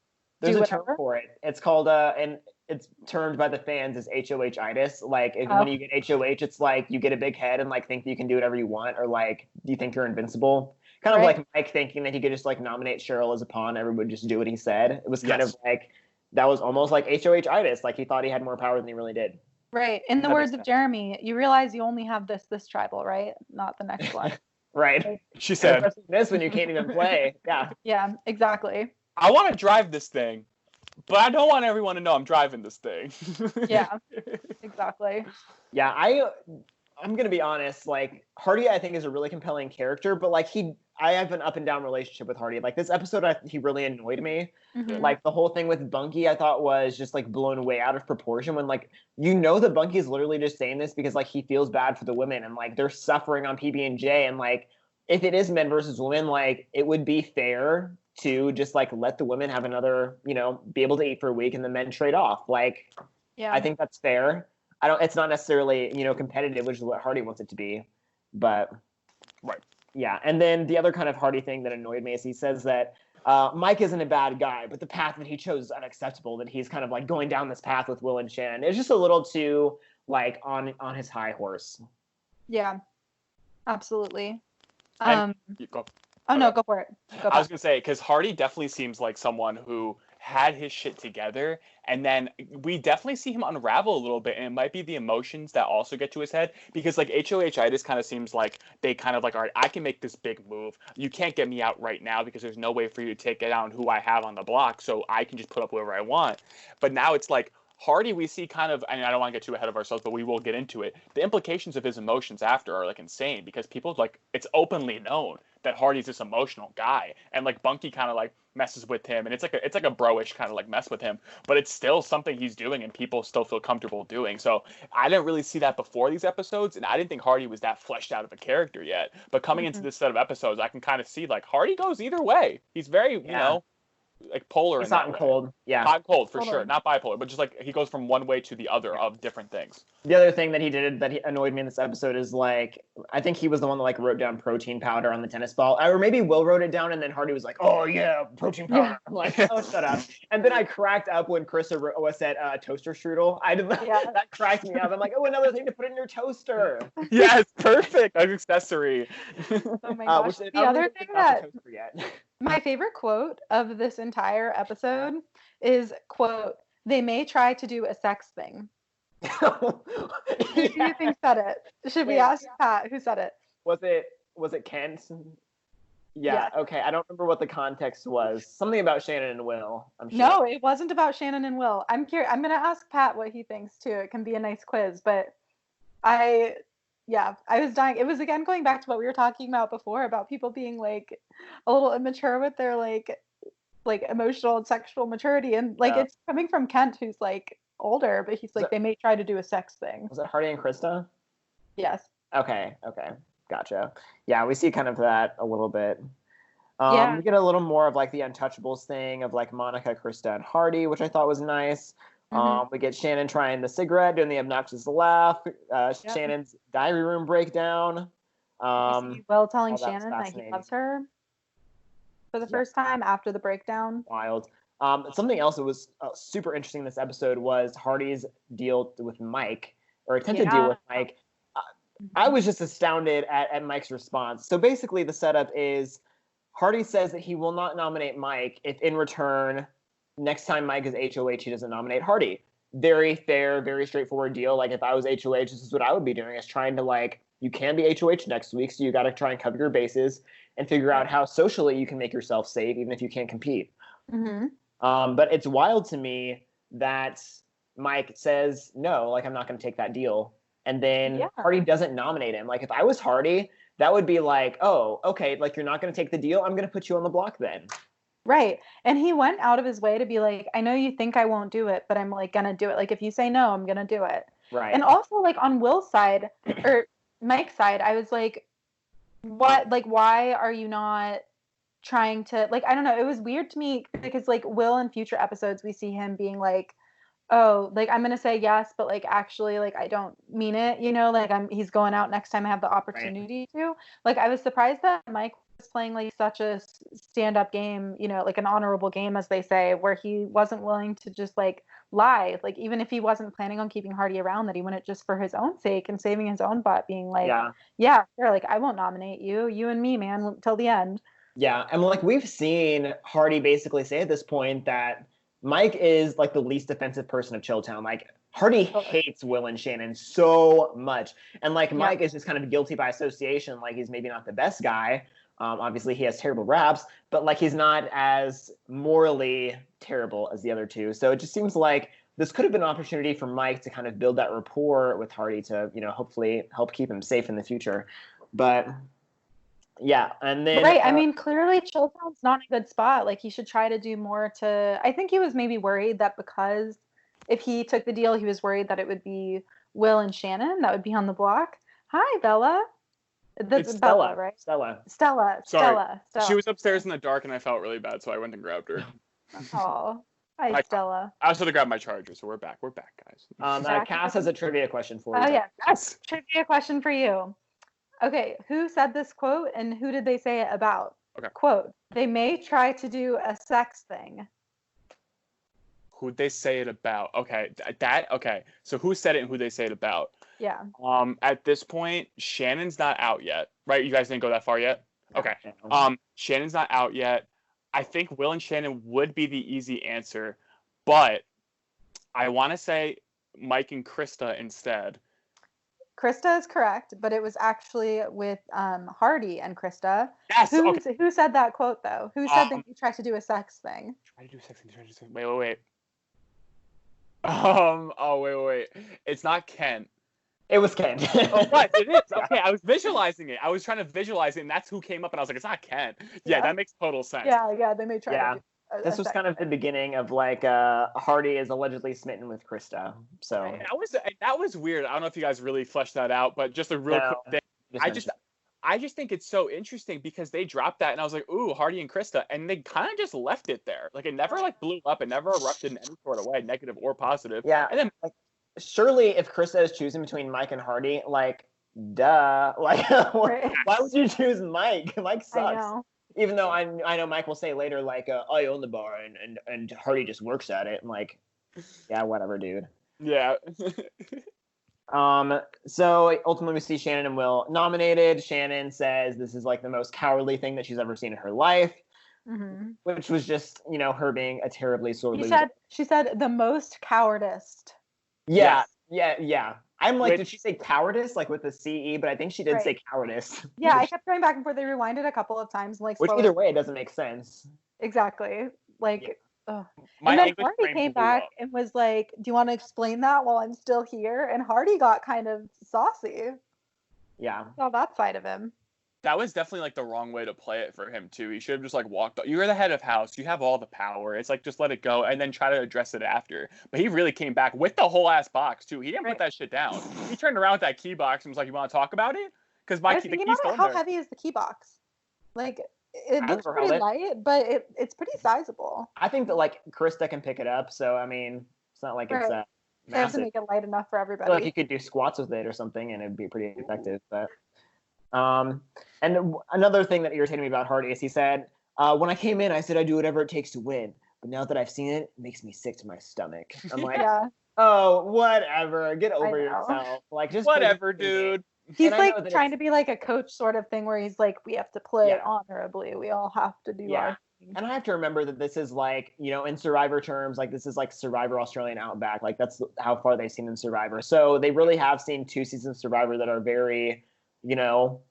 Speaker 2: there's
Speaker 3: do
Speaker 2: a term for it. It's called and it's termed by the fans as HOH-itis. Like if when you get HOH, it's like you get a big head and like think that you can do whatever you want, or like you think you're invincible. Kind of like Mike thinking that he could just like nominate Cheryl as a pawn, everyone would just do what he said. It was kind of like that was almost like HOH-itis. Like he thought he had more power than he really did.
Speaker 3: Right. In the words of Jeremy, you realize you only have this tribal, right? Not the next one.
Speaker 2: Right.
Speaker 1: She said
Speaker 2: this when you can't even play. Yeah.
Speaker 3: Yeah, exactly.
Speaker 1: I want to drive this thing, but I don't want everyone to know I'm driving this thing.
Speaker 3: Yeah, exactly.
Speaker 2: Yeah, I'm going to be honest, like, Hardy, I think, is a really compelling character, but, like, I have an up and down relationship with Hardy. Like, this episode, he really annoyed me. Mm-hmm. Like, the whole thing with Bunky, I thought was just, like, blown way out of proportion when, like, you know that Bunky is literally just saying this because, like, he feels bad for the women and, like, they're suffering on PB&J and, like, if it is men versus women, like it would be fair to just like let the women have another, be able to eat for a week and the men trade off. Like,
Speaker 3: Yeah.
Speaker 2: I think that's fair. It's not necessarily, competitive, which is what Hardy wants it to be, but
Speaker 1: Right.
Speaker 2: yeah. And then the other kind of Hardy thing that annoyed me is he says that Mike isn't a bad guy, but the path that he chose is unacceptable, that he's kind of like going down this path with Will and Shannon. It's just a little too like on his high horse.
Speaker 3: Yeah, absolutely.
Speaker 1: Go.
Speaker 3: Oh, no, go for it.
Speaker 1: I was going to say, because Hardy definitely seems like someone who had his shit together, and then we definitely see him unravel a little bit, and it might be the emotions that also get to his head, because like HOH-itis kind of seems like they kind of like, all right, I can make this big move. You can't get me out right now because there's no way for you to take down who I have on the block, so I can just put up whoever I want. But now it's like, Hardy, we see kind of, I mean, I don't want to get too ahead of ourselves, but we will get into it. The implications of his emotions after are like insane, because people like, it's openly known that Hardy's this emotional guy, and like Bunky kind of like messes with him, and it's like a bro-ish kind of like mess with him, but it's still something he's doing and people still feel comfortable doing. So I didn't really see that before these episodes, and I didn't think Hardy was that fleshed out of a character yet. But coming into this set of episodes, I can kind of see like Hardy goes either way. He's very, like polar.
Speaker 2: It's hot and cold. Yeah.
Speaker 1: Hot and cold for sure. Not bipolar, but just like he goes from one way to the other of different things.
Speaker 2: The other thing that he did that annoyed me in this episode is like, I think he was the one that like wrote down protein powder on the tennis ball. Or maybe Will wrote it down and then Hardy was like, oh yeah, protein powder. Yeah. I'm like, oh, shut up. And then I cracked up when Krista said toaster strudel. That cracked me up. I'm like, oh, another thing to put in your toaster.
Speaker 1: Yes, perfect. An accessory.
Speaker 3: Oh my gosh. The other thing that my favorite quote of this entire episode is, quote, "They may try to do a sex thing." Who do you think said it? Should we ask Pat who said it?
Speaker 2: Was it Kent? Yeah, okay. I don't remember what the context was. Something about Shannon and Will, I'm sure.
Speaker 3: No, it wasn't about Shannon and Will. I'm curious. I'm going to ask Pat what he thinks too. It can be a nice quiz, but I was dying. It was again going back to what we were talking about before about people being like a little immature with their like emotional and sexual maturity, and like it's coming from Kent, who's like older, but he's like, they may try to do a sex thing.
Speaker 2: Was it Hardy and Krista?
Speaker 3: Yes.
Speaker 2: Okay, gotcha. Yeah, we see kind of that a little bit. We get a little more of like the Untouchables thing of like Monica, Krista, and Hardy, which I thought was nice. We get Shannon trying the cigarette, doing the obnoxious laugh. Shannon's diary room breakdown.
Speaker 3: Will telling Shannon that he loves her for the first time after the breakdown.
Speaker 2: Wild. Something else that was super interesting in this episode was Hardy's deal with Mike, or attempted deal with Mike. I was just astounded at Mike's response. So basically the setup is Hardy says that he will not nominate Mike if in return next time Mike is HOH, he doesn't nominate Hardy. Very fair, very straightforward deal. Like if I was HOH, this is what I would be doing, is trying to like, you can be HOH next week, so you got to try and cover your bases and figure out how socially you can make yourself safe, even if you can't compete. But it's wild to me that Mike says, no, like I'm not going to take that deal. And then Hardy doesn't nominate him. Like if I was Hardy, that would be like, oh, okay, like you're not going to take the deal. I'm going to put you on the block then.
Speaker 3: Right. And he went out of his way to be like, I know you think I won't do it, but I'm like going to do it. Like if you say no, I'm going to do it.
Speaker 2: Right.
Speaker 3: And also like on Will's side or Mike's side, I was like, what, like, why are you not trying to, like, I don't know. It was weird to me because like Will in future episodes, we see him being like, oh, like I'm going to say yes, but like actually like I don't mean it, you know, like he's going out next time I have the opportunity to. Like I was surprised that Mike was playing like such a stand-up game, you know, like an honorable game, as they say, where he wasn't willing to just like lie, like even if he wasn't planning on keeping Hardy around, that he went it just for his own sake and saving his own butt, being like, yeah, sure, like I won't nominate you and me, man, till the end.
Speaker 2: Yeah, and like we've seen Hardy basically say at this point that Mike is like the least offensive person of Chilltown. Like Hardy hates Will and Shannon so much, and like Mike is just kind of guilty by association. Like he's maybe not the best guy. Obviously he has terrible raps, but like he's not as morally terrible as the other two. So it just seems like this could have been an opportunity for Mike to kind of build that rapport with Hardy to, you know, hopefully help keep him safe in the future. But yeah, and then
Speaker 3: I mean, clearly Chilltown's not in a good spot. Like he should try to do more to. I think he was maybe worried that because if he took the deal, he was worried that it would be Will and Shannon that would be on the block. Hi, Bella. That's
Speaker 2: It's
Speaker 3: Bella,
Speaker 2: Stella,
Speaker 3: right?
Speaker 2: Stella.
Speaker 3: Stella.
Speaker 1: Sorry.
Speaker 3: Stella.
Speaker 1: She was upstairs in the dark, and I felt really bad, so I went and grabbed her.
Speaker 3: Oh, hi,
Speaker 1: I-
Speaker 3: Stella.
Speaker 1: I also had to grab my charger, so we're back. We're back, guys.
Speaker 3: Back
Speaker 2: Cass has a trivia question for you.
Speaker 3: Oh, yeah.
Speaker 1: Yes.
Speaker 3: Trivia question for you. Okay, who said this quote and who did they say it about?
Speaker 1: Okay.
Speaker 3: Quote, they may try to do a sex thing.
Speaker 1: Who'd they say it about? Okay, okay. So who said it and who they say it about?
Speaker 3: Yeah.
Speaker 1: At this point, Shannon's not out yet, right? You guys didn't go that far yet? Okay. Shannon's not out yet. I think Will and Shannon would be the easy answer, but I want to say Mike and Krista instead.
Speaker 3: Krista is correct, but it was actually with Hardy and Krista.
Speaker 1: Yes.
Speaker 3: Who said that quote though? Who said that you tried to do a sex thing?
Speaker 1: Try to do sex thing. Wait. Wait. It's not Ken.
Speaker 2: It was Ken.
Speaker 1: Oh, what? It is. Okay, I was visualizing it. I was trying to visualize it, and that's who came up, and I was like, it's not Ken. Yeah, that makes total sense.
Speaker 3: Yeah, they may try to do
Speaker 2: this was kind of the beginning of like Hardy is allegedly smitten with Krista. So
Speaker 1: that was weird. I don't know if you guys really fleshed that out, but just a real quick thing. I just think it's so interesting because they dropped that, and I was like, ooh, Hardy and Krista, and they kind of just left it there. Like, it never like blew up. It never erupted in any sort of way, negative or positive.
Speaker 2: Yeah.
Speaker 1: And then
Speaker 2: like, surely if Krista is choosing between Mike and Hardy, like, duh. Like, why would you choose Mike? Mike sucks.
Speaker 3: I know.
Speaker 2: Even though I know Mike will say later, like, I own the bar, and Hardy just works at it. I'm like, yeah, whatever, dude.
Speaker 1: Yeah.
Speaker 2: So ultimately we see Shannon and Will nominated. Shannon says this is like the most cowardly thing that she's ever seen in her life, which was just, her being a terribly sore loser.
Speaker 3: She said the most cowardice.
Speaker 2: Yeah. I'm like, did she say cowardice, like with the CE? But I think she did say cowardice.
Speaker 3: Yeah, I kept going back and forth. They rewinded a couple of times, like.
Speaker 2: Which either way, it doesn't make sense.
Speaker 3: Exactly. Like. Yeah.
Speaker 1: And
Speaker 3: then Hardy came back and was like, do you want to explain that while I'm still here? And Hardy got kind of saucy.
Speaker 2: Yeah.
Speaker 3: Saw that side of him.
Speaker 1: That was definitely like the wrong way to play it for him too. He should have just like walked. You're the head of house. You have all the power. It's like just let it go and then try to address it after. But he really came back with the whole ass box too. He didn't put that shit down. He turned around with that key box and was like, "You want to talk about it?" Because the key's still in
Speaker 3: how
Speaker 1: there.
Speaker 3: heavy is the key box? Like. It looks pretty light, but it's pretty sizable.
Speaker 2: I think that like Krista can pick it up, so I mean, it's not like it's massive.
Speaker 3: They have to make it light enough for everybody.
Speaker 2: I feel like you could do squats with it or something, and it'd be pretty effective. But and another thing that irritated me about Hardy is he said, "When I came in, I said I'd do whatever it takes to win, but now that I've seen it, it makes me sick to my stomach." I'm like, oh, whatever, get over yourself. Like, just
Speaker 1: whatever, dude.
Speaker 3: He's like trying to be like a coach sort of thing where he's like, we have to play honorably. We all have to do our thing.
Speaker 2: And I have to remember that this is like, in Survivor terms, like this is like Survivor Australian Outback. Like that's how far they've seen in Survivor. So they really have seen 2 seasons of Survivor that are very, Richard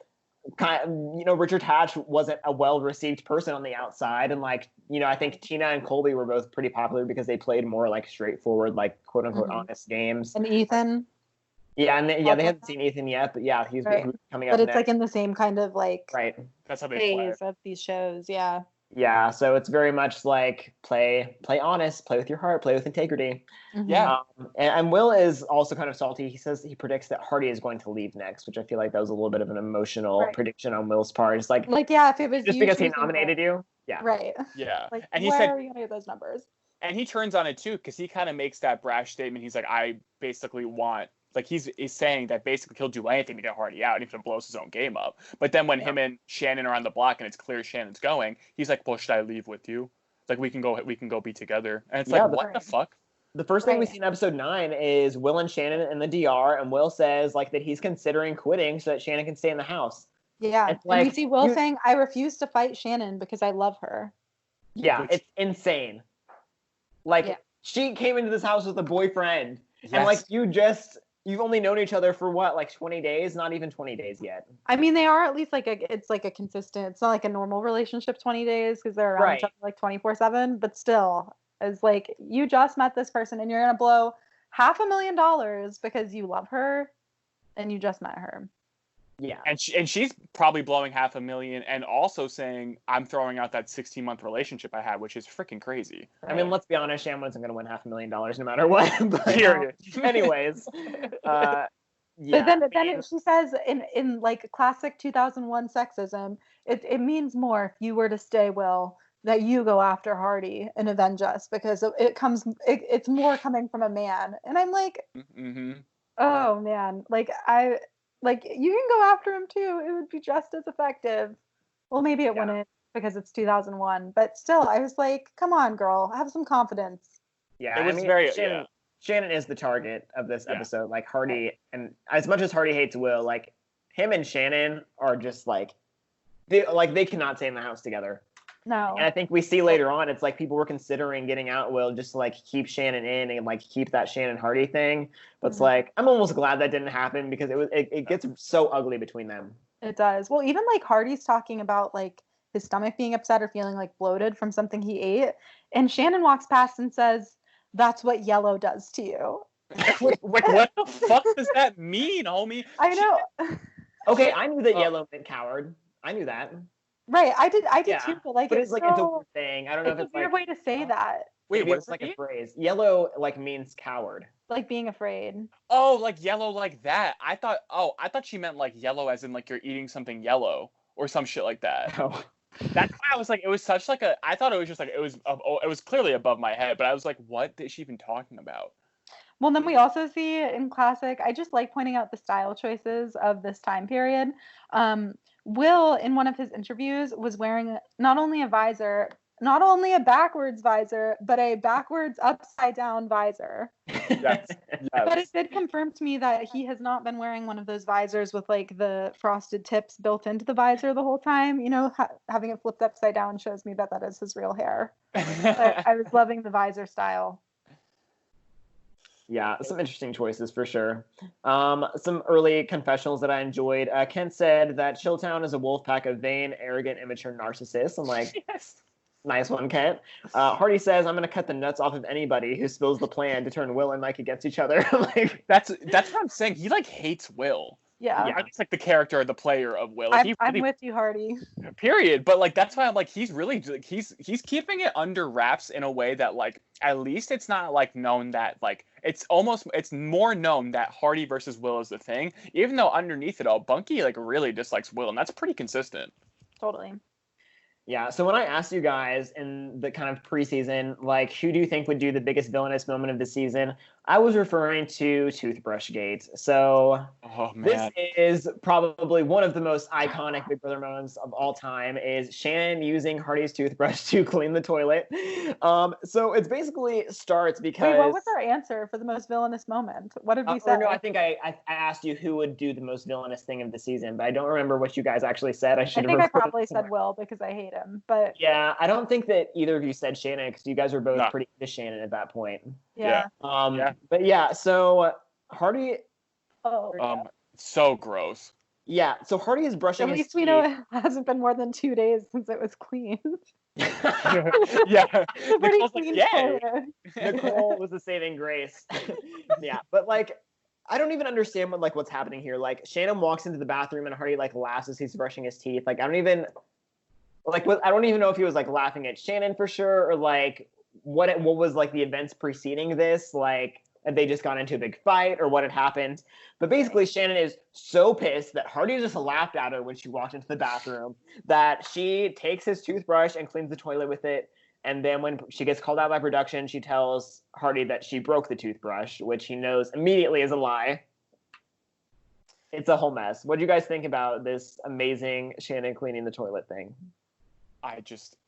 Speaker 2: Hatch wasn't a well-received person on the outside. And like, I think Tina and Colby were both pretty popular because they played more like straightforward, like quote unquote honest games.
Speaker 3: And Ethan.
Speaker 2: Yeah, and they haven't seen Ethan yet, but yeah, he's coming up.
Speaker 3: But it's
Speaker 2: next.
Speaker 3: like in the same kind of like
Speaker 1: That's how they
Speaker 3: phase of these shows, yeah.
Speaker 2: Yeah, so it's very much like play honest, play with your heart, play with integrity.
Speaker 1: Yeah.
Speaker 2: And Will is also kind of salty. He says he predicts that Hardy is going to leave next, which I feel like that was a little bit of an emotional prediction on Will's part. It's like
Speaker 3: if it was
Speaker 2: just because he nominated you. Yeah.
Speaker 3: Right.
Speaker 1: Yeah.
Speaker 3: Like,
Speaker 1: and he
Speaker 3: where
Speaker 1: said,
Speaker 3: are you gonna get those numbers?
Speaker 1: And he turns on it too, because he kind of makes that brash statement. He's like, I basically want. Like, he's saying that basically he'll do anything to get Hardy out, even if it blows his own game up. But then when him and Shannon are on the block and it's clear Shannon's going, he's like, well, should I leave with you? It's like, we can go be together. And it's like, what the fuck?
Speaker 2: The first thing we see in episode 9 is Will and Shannon in the DR, and Will says like that he's considering quitting so that Shannon can stay in the house.
Speaker 3: Yeah, and we see Will saying, I refuse to fight Shannon because I love her.
Speaker 2: Yeah, it's insane. Like, she came into this house with a boyfriend, and like you've only known each other for what, like 20 days? Not even 20 days yet.
Speaker 3: I mean, they are at least like it's like a consistent. It's not like a normal relationship 20 days because they're around each other like 24/7. But still, it's like you just met this person and you're gonna blow $500,000 because you love her and you just met her.
Speaker 2: Yeah,
Speaker 1: and she's probably blowing $500,000 and also saying I'm throwing out that 16-month relationship I had, which is freaking crazy.
Speaker 2: I mean, let's be honest, Shan wasn't going to win $500,000 no matter what. But,
Speaker 1: period.
Speaker 2: Anyways,
Speaker 3: But then she says in like classic 2001 sexism, it means more if you were to stay, Will, that you go after Hardy and avenge us, because it's more coming from a man. And I'm like, oh man, like you can go after him too. It would be just as effective. Well, maybe it wouldn't because it's 2001, but still, I was like, come on, girl, have some confidence.
Speaker 2: Yeah, it was very Shannon is the target of this episode. Like Hardy, and as much as Hardy hates Will, like him and Shannon are just like they cannot stay in the house together.
Speaker 3: No.
Speaker 2: And I think we see later on, it's like people were considering getting out Will just to like keep Shannon in and like keep that Shannon Hardy thing. But it's like I'm almost glad that didn't happen, because it gets so ugly between them.
Speaker 3: It does. Well, even like Hardy's talking about like his stomach being upset or feeling like bloated from something he ate, and Shannon walks past and says, "That's what yellow does to you."
Speaker 1: Like, what the fuck does that mean, homie?
Speaker 3: I know.
Speaker 2: Okay, I knew that yellow meant coward. I knew that.
Speaker 3: Right, I did too. But
Speaker 2: it's like it's a weird thing. I don't know if it's
Speaker 3: a weird way to say that.
Speaker 1: Wait, what's
Speaker 2: like a phrase? Yellow like means coward.
Speaker 3: Like being afraid.
Speaker 1: Oh, like yellow like that. I thought she meant like yellow as in like you're eating something yellow or some shit like that.
Speaker 2: Oh.
Speaker 1: That's why I was like, it was such like I thought it was just like, it was clearly above my head, but I was like, what is she even talking about?
Speaker 3: Well, then we also see in classic, I just like pointing out the style choices of this time period. Will, in one of his interviews, was wearing not only a backwards visor, but a backwards upside down visor.
Speaker 1: Yes.
Speaker 3: But it did confirm to me that he has not been wearing one of those visors with like the frosted tips built into the visor the whole time. You know, having it flipped upside down shows me that is his real hair. I was loving the visor style.
Speaker 2: Yeah, some interesting choices for sure. Some early confessionals that I enjoyed. Kent said that Chilltown is a wolf pack of vain, arrogant, immature narcissists. I'm like, yes. Nice one, Kent. Hardy says, I'm going to cut the nuts off of anybody who spills the plan to turn Will and Mike against each other. Like,
Speaker 1: that's what I'm saying. He like hates Will.
Speaker 3: Yeah.
Speaker 1: It's like the character or the player of Will.
Speaker 3: I'm with you, Hardy.
Speaker 1: Period. But like that's why I'm like, he's really like he's keeping it under wraps in a way that like at least it's not like known that like it's more known that Hardy versus Will is the thing, even though underneath it all Bunky like really dislikes Will, and that's pretty consistent.
Speaker 3: Totally.
Speaker 2: Yeah, so when I asked you guys in the kind of preseason, like, who do you think would do the biggest villainous moment of the season, I was referring to Toothbrush Gate. So this is probably one of the most iconic Big Brother moments of all time, is Shannon using Hardy's toothbrush to clean the toilet. So it's basically starts because...
Speaker 3: Wait, what was our answer for the most villainous moment? What did we say?
Speaker 2: No, I think I asked you who would do the most villainous thing of the season, but I don't remember what you guys actually said. I think
Speaker 3: I probably said Will because I hate him, but...
Speaker 2: Yeah, I don't think that either of you said Shannon, because you guys were both pretty into Shannon at that point.
Speaker 3: Yeah.
Speaker 2: But yeah, so Hardy...
Speaker 1: So gross.
Speaker 2: Yeah, so Hardy is brushing his teeth.
Speaker 3: At least we know it hasn't been more than 2 days since it was cleaned.
Speaker 1: Yeah.
Speaker 3: Pretty clean toilet.
Speaker 2: Nicole was the saving grace. Yeah, but like, I don't even understand what's happening here. Like, Shannon walks into the bathroom and Hardy like laughs as he's brushing his teeth. Like, I don't even know if he was like laughing at Shannon for sure, or like what was like the events preceding this, like they just got into a big fight or what had happened. But basically Shannon is so pissed that Hardy just laughed at her when she walked into the bathroom that she takes his toothbrush and cleans the toilet with it. And then when she gets called out by production, she tells Hardy that she broke the toothbrush, which he knows immediately is a lie. It's a whole mess. What do you guys think about this amazing Shannon cleaning the toilet thing?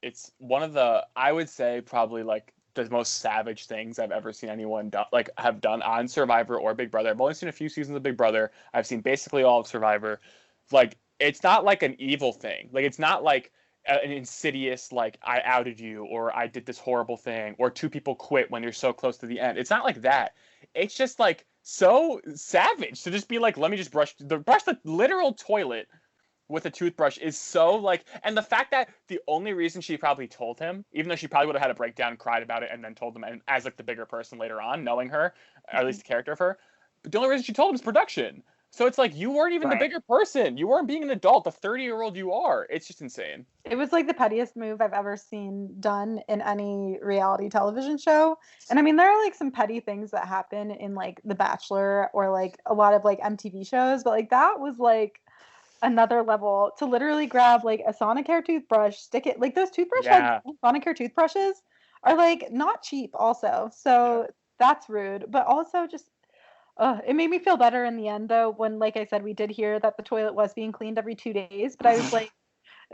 Speaker 1: It's one of I would say probably like the most savage things I've ever seen anyone have done on Survivor or Big Brother. I've only seen a few seasons of Big Brother. I've seen basically all of Survivor. Like, it's not like an evil thing. Like, it's not like an insidious, like, I outed you or I did this horrible thing or 2 people quit when you're so close to the end. It's not like that. It's just like so savage to just be like, let me just brush the literal toilet with a toothbrush is so like, and the fact that the only reason she probably told him, even though she probably would have had a breakdown and cried about it and then told him, and as like the bigger person later on, knowing her, or at least the character of her, but the only reason she told him is production. So it's like you weren't even the bigger person. You weren't being an adult. The 30-year-old you are. It's just insane.
Speaker 3: It was like the pettiest move I've ever seen done in any reality television show. And I mean, there are like some petty things that happen in like The Bachelor or like a lot of like MTV shows, but like that was like another level to literally grab like a Sonicare toothbrush, stick it like those Sonicare toothbrushes are like not cheap also. So that's rude, but also just it made me feel better in the end though when, like I said, we did hear that the toilet was being cleaned every 2 days, but I was like,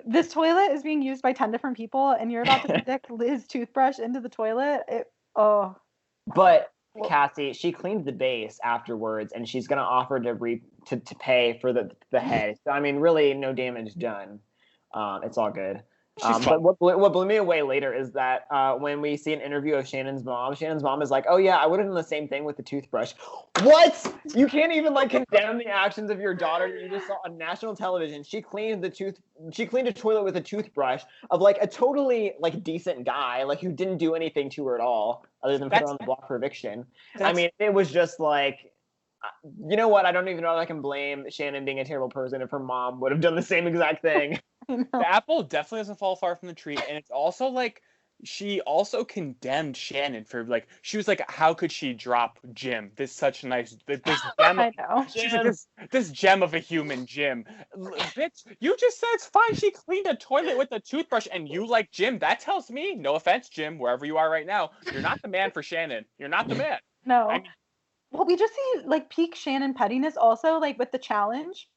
Speaker 3: this toilet is being used by 10 different people and you're about to stick his toothbrush into the toilet.
Speaker 2: But Kassie, she cleaned the base afterwards and she's gonna offer to pay for the head. So I mean, really no damage done. It's all good. But what blew me away later is that when we see an interview of Shannon's mom is like, "Oh yeah, I would have done the same thing with the toothbrush." What? You can't even like condemn the actions of your daughter you just saw on national television. She cleaned a toilet with a toothbrush of like a totally like decent guy, like who didn't do anything to her at all other than put her on the block for eviction. I mean, it was just like, you know what? I don't even know if I can blame Shannon being a terrible person if her mom would have done the same exact thing.
Speaker 1: The apple definitely doesn't fall far from the tree, and it's also like she also condemned Shannon for like she was like, how could she drop Jim? This such nice this gem.
Speaker 3: I know.
Speaker 1: She's like, this gem of a human, Jim. Bitch, you just said it's fine. She cleaned a toilet with a toothbrush, and you like Jim. That tells me, no offense, Jim, wherever you are right now, you're not the man for Shannon. You're not the man.
Speaker 3: No. Well, we just see like peak Shannon pettiness also, like with the challenge.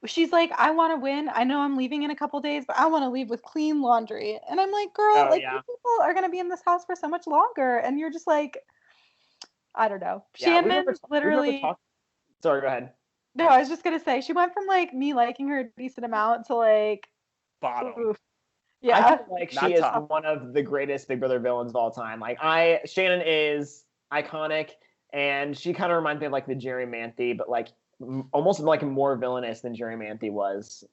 Speaker 3: She's like, I want to win. I know I'm leaving in a couple days, but I want to leave with clean laundry. And I'm like, girl, these people are going to be in this house for so much longer. And you're just like, I don't know. Shannon literally.
Speaker 2: Sorry, go ahead.
Speaker 3: No, I was just going to say, she went from like me liking her a decent amount to like.
Speaker 1: Bottom.
Speaker 3: Oof. Yeah.
Speaker 2: I feel like she is one of the greatest Big Brother villains of all time. Like, Shannon is iconic, and she kind of reminds me of like the Jerry Manthe, but like almost like more villainous than Jerry Manthe was.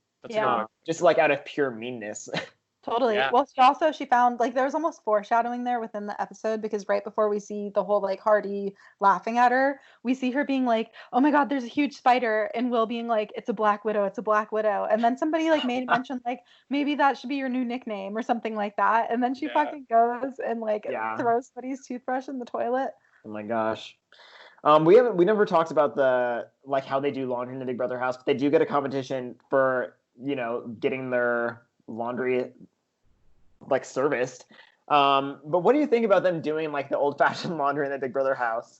Speaker 2: Just like out of pure meanness.
Speaker 3: Totally.
Speaker 1: Yeah.
Speaker 3: Well, she found like there was almost foreshadowing there within the episode, because right before we see the whole like Hardy laughing at her, we see her being like, "Oh my God, there's a huge spider," and Will being like, "It's a black widow. It's a black widow." And then somebody like made mention like maybe that should be your new nickname or something like that. And then she fucking goes and like throws somebody's toothbrush in the toilet.
Speaker 2: Oh my gosh. We never talked about the like how they do laundry in the Big Brother house, but they do get a competition for, you know, getting their laundry like serviced. But what do you think about them doing like the old-fashioned laundry in the Big Brother house?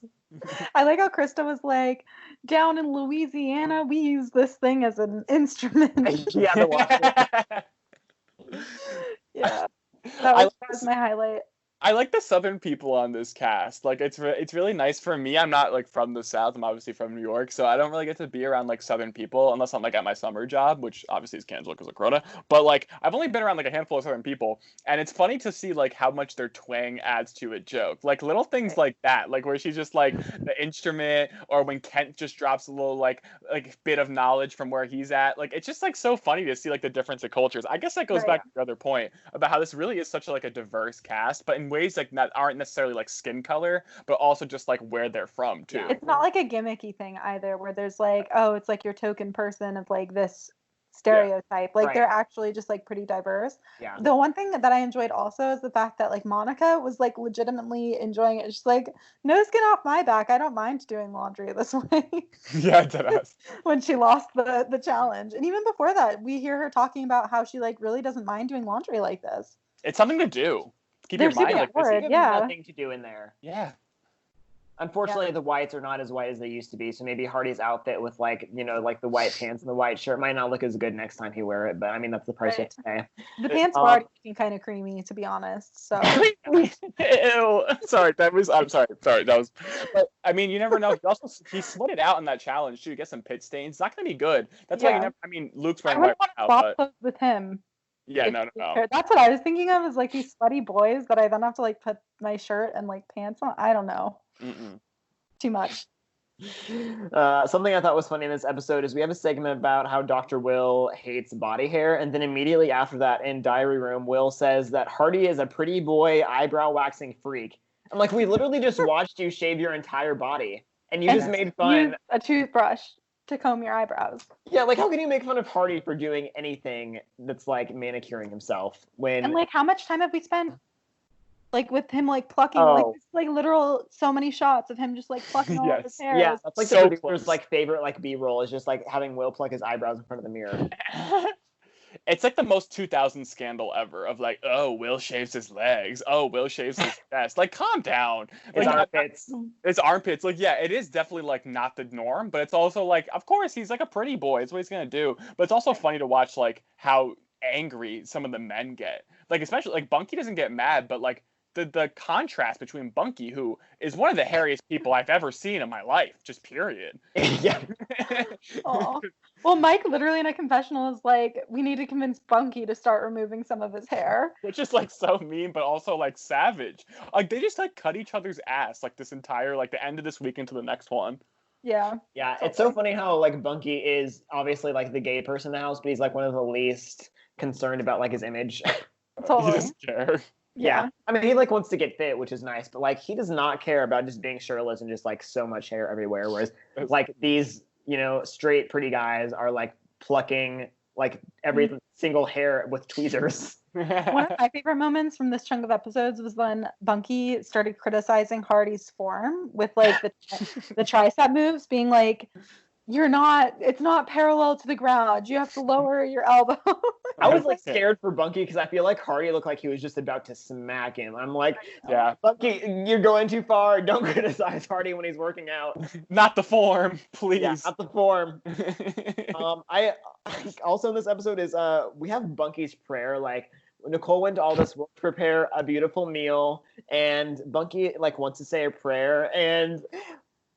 Speaker 3: I like how Krista was like, down in Louisiana, we use this thing as an instrument.
Speaker 2: Yeah, the washer.
Speaker 3: Yeah, that was my highlight.
Speaker 1: I like the Southern people on this cast. Like, it's really nice for me. I'm not, like, from the South. I'm obviously from New York, so I don't really get to be around, like, Southern people unless I'm, like, at my summer job, which obviously is canceled because of Corona. But, like, I've only been around, like, a handful of Southern people, and it's funny to see, like, how much their twang adds to a joke. Like, little things like that, like, where she's just, like, the instrument, or when Kent just drops a little, like bit of knowledge from where he's at. Like, it's just, like, so funny to see, like, the difference of cultures. I guess that goes back to your other point about how this really is such, like, a diverse cast, but in ways like that aren't necessarily like skin color, but also just like where they're from too.
Speaker 3: It's not like a gimmicky thing either, where there's like, oh, it's like your token person of like this stereotype. Like they're actually just like pretty diverse. Yeah. The one thing that I enjoyed also is the fact that like Monica was like legitimately enjoying it. She's like, no skin off my back. I don't mind doing laundry this way.
Speaker 1: Yeah, deadass.
Speaker 3: When she lost the challenge. And even before that, we hear her talking about how she like really doesn't mind doing laundry like this.
Speaker 1: It's something to do. Keep
Speaker 3: They're
Speaker 1: your mind like this.
Speaker 2: There's nothing to do in there.
Speaker 1: Yeah.
Speaker 2: Unfortunately, the whites are not as white as they used to be. So maybe Hardy's outfit with like, you know, like the white pants and the white shirt might not look as good next time he wear it. But I mean, that's the price you have to pay.
Speaker 3: The pants were already looking kind of creamy, to be honest. So.
Speaker 1: Ew. Sorry, I'm sorry. That was. But I mean, you never know. He sweated out in that challenge too. Get some pit stains. It's not gonna be good. That's why you never. I mean, Luke's wearing white now,
Speaker 3: swap clothes with him.
Speaker 1: Yeah, no.
Speaker 3: That's what I was thinking of, is like these sweaty boys that I then have to like put my shirt and like pants on. I don't know. Too much.
Speaker 2: Something I thought was funny in this episode is we have a segment about how Dr. Will hates body hair, and then immediately after that in Diary Room, Will says that Hardy is a pretty boy eyebrow waxing freak. I'm like, we literally just watched you shave your entire body, and you just made fun.
Speaker 3: Use a toothbrush. to comb your eyebrows.
Speaker 2: Yeah, like how can you make fun of Hardy for doing anything that's like manicuring himself when
Speaker 3: And like, how much time have we spent like with him like plucking like literal so many shots of him just like plucking all of his hair?
Speaker 2: Yeah, that's like
Speaker 1: so
Speaker 2: the producer's like favorite like B-roll is just like having Will pluck his eyebrows in front of the mirror.
Speaker 1: It's like the most 2000 scandal ever of like, oh, Will shaves his legs. Oh, Will shaves his chest. Like, calm down.
Speaker 2: His
Speaker 1: Like,
Speaker 2: armpits.
Speaker 1: His armpits. Like, yeah, it is definitely like not the norm, but it's also like, of course, he's like a pretty boy. It's what he's gonna do. But it's also funny to watch like how angry some of the men get. Like, especially like Bunky doesn't get mad, but like the contrast between Bunky, who is one of the hairiest people I've ever seen in my life, just period.
Speaker 2: Yeah.
Speaker 3: Well, Mike literally in a confessional is like, we need to convince Bunky to start removing some of his hair.
Speaker 1: Which is like so mean, but also like savage. Like they just like cut each other's ass like this entire like the end of this week into the next one.
Speaker 3: Yeah.
Speaker 2: Yeah, totally. It's so funny how like Bunky is obviously like the gay person in the house, but he's like one of the least concerned about like his image.
Speaker 3: Totally.
Speaker 1: He doesn't care.
Speaker 2: Yeah. I mean, he like wants to get fit, which is nice, but like he does not care about just being shirtless and just like so much hair everywhere. Whereas like these, you know, straight pretty guys are like plucking like every single hair with tweezers.
Speaker 3: One of my favorite moments from this chunk of episodes was when Bunky started criticizing Hardy's form with like the tricep moves, being like, it's not parallel to the ground. You have to lower your elbow.
Speaker 2: I was like scared for Bunky because I feel like Hardy looked like he was just about to smack him. I'm like,
Speaker 1: yeah,
Speaker 2: Bunky, you're going too far. Don't criticize Hardy when he's working out.
Speaker 1: Not the form, please.
Speaker 2: Yeah, not the form. I also in this episode is we have Bunky's prayer. Like Nicole went to all this work to prepare a beautiful meal, and Bunky like wants to say a prayer, and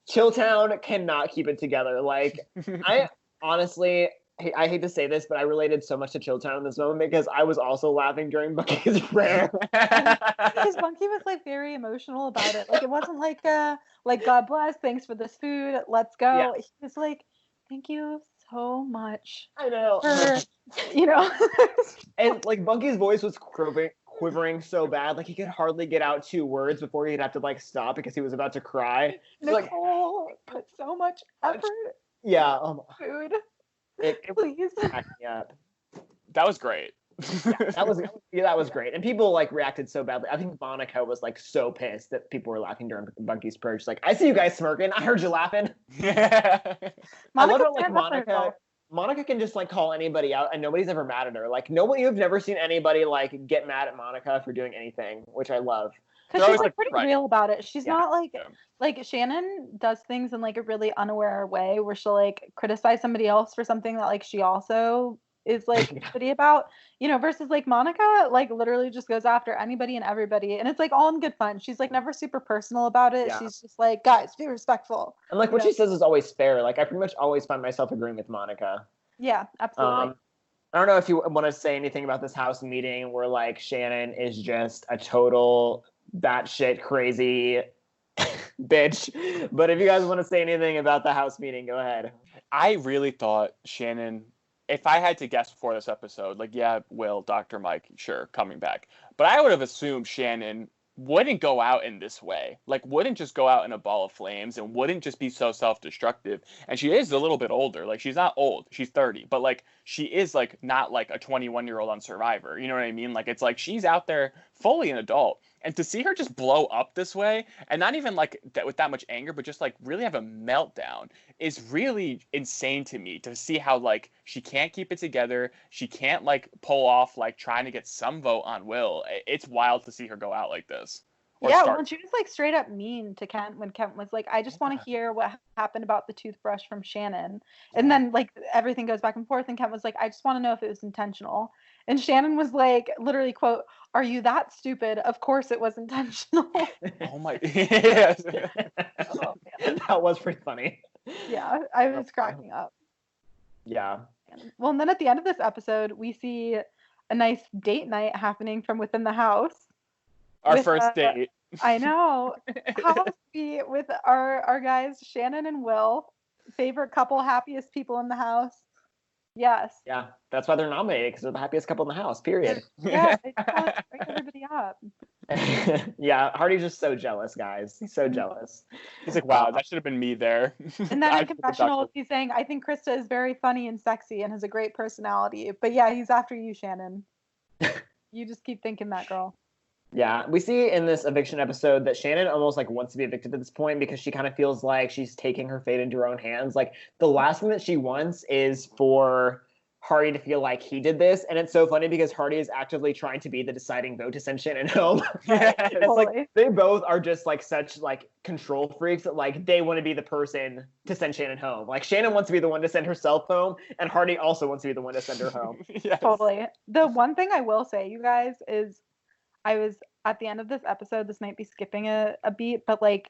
Speaker 2: Chilltown cannot keep it together. Like, I honestly, I hate to say this, but I related so much to Chilltown in this moment because I was also laughing during Bunky's prayer.
Speaker 3: Because Bunky was like very emotional about it. Like, it wasn't like God bless, thanks for this food, let's go. Yeah. He was like, thank you so much.
Speaker 2: I know.
Speaker 3: For, you know.
Speaker 2: And like Bunky's voice was quivering so bad, like he could hardly get out 2 words before he'd have to like stop because he was about to cry.
Speaker 3: Nicole put so much effort.
Speaker 2: Yeah.
Speaker 3: Food.
Speaker 2: Please. Yeah.
Speaker 1: That was great.
Speaker 2: that was great, and people like reacted so badly. I think Monica was like so pissed that people were laughing during Bunky's prayer. She's like, "I see you guys smirking. I heard you laughing." I love it. Like Monica can just like call anybody out, and nobody's ever mad at her. Like you've never seen anybody like get mad at Monica for doing anything, which I love.
Speaker 3: Because she's like pretty real about it. She's not like Shannon does things in like a really unaware way where she'll like criticize somebody else for something that like she also is like shitty about, you know, versus like Monica like literally just goes after anybody and everybody, and it's like all in good fun. She's like never super personal about it. Yeah. She's just like, guys, be respectful.
Speaker 2: And like what she says is always fair. Like I pretty much always find myself agreeing with Monica.
Speaker 3: Yeah, absolutely.
Speaker 2: I don't know if you want to say anything about this house meeting where like Shannon is just a total batshit crazy bitch, but if you guys want to say anything about the house meeting, go ahead.
Speaker 1: I really thought Shannon, if I had to guess before this episode, like, yeah, Will, Dr. Mike, sure, coming back. But I would have assumed Shannon wouldn't go out in this way. Like, wouldn't just go out in a ball of flames and wouldn't just be so self-destructive. And she is a little bit older. Like, she's not old. She's 30. But, like, she is, like, not, like, a 21-year-old on Survivor. You know what I mean? Like, it's like she's out there fully an adult. And to see her just blow up this way, and not even like that with that much anger, but just like really have a meltdown, is really insane to me. To see how like she can't keep it together, she can't like pull off like trying to get some vote on Will. It's wild to see her go out like this.
Speaker 3: Yeah, well, she was like straight up mean to Kent when Kent was like, I just want to hear what happened about the toothbrush from Shannon. And then like everything goes back and forth, and Kent was like, I just want to know if it was intentional. And Shannon was like, literally, quote, "Are you that stupid? Of course it was intentional."
Speaker 1: Oh my, yes.
Speaker 2: Oh, man. That was pretty funny.
Speaker 3: Yeah, I was cracking up.
Speaker 2: Yeah.
Speaker 3: Well, and then at the end of this episode, we see a nice date night happening from within the house.
Speaker 1: Our first date.
Speaker 3: I know. How sweet with our guys, Shannon and Will, favorite couple, happiest people in the house. Yes.
Speaker 2: Yeah, that's why they're nominated, because they're the happiest couple in the house, period.
Speaker 3: Yeah, they just want to break everybody up.
Speaker 2: Yeah, Hardy's just so jealous, guys. He's so jealous.
Speaker 1: He's like, wow, that should have been me there.
Speaker 3: And then in confessional, he's saying, I think Krista is very funny and sexy and has a great personality. But yeah, he's after you, Shannon. You just keep thinking that, girl.
Speaker 2: Yeah, we see in this eviction episode that Shannon almost like wants to be evicted at this point because she kind of feels like she's taking her fate into her own hands. Like the last thing that she wants is for Hardy to feel like he did this, and it's so funny because Hardy is actively trying to be the deciding vote to send Shannon home. It's like they both are just like such like control freaks that like they want to be the person to send Shannon home. Like Shannon wants to be the one to send herself home, and Hardy also wants to be the one to send her home.
Speaker 1: Yes.
Speaker 3: Totally. The one thing I will say, you guys, is I was at the end of this episode, this might be skipping a beat, but like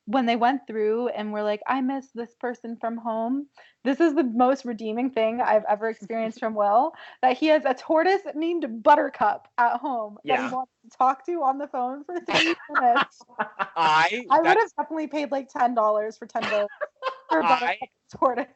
Speaker 3: when they went through and were like, I miss this person from home, this is the most redeeming thing I've ever experienced from Will, that he has a tortoise named Buttercup at home that he wants to talk to on the phone for 3 minutes. I would have definitely paid like $10 for 10 votes for Buttercup tortoise.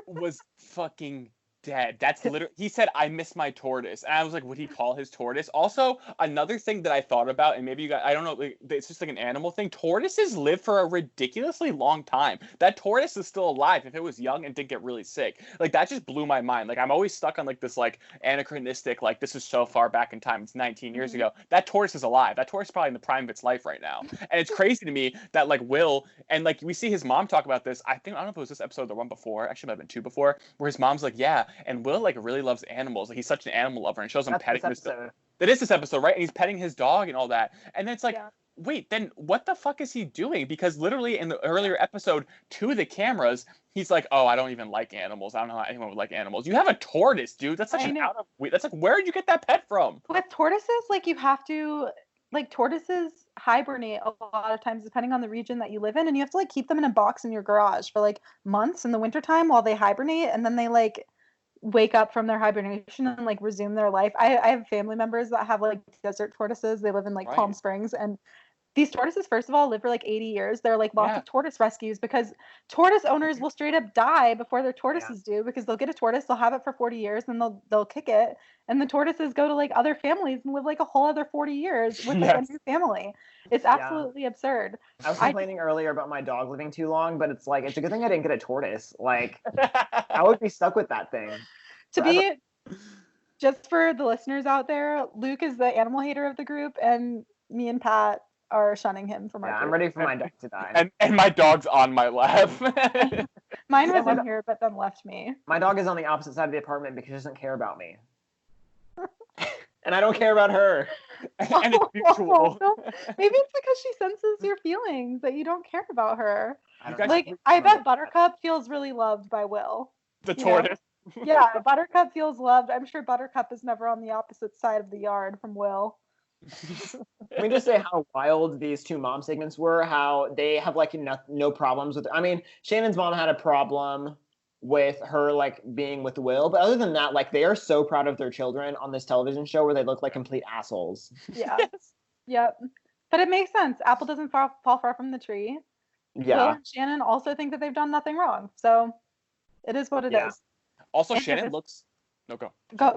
Speaker 1: Was fucking dead. That's literally, he said, I miss my tortoise. And I was like, would he call his tortoise? Also, another thing that I thought about, and maybe you guys, I don't know, like, it's just like an animal thing. Tortoises live for a ridiculously long time. That tortoise is still alive if it was young and didn't get really sick. Like, that just blew my mind. Like, I'm always stuck on like this like anachronistic, like this is so far back in time. It's 19 years ago. That tortoise is alive. That tortoise is probably in the prime of its life right now. And it's crazy to me that like Will, and like we see his mom talk about this. I don't know if it was this episode or the one before. Actually, it might have been 2 before, where his mom's like, yeah. And Will like really loves animals. Like he's such an animal lover, and shows him petting his dog. That is this episode, right? And he's petting his dog and all that. And then it's like, wait, then what the fuck is he doing? Because literally in the earlier episode, to the cameras, he's like, oh, I don't even like animals. I don't know how anyone would like animals. You have a tortoise, dude. That's such that's like, where did you get that pet from?
Speaker 3: With tortoises, like you have to, like tortoises hibernate a lot of times depending on the region that you live in, and you have to like keep them in a box in your garage for like months in the wintertime while they hibernate, and then they like wake up from their hibernation and like resume their life. I have family members that have like desert tortoises. They live in like Palm Springs, and these tortoises, first of all, live for like 80 years. There are like lots of tortoise rescues because tortoise owners will straight up die before their tortoises do, because they'll get a tortoise, they'll have it for 40 years, and they'll kick it, and the tortoises go to like other families and live like a whole other 40 years with like a new family. It's absolutely absurd.
Speaker 2: I was complaining earlier about my dog living too long, but it's like, it's a good thing I didn't get a tortoise. Like I would be stuck with that thing.
Speaker 3: Just for the listeners out there, Luke is the animal hater of the group, and me and Pat are shunning him from our group.
Speaker 2: I'm ready for my dog to die.
Speaker 1: And my dog's on my lap.
Speaker 3: Mine was in here, but then left me.
Speaker 2: My dog is on the opposite side of the apartment because she doesn't care about me. And I don't care about her.
Speaker 1: And it's mutual.
Speaker 3: Maybe it's because she senses your feelings that you don't care about her.
Speaker 2: I
Speaker 3: bet Buttercup feels really loved by Will.
Speaker 1: The tortoise.
Speaker 3: Yeah, Buttercup feels loved. I'm sure Buttercup is never on the opposite side of the yard from Will.
Speaker 2: Let me just say how wild these 2 mom segments were, how they have like no problems with, I mean, Shannon's mom had a problem with her like being with Will, but other than that, like they are so proud of their children on this television show where they look like complete assholes.
Speaker 3: Yeah. Yep. But it makes sense. Apple doesn't fall far from the tree.
Speaker 2: Yeah.
Speaker 3: Will and Shannon also think that they've done nothing wrong. So it is what it is.
Speaker 1: Also, Shannon looks... No, go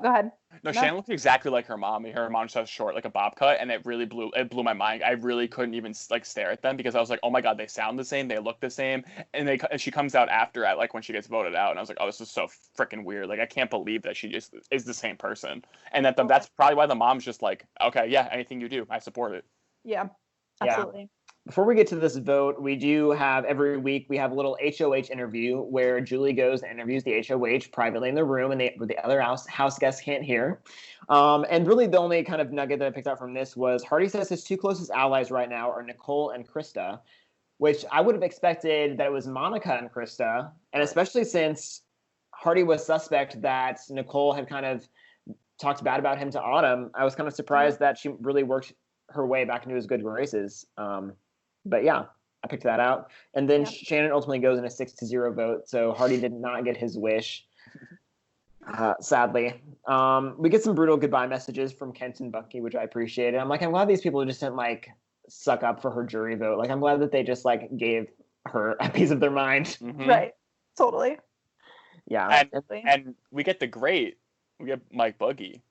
Speaker 3: ahead.
Speaker 1: No, Shannon looks exactly like her mom. Her mom just has short, like a bob cut, and it blew my mind. I really couldn't even like stare at them because I was like, oh my god, they sound the same, they look the same, and she comes out after at like when she gets voted out, and I was like, oh, this is so freaking weird. Like I can't believe that she just is the same person, and that's probably why the mom's just like, okay, yeah, anything you do, I support it.
Speaker 3: Yeah, absolutely.
Speaker 2: Yeah. Before we get to this vote, we do have every week we have a little HOH interview where Julie goes and interviews the HOH privately in the room, and the other house guests can't hear. And really the only kind of nugget that I picked out from this was Hardy says his 2 closest allies right now are Nicole and Krista, which I would have expected that it was Monica and Krista, and especially since Hardy was suspect that Nicole had kind of talked bad about him to Autumn, I was kind of surprised that she really worked her way back into his good graces. But yeah, I picked that out. And then Shannon ultimately goes in a 6-0 vote. So Hardy did not get his wish, sadly. We get some brutal goodbye messages from Kent and Bucky, which I appreciated. I'm glad these people just didn't like suck up for her jury vote. Like, I'm glad that they just like gave her a piece of their mind.
Speaker 1: Mm-hmm.
Speaker 3: Right. Totally.
Speaker 2: Yeah.
Speaker 1: And we get Mike Buggy.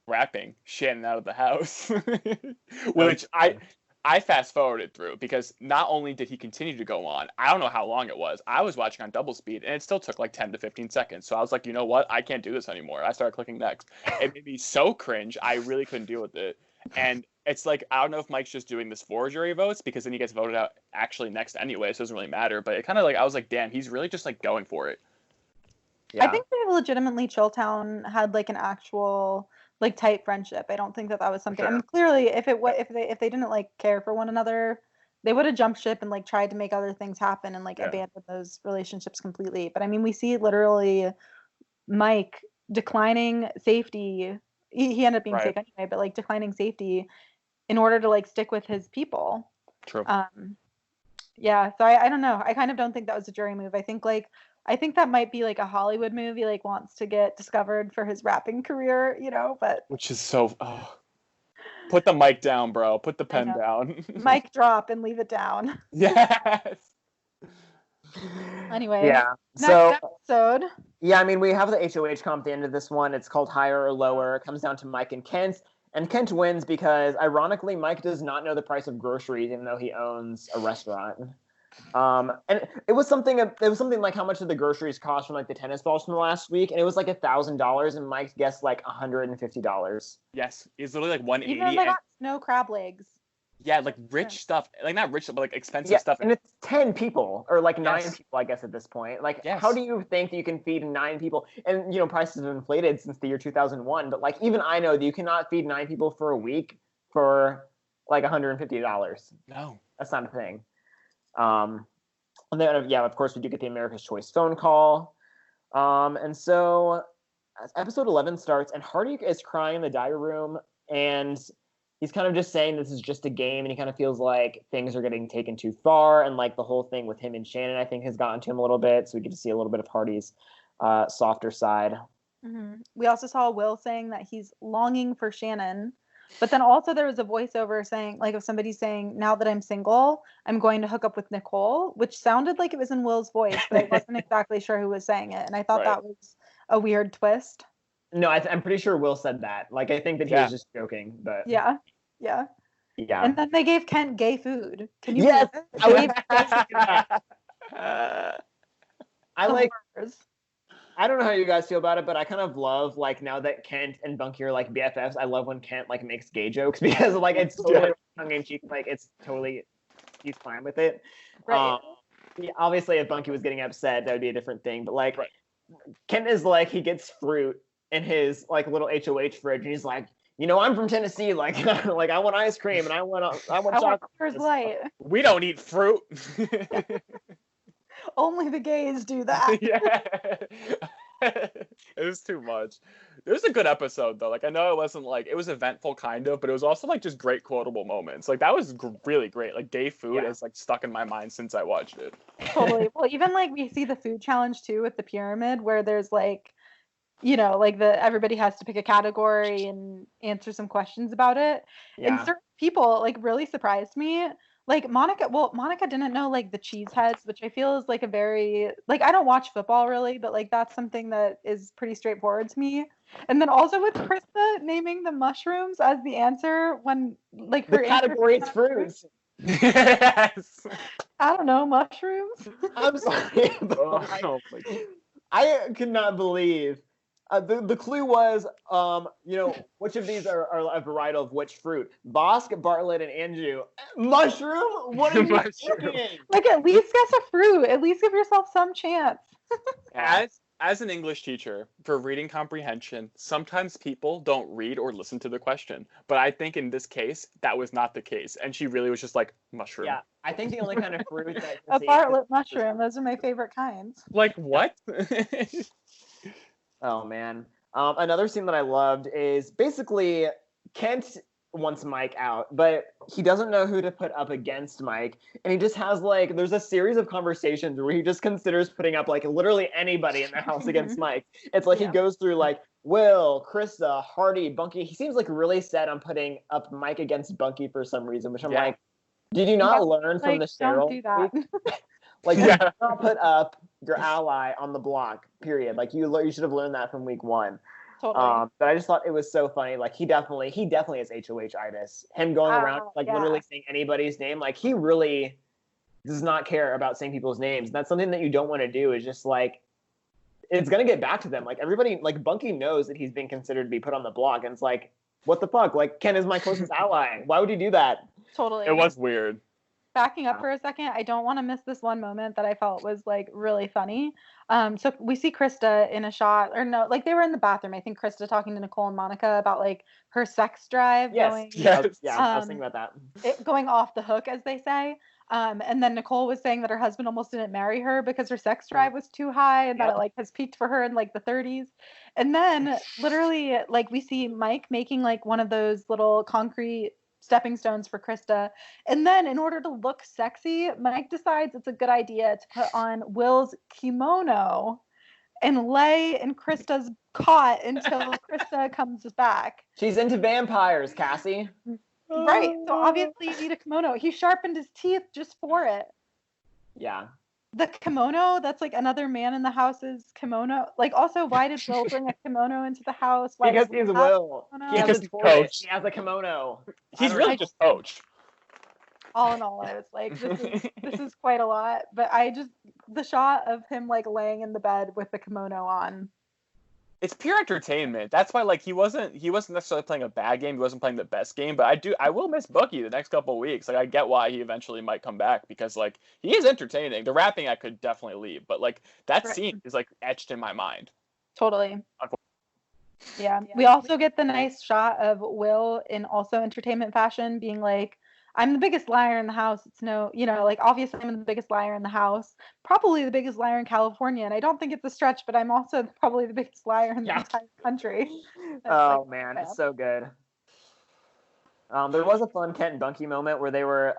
Speaker 1: rapping Shannon out of the house, which I fast forwarded through because not only did he continue to go on, I don't know how long it was. I was watching on double speed and it still took like 10 to 15 seconds. So I was like, you know what? I can't do this anymore. I started clicking next. It made me so cringe. I really couldn't deal with it. And it's like, I don't know if Mike's just doing this for jury votes because then he gets voted out actually next anyway. So it doesn't really matter. But it kind of like, I was like, damn, he's really just like going for it.
Speaker 3: Yeah. I think they legitimately Chilltown had like an actual like tight friendship. I don't think that was something. Sure. I mean, clearly, if they didn't like care for one another, they would have jumped ship and like tried to make other things happen and like abandoned those relationships completely. But I mean, we see literally Mike declining safety. He ended up being safe anyway, but like declining safety in order to like stick with his people.
Speaker 1: True.
Speaker 3: Yeah. So I don't know. I kind of don't think that was a jury move. I think that might be like a Hollywood movie, like wants to get discovered for his rapping career, you know, but.
Speaker 1: Which is so, put the mic down, bro. Put the pen down.
Speaker 3: Mic drop and leave it down.
Speaker 1: Yes.
Speaker 3: Anyway.
Speaker 2: Yeah.
Speaker 3: Next episode.
Speaker 2: Yeah, I mean, we have the HOH comp at the end of this one. It's called Higher or Lower. It comes down to Mike and Kent. And Kent wins because, ironically, Mike does not know the price of groceries, even though he owns a restaurant. And it was something like how much did the groceries cost from like the tennis balls from the last week, and it was like $1,000, and Mike guessed like $150.
Speaker 1: Yes, it's literally like $180.
Speaker 3: Even they got snow crab legs.
Speaker 1: Yeah, like rich stuff, like not rich, but like expensive stuff.
Speaker 2: And it's 10 people or like 9 people, I guess, at this point. Like, how do you think that you can feed 9 people? And you know, prices have inflated since the year 2001, but like even I know that you cannot feed 9 people for a week for like $150.
Speaker 1: No,
Speaker 2: that's not a thing. And then, of course, we do get the America's Choice phone call. And so episode 11 starts, and Hardy is crying in the diary room, and he's kind of just saying this is just a game, and he kind of feels like things are getting taken too far, and like the whole thing with him and Shannon, I think, has gotten to him a little bit, so we get to see a little bit of Hardy's softer side.
Speaker 3: Mm-hmm. We also saw Will saying that he's longing for Shannon. But then also there was a voiceover saying, like, of somebody saying, now that I'm single, I'm going to hook up with Nicole, which sounded like it was in Will's voice, but I wasn't exactly sure who was saying it. And I thought that was a weird twist.
Speaker 2: No, I'm pretty sure Will said that. Like, I think that he was just joking, but.
Speaker 3: Yeah. And then they gave Kent gay food. Can you
Speaker 2: Yes!
Speaker 3: I like...
Speaker 2: I don't know how you guys feel about it, but I kind of love, like, now that Kent and Bunky are, like, BFFs, I love when Kent, like, makes gay jokes because, like, it's totally tongue-in-cheek. Like, it's totally, he's fine with it.
Speaker 3: Right.
Speaker 2: Obviously, if Bunky was getting upset, that would be a different thing. But, like, Kent is, like, he gets fruit in his, like, little HOH fridge, and he's like, you know, I'm from Tennessee. Like, like I want ice cream, and I want chocolate.
Speaker 3: Coors Light.
Speaker 1: We don't eat fruit.
Speaker 3: Only the gays do that.
Speaker 1: Yeah. It was too much. It was a good episode, though. Like, I know it wasn't, like, it was eventful, kind of, but it was also, like, just great quotable moments. Like, that was really great. Like, gay food is, like, stuck in my mind since I watched it.
Speaker 3: Totally. Well, even, like, we see the food challenge, too, with the pyramid, where there's, like, you know, like, everybody has to pick a category and answer some questions about it. Yeah. And certain people, like, really surprised me. Like, Monica didn't know, like, the cheese heads, which I feel is, like, a very, like, I don't watch football, really, but, like, that's something that is pretty straightforward to me. And then also with Krista naming the mushrooms as the answer when, like, her
Speaker 2: category is fruits.
Speaker 1: Yes.
Speaker 3: I don't know, mushrooms?
Speaker 2: I'm sorry. I could not believe. The clue was, you know, which of these are a varietal of which fruit? Bosk, Bartlett, and Anjou. Mushroom? What are you thinking?
Speaker 3: Like, at least guess a fruit. At least give yourself some chance.
Speaker 1: As an English teacher, for reading comprehension, sometimes people don't read or listen to the question. But I think in this case, that was not the case. And she really was just like, mushroom.
Speaker 2: Yeah, I think the only kind of fruit that...
Speaker 3: A Bartlett mushroom. Those are my favorite kinds.
Speaker 1: Like, what?
Speaker 2: Oh, man. Another scene that I loved is basically Kent wants Mike out, but he doesn't know who to put up against Mike. And he just has, like, there's a series of conversations where he just considers putting up, like, literally anybody in the house against Mike. It's like he goes through, like, Will, Krista, Hardy, Bunky. He seems, like, really set on putting up Mike against Bunky for some reason, which I'm like, did you not learn from the Cheryl?
Speaker 3: Don't do that.
Speaker 2: Like, you cannot put up your ally on the block, period. Like, you should have learned that from week 1.
Speaker 3: Totally.
Speaker 2: But I just thought it was so funny. Like he definitely has HOH-itis. Him going around literally saying anybody's name. Like he really does not care about saying people's names. And that's something that you don't want to do. Is just like it's gonna get back to them. Like everybody, like Bunky knows that he's being considered to be put on the block, and it's like, what the fuck? Like Ken is my closest ally. Why would you do that?
Speaker 3: Totally.
Speaker 1: It was weird.
Speaker 3: Backing up for a second, I don't want to miss this one moment that I felt was like really funny. So we see Krista in a shot, or no, like they were in the bathroom. I think Krista talking to Nicole and Monica about like her sex drive going,
Speaker 2: I was thinking about that.
Speaker 3: Going off the hook, as they say. And then Nicole was saying that her husband almost didn't marry her because her sex drive was too high, and that it like has peaked for her in like the 30s. And then literally, like we see Mike making like one of those little concrete stepping stones for Krista. And then in order to look sexy, Mike decides it's a good idea to put on Will's kimono and lay in Krista's cot until Krista comes back.
Speaker 2: She's into vampires, Kassie.
Speaker 3: Right. So obviously you need a kimono. He sharpened his teeth just for it.
Speaker 2: Yeah.
Speaker 3: The kimono, that's like another man in the house's kimono. Like also, why did Will bring a kimono into the house? Why
Speaker 2: because he's Will. He has a
Speaker 1: coach.
Speaker 2: He has a kimono.
Speaker 1: He's really just coach.
Speaker 3: All in all, I was like, this is quite a lot. But the shot of him like laying in the bed with the kimono on.
Speaker 1: It's pure entertainment. That's why like he wasn't necessarily playing a bad game. He wasn't playing the best game, but I will miss Bucky the next couple of weeks. Like I get why he eventually might come back because like he is entertaining. The rapping I could definitely leave, but like that scene is like etched in my mind.
Speaker 3: Totally. Yeah. We also get the nice shot of Will in also entertainment fashion being like, I'm the biggest liar in the house. It's no, like obviously I'm the biggest liar in the house, probably the biggest liar in California. And I don't think it's a stretch, but I'm also probably the biggest liar in the entire country.
Speaker 2: Oh man, it's so good. There was a fun Kent and Bunky moment where they were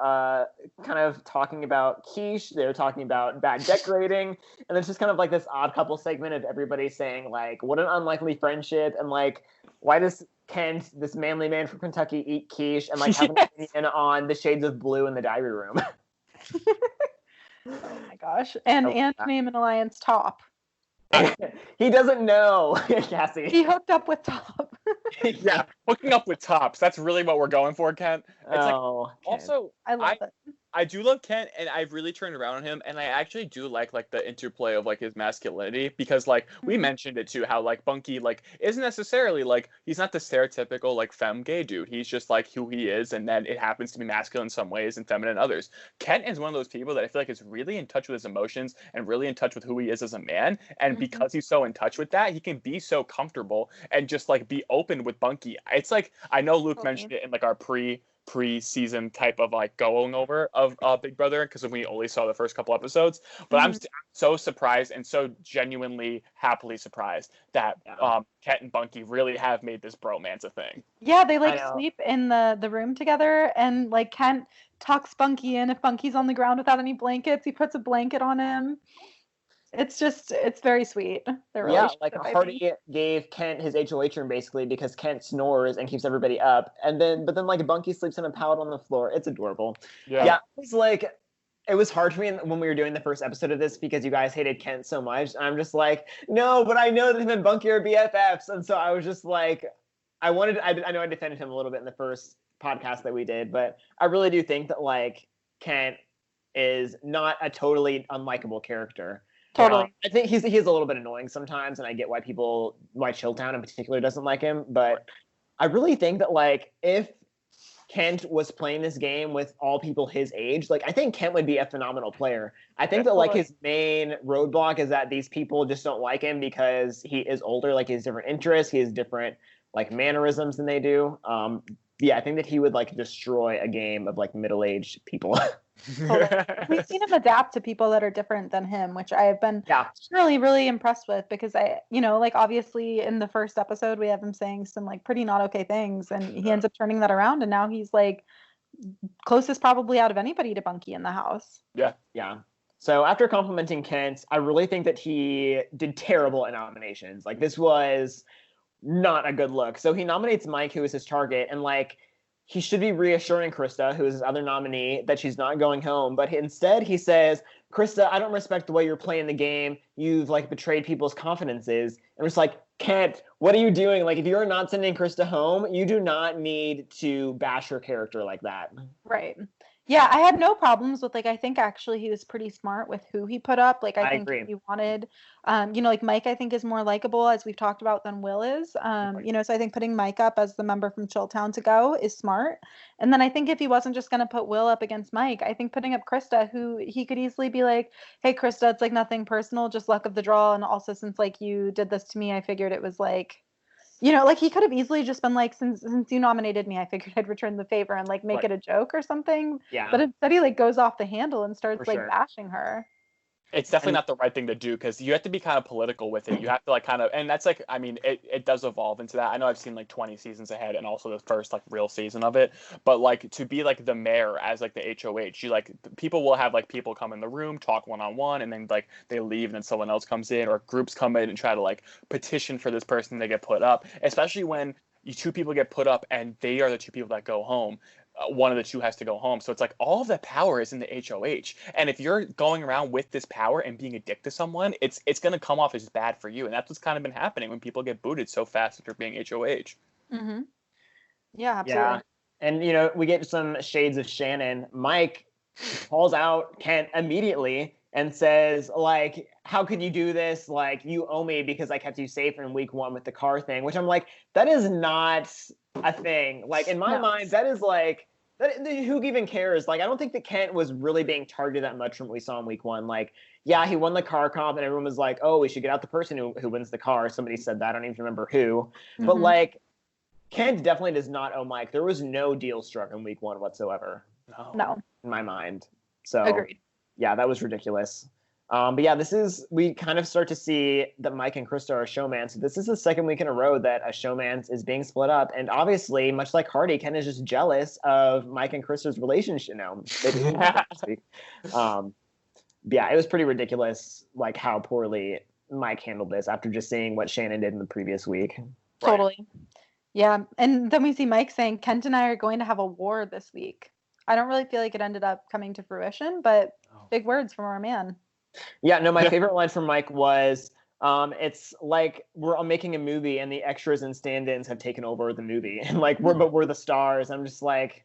Speaker 2: kind of talking about quiche. They were talking about bad decorating, and it's just kind of like this odd couple segment of everybody saying like, "What an unlikely friendship," and like, "Why does Kent, this manly man from Kentucky, eat quiche?" and like have an opinion on the shades of blue in the diary room.
Speaker 3: Oh my gosh! And name an alliance top.
Speaker 2: He doesn't know, Kassie.
Speaker 3: He hooked up with Top.
Speaker 1: Yeah, hooking up with Tops. That's really what we're going for, Kent. It's also,
Speaker 3: I love it.
Speaker 1: I do love Kent, and I've really turned around on him, and I actually do like the interplay of like his masculinity because like we mentioned it too, how like Bunky like isn't necessarily like he's not the stereotypical like femme gay dude. He's just like who he is, and then it happens to be masculine in some ways and feminine in others. Kent is one of those people that I feel like is really in touch with his emotions and really in touch with who he is as a man, and because he's so in touch with that, he can be so comfortable and just like be open with Bunky. It's like I know Luke mentioned it in like our pre-season type of like going over of Big Brother because we only saw the first couple episodes, but I'm so surprised and so genuinely happily surprised that Kent and Bunky really have made this bromance a thing.
Speaker 3: Yeah, they like sleep in the room together, and like Kent tucks Bunky in. If Bunky's on the ground without any blankets, he puts a blanket on him. It's very sweet.
Speaker 2: Like Hardy gave Kent his HOH room basically because Kent snores and keeps everybody up, but then like Bunky sleeps in a pallet on the floor. It's adorable. Yeah, it was hard for me when we were doing the first episode of this because you guys hated Kent so much. And I'm just like, no, but I know that him and Bunky are BFFs, and so I was just like, I know I defended him a little bit in the first podcast that we did, but I really do think that like Kent is not a totally unlikable character.
Speaker 3: Totally.
Speaker 2: I think he's a little bit annoying sometimes, and I get why Chilltown in particular doesn't like him. But I really think that like if Kent was playing this game with all people his age, like I think Kent would be a phenomenal player. I think that like his main roadblock is that these people just don't like him because he is older, like he has different interests, he has different like mannerisms than they do. I think that he would like destroy a game of like middle-aged people.
Speaker 3: We've seen him adapt to people that are different than him, which I have been really, really impressed with because like obviously in the first episode we have him saying some like pretty not okay things, and he ends up turning that around, and now he's like closest probably out of anybody to Bunky in the house.
Speaker 2: Yeah. So after complimenting Kent, I really think that he did terrible in nominations. Like this was not a good look. So he nominates Mike, who is his target, and like he should be reassuring Krista, who is his other nominee, that she's not going home. But instead he says, Krista, I don't respect the way you're playing the game. You've like betrayed people's confidences. And we're just like, Kent, what are you doing? Like, if you're not sending Krista home, you do not need to bash her character like that.
Speaker 3: Right. Yeah, I had no problems with, like, I think actually he was pretty smart with who he put up. Like, I think
Speaker 2: agree.
Speaker 3: he wanted, like Mike, I think is more likable, as we've talked about, than Will is. So I think putting Mike up as the member from Chilltown to go is smart. And then I think if he wasn't just going to put Will up against Mike, I think putting up Krista, who he could easily be like, hey, Krista, it's like nothing personal, just luck of the draw. And also, since like you did this to me, I figured it was like, like he could have easily just been like, since you nominated me, I figured I'd return the favor and like make it a joke or something.
Speaker 2: Yeah.
Speaker 3: But instead he like goes off the handle and starts bashing her.
Speaker 1: It's definitely not the right thing to do, because you have to be kind of political with it. You have to like kind of, and that's like, I mean, it does evolve into that. I know I've seen like 20 seasons ahead and also the first like real season of it, but like to be like the mayor as like the HOH, you like, people will have like people come in the room, talk one-on-one, and then like they leave and then someone else comes in, or groups come in and try to like petition for this person to get put up, especially when two people get put up and they are the two people that go home. One of the two has to go home. So it's like all of the power is in the HOH. And if you're going around with this power and being a dick to someone, it's going to come off as bad for you. And that's what's kind of been happening when people get booted so fast after being HOH.
Speaker 3: Mm-hmm. Yeah, absolutely.
Speaker 2: Yeah. And, we get some shades of Shannon. Mike calls out Kent immediately and says, like, how could you do this? Like, you owe me because I kept you safe in week 1 with the car thing, which I'm like, that is not a thing. Like, in my mind, that is like, who even cares? Like, I don't think that Kent was really being targeted that much from what we saw in week 1. Like, yeah, he won the car comp and everyone was like, oh, we should get out the person who wins the car. Somebody said that. I don't even remember who. Mm-hmm. But like, Kent definitely does not owe Mike. There was no deal struck in week 1 whatsoever.
Speaker 3: No.
Speaker 2: In my mind. So
Speaker 3: agreed.
Speaker 2: Yeah, that was ridiculous. But yeah, we kind of start to see that Mike and Krista are showmans. So this is the second week in a row that a showmans is being split up. And obviously, much like Hardy, Ken is just jealous of Mike and Krista's relationship now. Yeah, it was pretty ridiculous, like how poorly Mike handled this after just seeing what Shannon did in the previous week.
Speaker 3: Totally. Right. Yeah. And then we see Mike saying, Kent and I are going to have a war this week. I don't really feel like it ended up coming to fruition, but big words from our man.
Speaker 2: Yeah, no, my favorite line from Mike was, it's like we're making a movie and the extras and stand-ins have taken over the movie. And like, we're the stars. I'm just like,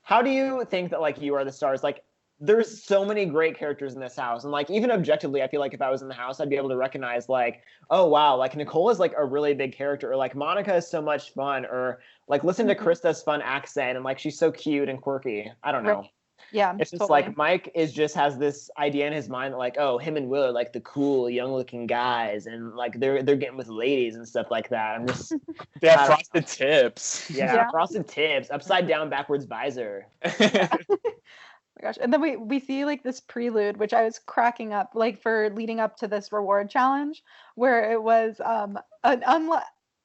Speaker 2: how do you think that like you are the stars? Like, there's so many great characters in this house. And like, even objectively, I feel like if I was in the house, I'd be able to recognize like, oh, wow, like Nicole is like a really big character, or like Monica is so much fun, or like listen to Krista's fun accent and like she's so cute and quirky. I don't know.
Speaker 3: Right. Yeah,
Speaker 2: it's just like Mike has this idea in his mind that like, oh, him and Will are like the cool young looking guys and like they're getting with ladies and stuff like that. I'm just
Speaker 1: they have frosted tips.
Speaker 2: Yeah, frosted tips, upside down backwards visor.
Speaker 3: Oh my gosh. And then we see like this prelude, which I was cracking up, like for leading up to this reward challenge, where it was an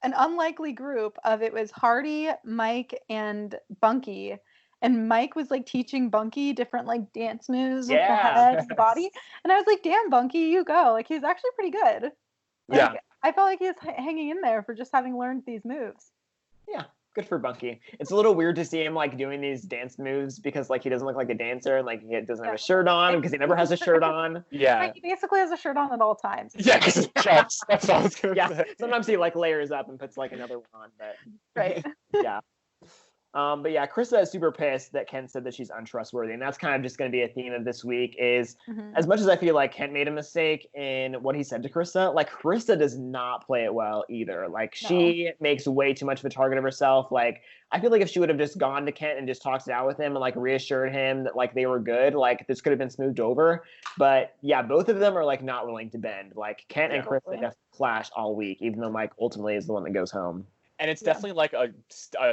Speaker 3: unlikely group of, it was Hardy, Mike, and Bunky. And Mike was like teaching Bunky different like dance moves with the head and the body. And I was like, damn, Bunky, you go. Like, he's actually pretty good. Like, I felt like he was hanging in there for just having learned these moves.
Speaker 2: Yeah. Good for Bunky. It's a little weird to see him like doing these dance moves because like he doesn't look like a dancer and like he doesn't have a shirt on because he never has a shirt on.
Speaker 1: Yeah.
Speaker 3: He basically has a shirt on at all times.
Speaker 1: Yeah, because it's chest. That's what I was going to say.
Speaker 2: Sometimes he like layers up and puts like another one on, but
Speaker 3: right.
Speaker 2: Yeah. But yeah, Krista is super pissed that Kent said that she's untrustworthy, and that's kind of just going to be a theme of this week. Is as much as I feel like Kent made a mistake in what he said to Krista, like Krista does not play it well either. Like she makes way too much of a target of herself. Like I feel like if she would have just gone to Kent and just talked it out with him and like reassured him that like they were good, like this could have been smoothed over. But yeah, both of them are like not willing to bend. Like Kent and Krista definitely clash all week, even though Mike ultimately is the one that goes home.
Speaker 1: And it's definitely like a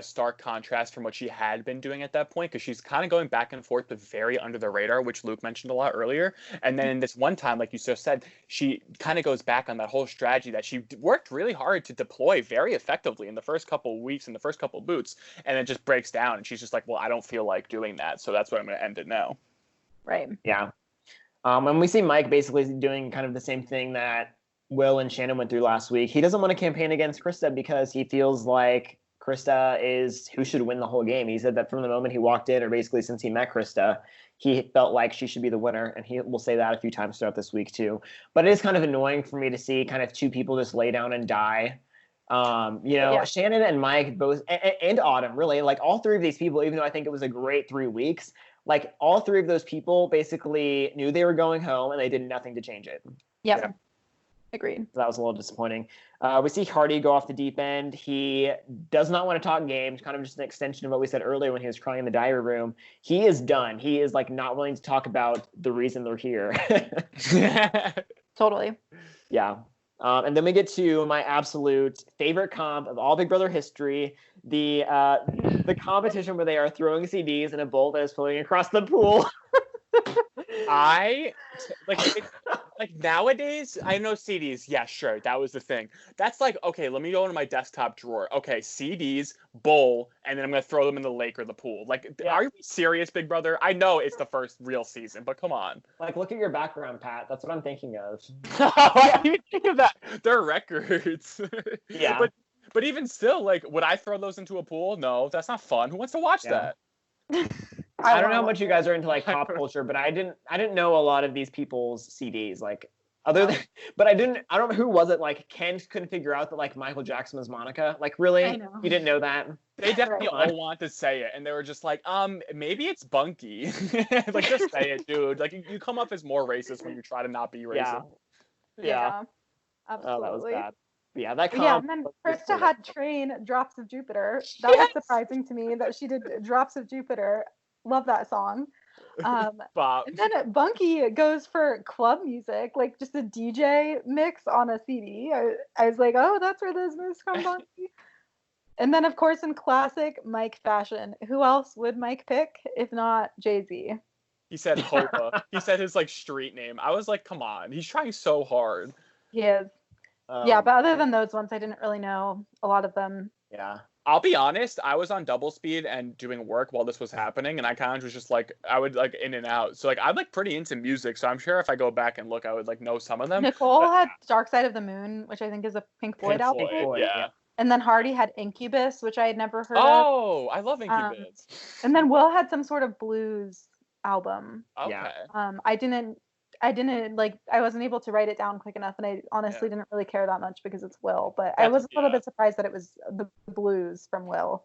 Speaker 1: stark contrast from what she had been doing at that point, because she's kind of going back and forth, but very under the radar, which Luke mentioned a lot earlier. And then in this one time, like you just said, she kind of goes back on that whole strategy that she worked really hard to deploy very effectively in the first couple of weeks, in the first couple of boots, and it just breaks down. And she's just like, well, I don't feel like doing that, so that's why I'm going to end it now.
Speaker 3: Right.
Speaker 2: Yeah. And we see Mike basically doing kind of the same thing that Will and Shannon went through last week. He doesn't want to campaign against Krista because he feels like Krista is who should win the whole game. He said that from the moment he walked in, or basically since he met Krista, he felt like she should be the winner, and he will say that a few times throughout this week too. But it is kind of annoying for me to see kind of two people just lay down and die. Shannon and Mike both, and Autumn, really, like all three of these people, even though I think it was a great 3 weeks, like all three of those people basically knew they were going home and they did nothing to change it.
Speaker 3: Yep. Yeah. Agreed.
Speaker 2: So that was a little disappointing. We see Hardy go off the deep end. He does not want to talk games, kind of just an extension of what we said earlier when he was crying in the diary room. He is done. He is like not willing to talk about the reason they're here.
Speaker 3: Totally.
Speaker 2: Yeah. And then we get to my absolute favorite comp of all Big Brother history, the competition where they are throwing CDs in a bowl that is floating across the pool.
Speaker 1: Like nowadays, I know CDs. Yeah, sure, that was the thing. That's like, okay, let me go into my desktop drawer. Okay, CDs, bowl, and then I'm gonna throw them in the lake or the pool. Like, Are you serious, Big Brother? I know it's the first real season, but come on.
Speaker 2: Like, look at your background, Pat. That's what I'm thinking of.
Speaker 1: I didn't even think of that. They're records.
Speaker 2: Yeah.
Speaker 1: But even still, like, would I throw those into a pool? No, that's not fun. Who wants to watch that?
Speaker 2: I don't know how much you guys are into like pop culture, but I didn't know a lot of these people's CDs, like but I don't know who was it, like Ken couldn't figure out that like Michael Jackson was Monica. Like, really?
Speaker 3: I know.
Speaker 2: You didn't know that?
Speaker 1: They definitely all want to say it, and they were just like, maybe it's Bunky. Like, just say it, dude. Like, you come up as more racist when you try to not be racist.
Speaker 3: Yeah. Absolutely.
Speaker 2: Oh, that was bad. Yeah, that comp.
Speaker 3: Yeah, and then Krista had Train Drops of Jupiter. That was surprising to me that she did Drops of Jupiter. Love that song. And then Bunky goes for club music, like just a DJ mix on a CD. I was like, oh, that's where those moves come, Bunky. And then, of course, in classic Mike fashion, who else would Mike pick if not Jay-Z?
Speaker 1: He said Hopa. He said his like street name. I was like, come on, he's trying so hard.
Speaker 3: He is. Yeah, but other than those ones, I didn't really know a lot of them.
Speaker 2: Yeah.
Speaker 1: I'll be honest, I was on double speed and doing work while this was happening, and I kind of was just like, I would like in and out. So like, I'm like pretty into music, so I'm sure if I go back and look, I would like know some of them.
Speaker 3: Nicole had Dark Side of the Moon, which I think is a Pink Floyd album.
Speaker 1: Yeah.
Speaker 3: And then Hardy had Incubus, which I had never heard of.
Speaker 1: Oh, I love Incubus.
Speaker 3: And then Will had some sort of blues album.
Speaker 1: Okay.
Speaker 2: Yeah.
Speaker 3: I didn't like, I wasn't able to write it down quick enough, and I honestly didn't really care that much because it's Will, but I was a little bit surprised that it was the blues from Will.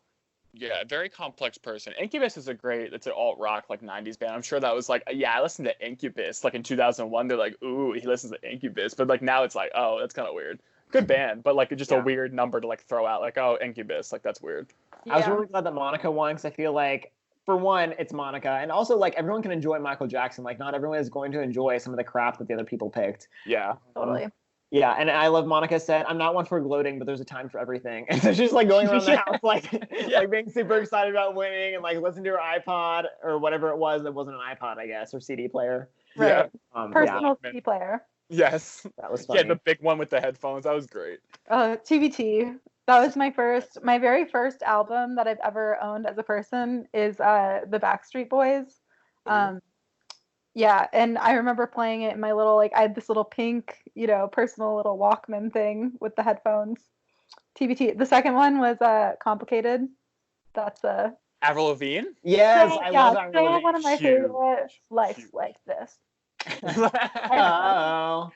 Speaker 1: Yeah, very complex person. Incubus is it's an alt rock like 90s band. I'm sure that was like, yeah, I listened to Incubus like in 2001. They're like, ooh, he listens to Incubus, but like now it's like, oh, that's kind of weird. Good band, but like just a weird number to like throw out, like, oh, Incubus, like that's weird.
Speaker 2: I was really glad that Monica won, because I feel like, for one, it's Monica, and also like everyone can enjoy Michael Jackson. Like, not everyone is going to enjoy some of the crap that the other people picked.
Speaker 1: Yeah,
Speaker 3: totally.
Speaker 2: Yeah, and I love Monica said, "I'm not one for gloating, but there's a time for everything." And so she's like going around the house, like being super excited about winning, and like listening to her iPod or whatever it was. It wasn't an iPod, I guess, or CD player.
Speaker 3: Right. Personal CD player.
Speaker 1: Yes.
Speaker 2: That was funny.
Speaker 1: Yeah, the big one with the headphones. That was great.
Speaker 3: TBT. That was my very first album that I've ever owned as a person is the Backstreet Boys. Yeah, and I remember playing it in my little, like, I had this little pink, personal little Walkman thing with the headphones. TBT. The second one was Complicated. That's
Speaker 1: Avril Lavigne?
Speaker 2: Yes, I love Avril Lavigne.
Speaker 3: One of my favorite Life Like This.
Speaker 2: Oh,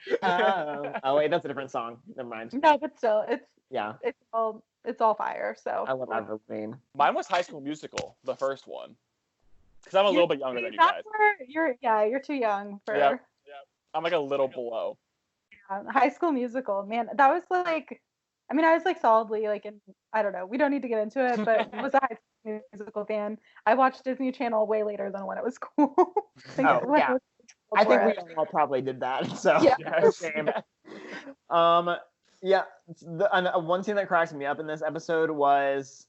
Speaker 2: wait, that's a different song. Never mind.
Speaker 3: No, but still, it's all fire. So
Speaker 2: I love Avril Lavigne.
Speaker 1: Mine was High School Musical, the first one, because I'm a little bit younger than you guys.
Speaker 3: You're too young for.
Speaker 1: Yeah. I'm like a little below.
Speaker 3: High School Musical, man, that was like, I mean, I was like solidly like in, I don't know, we don't need to get into it, but I was a High School Musical fan. I watched Disney Channel way later than when it was cool.
Speaker 2: I think we all probably did that. So same. One thing that cracks me up in this episode was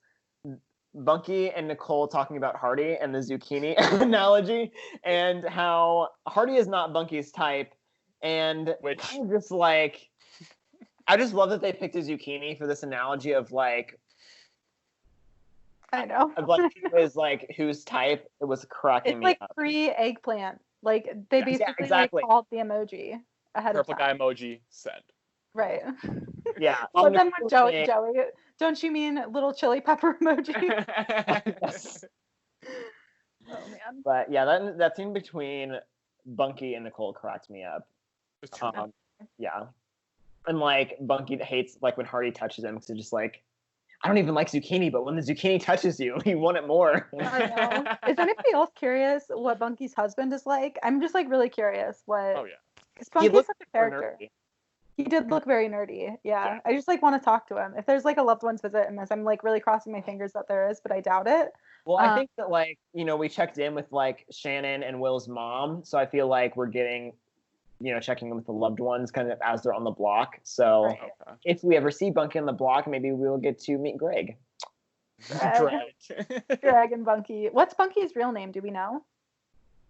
Speaker 2: Bunky and Nicole talking about Hardy and the zucchini analogy, and how Hardy is not Bunky's type, and I'm just like, I just love that they picked a zucchini for this analogy of like,
Speaker 3: I know,
Speaker 2: of like who is like whose type. It was cracking me up.
Speaker 3: It's like pre-eggplant. Like they basically like called the emoji ahead
Speaker 1: Purple
Speaker 3: of time.
Speaker 1: guy emoji send.
Speaker 3: Right.
Speaker 2: Yeah.
Speaker 3: But then when Joey, don't you mean little chili pepper emoji?
Speaker 2: Yes.
Speaker 3: Oh man.
Speaker 2: But yeah, that scene between Bunky and Nicole cracked me up. Yeah. And like Bunky hates like when Hardy touches him because it's just like, I don't even like zucchini, but when the zucchini touches you, you want it more.
Speaker 3: I know. Is anybody else curious what Bunky's husband is like? I'm just like really curious what.
Speaker 1: Oh yeah.
Speaker 3: Because Bunky's such a character. He did look very nerdy. Yeah. I just like want to talk to him. If there's like a loved one's visit in this, I'm like really crossing my fingers that there is, but I doubt it.
Speaker 2: Well, I think that like, we checked in with like Shannon and Will's mom, so I feel like we're getting, checking in with the loved ones kind of as they're on the block. So if we ever see Bunky on the block, maybe we'll get to meet Greg.
Speaker 3: Greg and Bunky. What's Bunky's real name? Do we know?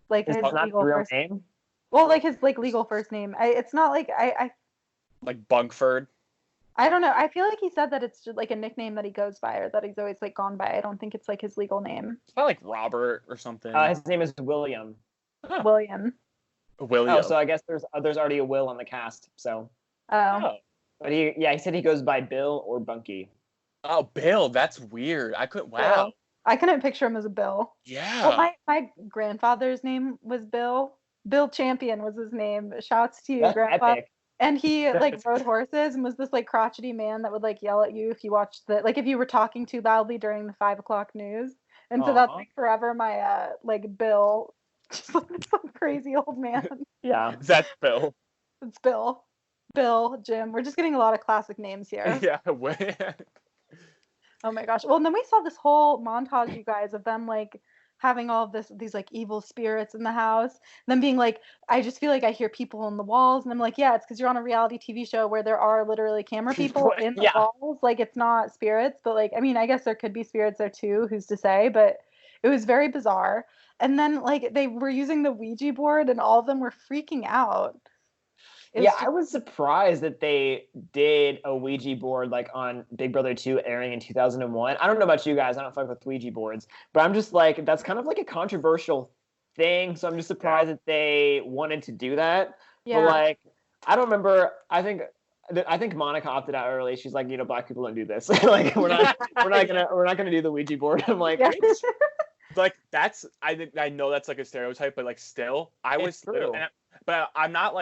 Speaker 3: Like his legal
Speaker 2: real
Speaker 3: first
Speaker 2: name?
Speaker 3: Well, like his like legal first name. It's not like I
Speaker 1: like Bunkford.
Speaker 3: I don't know. I feel like he said that it's just like a nickname that he goes by or that he's always like gone by. I don't think it's like his legal name.
Speaker 1: It's not like Robert or something.
Speaker 2: His name is William.
Speaker 3: William.
Speaker 1: William.
Speaker 2: Oh, so I guess there's already a Will on the cast. So.
Speaker 3: Oh.
Speaker 2: But he said he goes by Bill or Bunky.
Speaker 1: Oh, Bill. That's weird. Wow.
Speaker 3: Bill. I couldn't picture him as a Bill.
Speaker 1: Yeah.
Speaker 3: Well, my grandfather's name was Bill. Bill Champion was his name. Shouts to you,
Speaker 2: That's
Speaker 3: Grandpa.
Speaker 2: epic.
Speaker 3: And he like rode horses and was this like crotchety man that would like yell at you if you watched if you were talking too loudly during the 5 o'clock news. And so that's like forever my like Bill, just like some crazy old man.
Speaker 2: Yeah,
Speaker 1: that's Bill.
Speaker 3: It's Bill, Jim. We're just getting a lot of classic names here.
Speaker 1: Yeah.
Speaker 3: Oh my gosh. Well, and then we saw this whole montage, you guys, of them like having all of these like evil spirits in the house, and then being like, I just feel like I hear people on the walls, and I'm like, yeah, it's because you're on a reality TV show where there are literally camera people in the walls. Like it's not spirits, but like, I mean, I guess there could be spirits there too, who's to say, but it was very bizarre. And then like they were using the Ouija board and all of them were freaking out.
Speaker 2: I was surprised that they did a Ouija board like on Big Brother 2 airing in 2001. I don't know about you guys. I don't fuck with Ouija boards. But I'm just like, that's kind of like a controversial thing. So I'm just surprised that they wanted to do that. Yeah. But like, I don't remember. I think Monica opted out early. She's like, black people don't do this. Like we're not gonna do the Ouija board. I'm like,
Speaker 1: like I know that's like a stereotype, but like still, I was but I'm not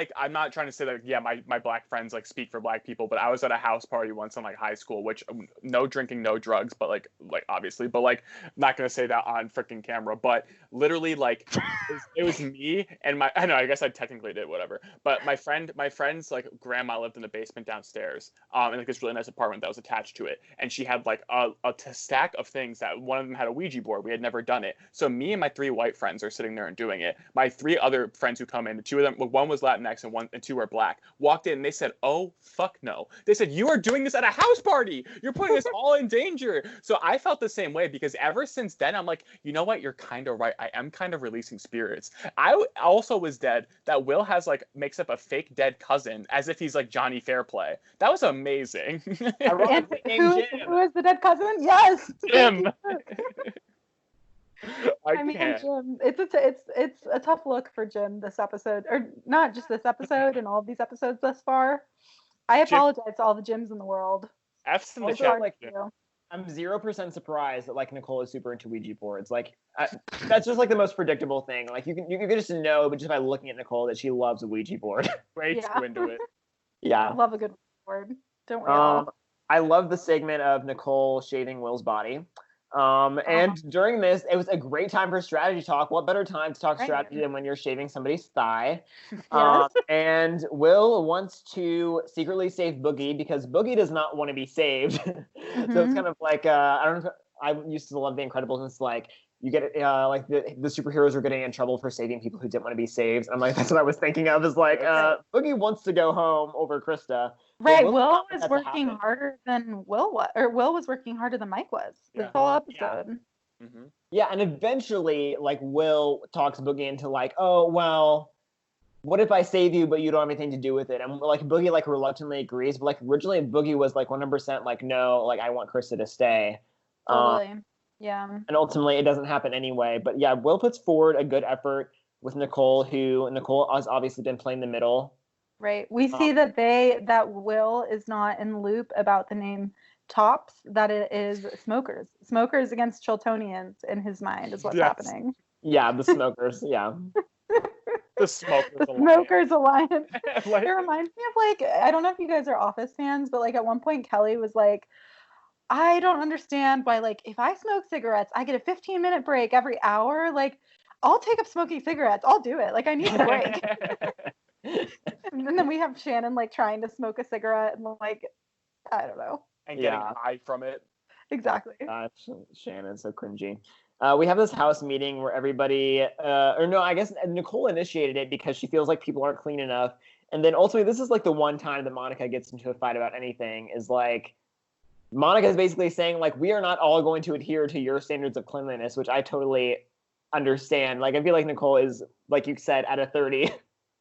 Speaker 1: trying to say that, yeah, my black friends like speak for black people, but I was at a house party once in like high school, which no drinking, no drugs, but like obviously, but like I'm not going to say that on freaking camera, but literally like it was me and I guess I technically did, whatever. But my friend's like grandma lived in the basement downstairs, in like this really nice apartment that was attached to it. And she had like a stack of things that one of them had a Ouija board. We had never done it. So me and my 3 white friends are sitting there and doing it. My 3 other friends who come in, 2 of them, one was Latinx and 2 were black, walked in and they said, "Oh, fuck no." They said, "You are doing this at a house party. You're putting us all in danger." So I felt the same way because ever since then, I'm like, you know what? You're kind of right. I am kind of releasing spirits. I also was dead that Will makes up a fake dead cousin as if he's like Johnny Fairplay. That was amazing.
Speaker 3: Who is the dead cousin? Yes.
Speaker 1: Jim.
Speaker 3: I mean, Jim, it's a tough look for Jim this episode, or not just this episode and all of these episodes thus far. I apologize to all the Jims in the world.
Speaker 1: F's in the chat.
Speaker 2: I'm 0% surprised that like Nicole is super into Ouija boards. Like that's just like the most predictable thing. Like you can just know, but just by looking at Nicole, that she loves a Ouija board.
Speaker 1: Way too into it.
Speaker 2: Yeah,
Speaker 3: I love a good board. Don't worry.
Speaker 2: I love the segment of Nicole shaving Will's body. And during this, it was a great time for strategy talk. What better time to talk strategy than when you're shaving somebody's thigh? Yes. And Will wants to secretly save Boogie because Boogie does not want to be saved. Mm-hmm. So it's kind of like, I used to love The Incredibles, and it's like, you get like the superheroes are getting in trouble for saving people who didn't want to be saved. I'm like, that's what I was thinking of, is like, Boogie wants to go home over Krista.
Speaker 3: Right, Will was working harder than Will was, or Will was working harder than Mike was this whole episode.
Speaker 2: Yeah. Mm-hmm. Yeah, and eventually, like, Will talks Boogie into like, oh, well, what if I save you, but you don't have anything to do with it? And like Boogie like reluctantly agrees, but like originally Boogie was like 100% like, no, like I want Krista to stay.
Speaker 3: Totally. Yeah.
Speaker 2: And ultimately, it doesn't happen anyway. But yeah, Will puts forward a good effort with Nicole, who Nicole has obviously been playing the middle.
Speaker 3: Right. We see that Will is not in the loop about the name Tops, that it is Smokers. Smokers against Chiltonians in his mind is what's happening.
Speaker 2: Yeah, the Smokers. Yeah.
Speaker 1: The Smokers
Speaker 3: The
Speaker 1: Alliance.
Speaker 3: Smokers Alliance.
Speaker 1: Like,
Speaker 3: It reminds me of like, I don't know if you guys are Office fans, but like at one point Kelly was like, I don't understand why, like, if I smoke cigarettes, I get a 15-minute break every hour. Like, I'll take up smoking cigarettes. I'll do it. Like, I need a break. And then we have Shannon like trying to smoke a cigarette and like, I don't know.
Speaker 1: and getting high from it.
Speaker 3: Exactly.
Speaker 2: Shannon's so cringy. We have this house meeting where everybody, or no, I guess Nicole initiated it because she feels like people aren't clean enough. And then ultimately, this is like the one time that Monica gets into a fight about anything, is like, Monica is basically saying, like, we are not all going to adhere to your standards of cleanliness, which I totally understand. Like, I feel like Nicole is, like you said, at a 30.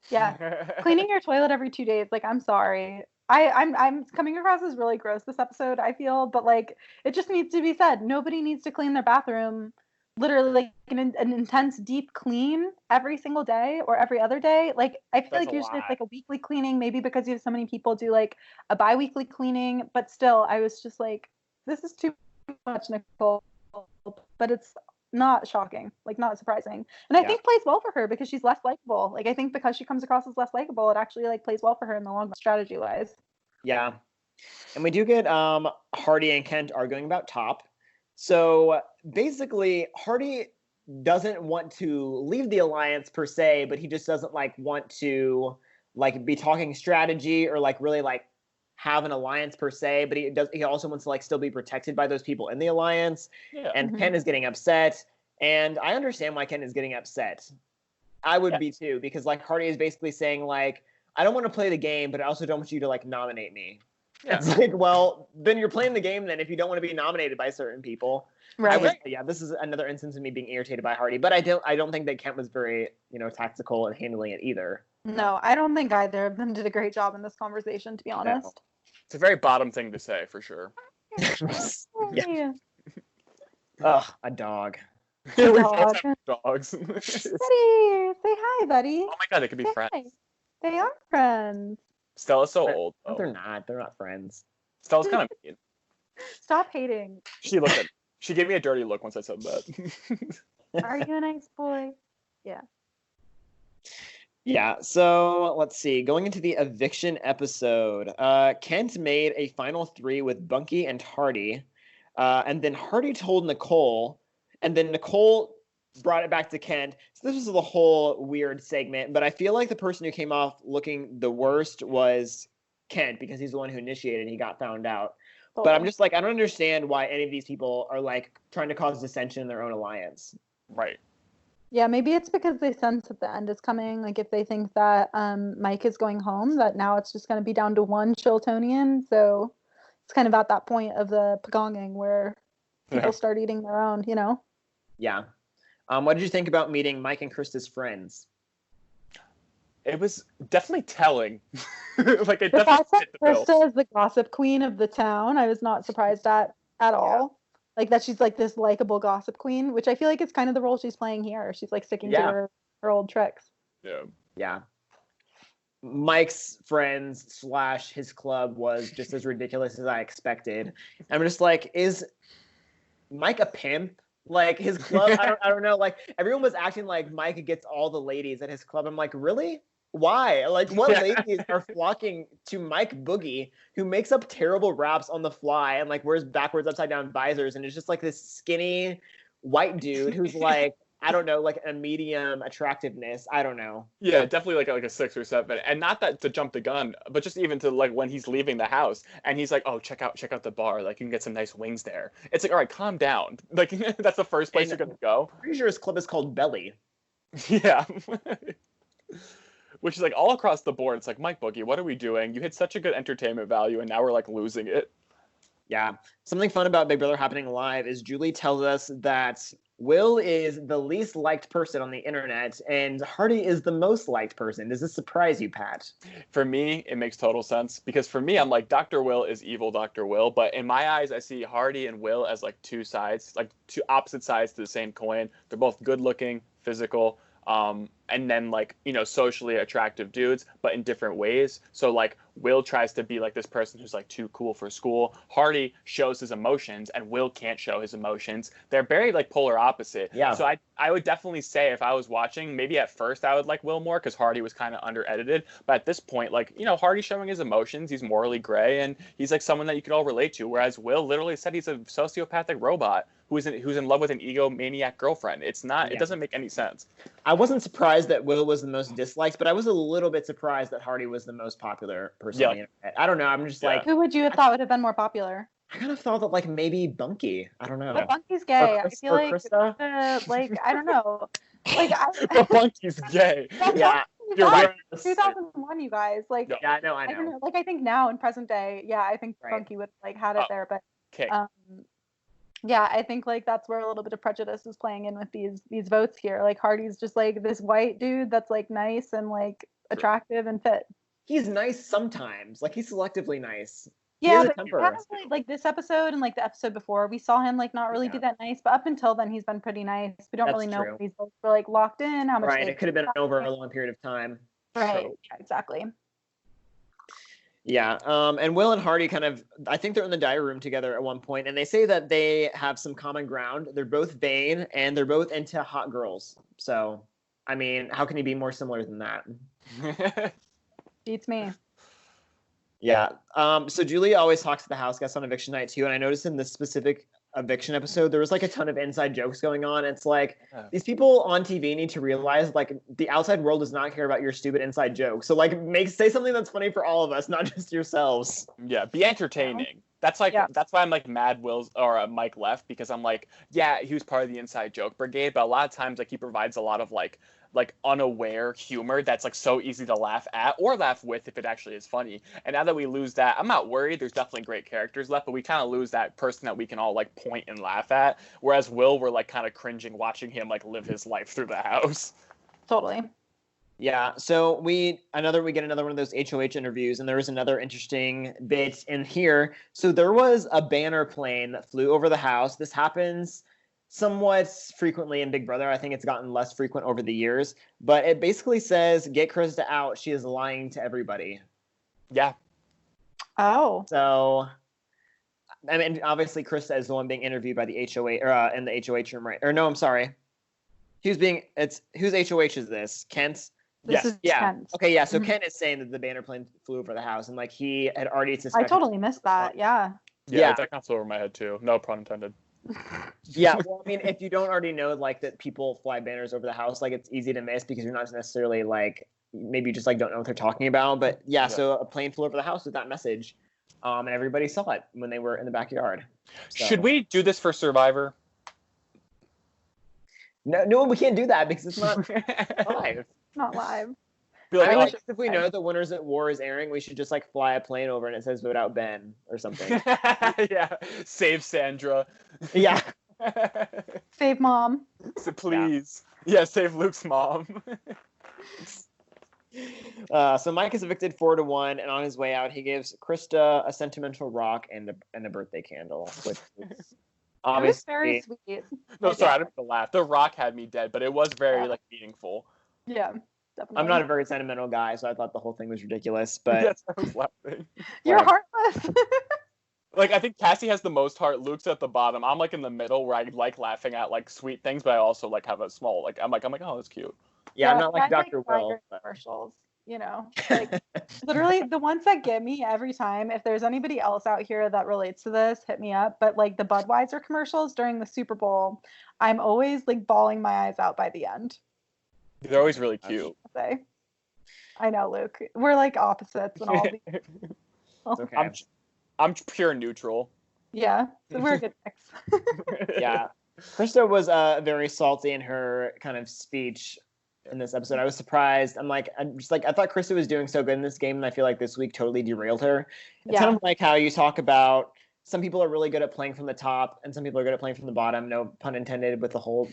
Speaker 3: Yeah. Cleaning your toilet every 2 days. Like, I'm sorry. I'm coming across as really gross this episode, I feel, but like, it just needs to be said. Nobody needs to clean their bathroom literally like an intense deep clean every single day or every other day. Like, I feel like usually it's like a weekly cleaning, maybe because you have so many people do like a bi-weekly cleaning, but still I was just like, this is too much, Nicole. But it's not shocking, like not surprising, and I think plays well for her because she's less likable. Like, I think because she comes across as less likable, it actually like plays well for her in the long run, strategy wise.
Speaker 2: Yeah. And we do get Hardy and Kent arguing about Top. So basically, Hardy doesn't want to leave the alliance per se, but he just doesn't like want to like be talking strategy or like really like have an alliance per se, but he also wants to like still be protected by those people in the alliance.
Speaker 1: Yeah.
Speaker 2: And Ken is getting upset, and I understand why Ken is getting upset. I would be too, because like Hardy is basically saying like, I don't want to play the game, but I also don't want you to like nominate me. Yeah. It's like, well, then you're playing the game then if you don't want to be nominated by certain people.
Speaker 3: Right.
Speaker 2: This is another instance of me being irritated by Hardy, but I don't think that Kent was very, tactical in handling it either.
Speaker 3: No, I don't think either of them did a great job in this conversation, to be honest.
Speaker 1: No. It's a very bottom thing to say, for sure.
Speaker 3: Yeah.
Speaker 2: Ugh, a dog.
Speaker 1: Yeah, we both have dogs.
Speaker 3: Buddy, say hi, buddy.
Speaker 1: Oh my god, they could be friends.
Speaker 3: Hi. They are friends.
Speaker 1: Stella's so old.
Speaker 2: No, they're not. They're not friends.
Speaker 1: Stella's kind of mean.
Speaker 3: Stop hating.
Speaker 1: She gave me a dirty look once I said that.
Speaker 3: Are you a nice boy? Yeah.
Speaker 2: Yeah, so let's see. Going into the eviction episode, Kent made a final three with Bunky and Hardy. And then Hardy told Nicole, and then Nicole brought it back to Kent. So this was the whole weird segment, but I feel like the person who came off looking the worst was Kent because he's the one who initiated and he got found out. But I'm just like, I don't understand why any of these people are like trying to cause dissension in their own alliance.
Speaker 1: Right.
Speaker 3: Yeah, maybe it's because they sense that the end is coming. Like, if they think that Mike is going home, that now it's just going to be down to one Chiltonian. So it's kind of at that point of the pagonging where people start eating their own,
Speaker 2: Yeah. What did you think about meeting Mike and Krista's friends?
Speaker 1: It was definitely telling. Like, it
Speaker 3: the fact
Speaker 1: definitely
Speaker 3: that
Speaker 1: fit the bill.
Speaker 3: Krista is the gossip queen of the town, I was not surprised at all. Like, that she's like this likable gossip queen, which I feel like it's kind of the role she's playing here. She's like sticking to her old tricks.
Speaker 1: Yeah.
Speaker 2: Yeah. Mike's friends / his club was just as ridiculous as I expected. I'm just like, is Mike a pimp? Like, his club, I don't know. Like, everyone was acting like Mike gets all the ladies at his club. I'm like, really? Why? Like, what ladies are flocking to Mike Boogie, who makes up terrible raps on the fly and like wears backwards upside down visors, and is just like this skinny white dude who's like, I don't know, like a medium attractiveness. I don't know.
Speaker 1: Yeah, definitely like a 6 or 7, and not that to jump the gun, but just even to like when he's leaving the house and he's like, oh, check out the bar, like you can get some nice wings there. It's like, all right, calm down. Like, that's the first place you're gonna go.
Speaker 2: I'm pretty sure his club is called Belly.
Speaker 1: Yeah. Which is like all across the board. It's like, Mike Boogie, what are we doing? You had such a good entertainment value, and now we're like losing it.
Speaker 2: Yeah. Something fun about Big Brother Happening Live is Julie tells us that Will is the least liked person on the internet, and Hardy is the most liked person. Does this surprise you, Pat?
Speaker 1: For me, it makes total sense, because for me, I'm like, Dr. Will is evil Dr. Will, but in my eyes, I see Hardy and Will as like two opposite sides to the same coin. They're both good looking, physical, and then like, you know, socially attractive dudes, but in different ways. So like Will tries to be like this person who's like too cool for school. Hardy shows his emotions and Will can't show his emotions. They're very like polar opposite.
Speaker 2: Yeah.
Speaker 1: So I would definitely say if I was watching, maybe at first I would like Will more because Hardy was kind of under edited. But at this point, like, you know, Hardy's showing his emotions. He's morally gray and he's like someone that you could all relate to. Whereas Will literally said he's a sociopathic robot who's in love with an egomaniac girlfriend. It's not.
Speaker 2: Yeah.
Speaker 1: It doesn't make any sense.
Speaker 2: I wasn't surprised that Will was the most disliked, but I was a little bit surprised that Hardy was the most popular person on the internet. I don't know. I'm just like,
Speaker 3: Who would you have thought would have been more popular?
Speaker 2: I kind of thought that like maybe Bunky. I don't know.
Speaker 3: But Bunky's gay. I feel like
Speaker 2: Krista?
Speaker 3: like I don't know. Like
Speaker 1: But Bunky's gay.
Speaker 2: Yeah.
Speaker 1: You're right.
Speaker 3: 2001, you guys. Like
Speaker 2: Yeah, I know.
Speaker 3: I don't know. Like I think now in present day, yeah, I think
Speaker 2: Right.
Speaker 3: Bunky would like had it there, but
Speaker 1: Okay.
Speaker 3: yeah, I think like that's where a little bit of prejudice is playing in with these votes here. Like Hardy's just like this white dude that's like nice and like attractive and fit.
Speaker 2: He's nice sometimes. Like he's selectively nice. He
Speaker 3: Yeah,
Speaker 2: has a
Speaker 3: but
Speaker 2: temper.
Speaker 3: kind of like this episode and like the episode before, we saw him like not really be that nice. But up until then, he's been pretty nice. We don't
Speaker 2: That's
Speaker 3: really know
Speaker 2: true.
Speaker 3: if these votes were like locked in. How much?
Speaker 2: Right.
Speaker 3: they-
Speaker 2: It could have been over a long period of time.
Speaker 3: Right.
Speaker 2: So,
Speaker 3: Yeah, exactly.
Speaker 2: yeah. And Will and Hardy kind of, I think they're in the diary room together at one point, and they say that they have some common ground. They're both vain and they're both into hot girls. So, I mean, how can you be more similar than that?
Speaker 3: Beats me.
Speaker 2: Yeah. So Julia always talks to the house guests on eviction night too, and I noticed in this specific eviction episode there was like a ton of inside jokes going on. It's like these people on TV need to realize like the outside world does not care about your stupid inside jokes. So like say something that's funny for all of us, not just yourselves.
Speaker 1: Yeah, be entertaining. That's like that's why I'm like mad Will's or Mike left, because I'm like, yeah, he was part of the inside joke brigade, but a lot of times like he provides a lot of like unaware humor that's like so easy to laugh at or laugh with if it actually is funny. And now that we lose that, I'm not worried. There's definitely great characters left, but we kind of lose that person that we can all like point and laugh at. Whereas Will, we're like kind of cringing watching him like live his life through the house.
Speaker 3: Totally.
Speaker 2: Yeah, so we get another one of those HOH interviews, and there was another interesting bit in here. So there was a banner plane that flew over the house. This happens somewhat frequently in Big Brother. I think it's gotten less frequent over the years, but it basically says, "Get Krista out. She is lying to everybody."
Speaker 1: Yeah.
Speaker 3: Oh.
Speaker 2: So, I mean, obviously Krista is the one being interviewed by the HOH or in the HOH room, right? Or no, I'm sorry. Whose HOH is this? Kent's?
Speaker 3: This is Kent.
Speaker 2: Okay, yeah. So Kent is saying that the banner plane flew over the house, and like he had already suspected.
Speaker 3: I totally missed that. Yeah.
Speaker 1: Yeah, that comes over my head too. No pun intended.
Speaker 2: Yeah, well, I mean, if you don't already know like that people fly banners over the house, like it's easy to miss because you're not necessarily like maybe you just like don't know what they're talking about. But yeah, so a plane flew over the house with that message, and everybody saw it when they were in the backyard. So.
Speaker 1: Should we do this for Survivor?
Speaker 2: No, we can't do that because it's not live.
Speaker 3: Not live.
Speaker 2: Like, if we know the Winners at War is airing, we should just like fly a plane over and it says "Vote out Ben" or something.
Speaker 1: Yeah, save Sandra.
Speaker 2: Yeah.
Speaker 3: Save mom.
Speaker 1: So please. Yeah, save Luke's mom.
Speaker 2: So Mike is evicted 4-1, and on his way out, he gives Krista a sentimental rock and a birthday candle, which is obviously
Speaker 3: It was very sweet.
Speaker 1: No, sorry, I didn't mean to laugh. The rock had me dead, but it was very like meaningful.
Speaker 3: Yeah. Definitely.
Speaker 2: I'm not a very sentimental guy, so I thought the whole thing was ridiculous. But
Speaker 1: yes, I was laughing.
Speaker 3: You're heartless.
Speaker 1: Like, I think Kassie has the most heart. Luke's at the bottom. I'm like in the middle where I like laughing at like sweet things, but I also like have a small like I'm like oh, that's cute.
Speaker 2: Yeah, I'm not like Dr.
Speaker 3: Like
Speaker 2: Will.
Speaker 3: commercials, you know, like literally the ones that get me every time. If there's anybody else out here that relates to this, hit me up. But like the Budweiser commercials during the Super Bowl, I'm always like bawling my eyes out by the end.
Speaker 1: They're always really cute.
Speaker 3: I know, Luke. We're like opposites and all these.
Speaker 2: Okay.
Speaker 1: I'm pure neutral.
Speaker 3: Yeah, so we're a good mix.
Speaker 2: Yeah. Krista was very salty in her kind of speech in this episode. I was surprised. I thought Krista was doing so good in this game, and I feel like this week totally derailed her. It's kind of like how you talk about some people are really good at playing from the top, and some people are good at playing from the bottom. No pun intended with the whole,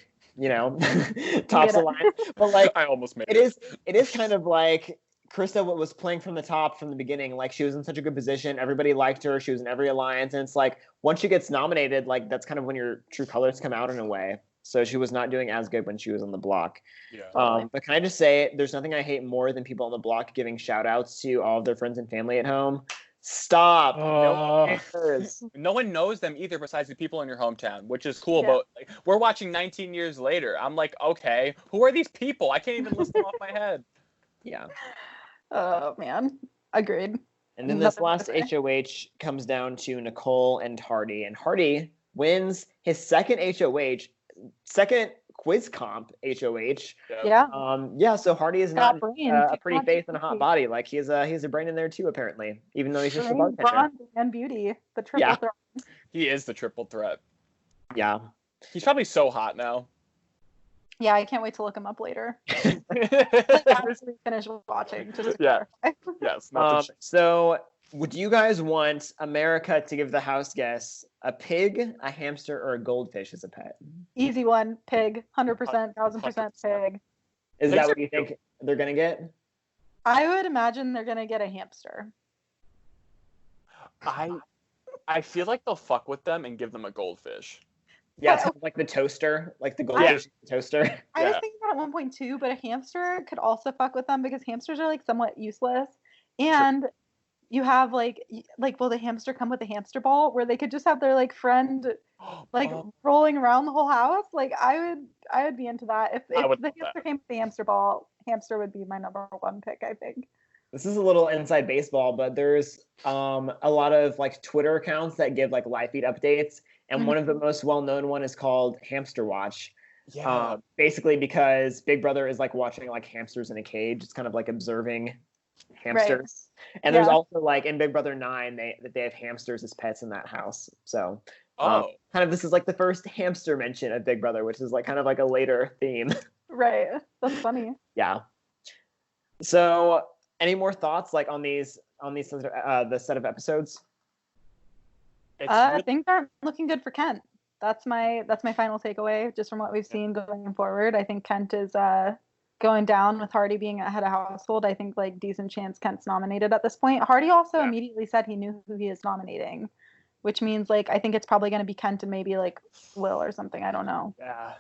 Speaker 2: tops the line. But like,
Speaker 1: I almost made
Speaker 2: it. It is kind of like Krista was playing from the top from the beginning. Like she was in such a good position. Everybody liked her. She was in every alliance. And it's like, once she gets nominated, like that's kind of when your true colors come out in a way. so she was not doing as good when she was on the block.
Speaker 1: Yeah.
Speaker 2: But can I just say, there's nothing I hate more than people on the block giving shout outs to all of their friends and family at home. Stop. No one cares.
Speaker 1: No one knows them either besides the people in your hometown, which is cool.
Speaker 3: Yeah.
Speaker 1: But like, we're watching 19 years later. I'm like, okay, who are these people? I can't even list them off my head.
Speaker 2: Yeah.
Speaker 3: Oh man, agreed.
Speaker 2: And then this
Speaker 3: Nothing
Speaker 2: last
Speaker 3: to say.
Speaker 2: HOH comes down to Nicole and Hardy. And Hardy wins his second HOH, second quiz comp HOH.
Speaker 3: Yeah.
Speaker 2: So Hardy is
Speaker 3: Got
Speaker 2: not
Speaker 3: brains.
Speaker 2: a pretty face and a hot body. Like he's a brain in there too, apparently, even though he's just a
Speaker 3: Brains,
Speaker 2: bartender.
Speaker 3: brawn, and beauty. The triple
Speaker 2: Yeah.
Speaker 3: threat.
Speaker 1: He is the triple threat.
Speaker 2: Yeah.
Speaker 1: He's probably so hot now.
Speaker 3: Yeah, I can't wait to look him up later. Like after we finish watching, just to
Speaker 1: Yeah.
Speaker 3: clarify.
Speaker 1: Yes. Not the
Speaker 2: So would you guys want America to give the house guests a pig, a hamster, or a goldfish as a pet?
Speaker 3: Easy one, pig, 100%, 1000% pig.
Speaker 2: Is
Speaker 1: Pigs
Speaker 2: that
Speaker 1: are
Speaker 2: what you think they're gonna get?
Speaker 3: I would imagine they're gonna get a hamster.
Speaker 1: I feel like they'll fuck with them and give them a goldfish.
Speaker 2: Yeah, it's kind of like the toaster, like the goldfish toaster.
Speaker 3: I was
Speaker 1: Yeah.
Speaker 3: thinking about it at one point too, but a hamster could also fuck with them because hamsters are like somewhat useless, and you have like will the hamster come with a hamster ball where they could just have their like friend like rolling around the whole house? Like I would be into that if
Speaker 1: I would
Speaker 3: the
Speaker 1: love that.
Speaker 3: hamster came with the hamster ball. Hamster would be my number one pick, I think.
Speaker 2: This is a little inside baseball, but there's a lot of like Twitter accounts that give like live feed updates, and one of the most well-known one is called Hamster Watch.
Speaker 1: Yeah.
Speaker 2: Basically because Big Brother is like watching like hamsters in a cage. It's kind of like observing hamsters. And there's
Speaker 3: Yeah.
Speaker 2: also like in Big Brother 9, they have hamsters as pets in that house. So kind of this is like the first hamster mention of Big Brother, which is like kind of like a later theme.
Speaker 3: Right. That's funny.
Speaker 2: Yeah. So any more thoughts like on these the set of episodes?
Speaker 3: Things aren't looking good for Kent. That's my final takeaway just from what we've seen going forward. I think Kent is going down with Hardy being ahead of household. I think like decent chance Kent's nominated at this point. Hardy also immediately said he knew who he is nominating, which means like I think it's probably going to be Kent and maybe like Will or something. I don't know.
Speaker 1: Yeah.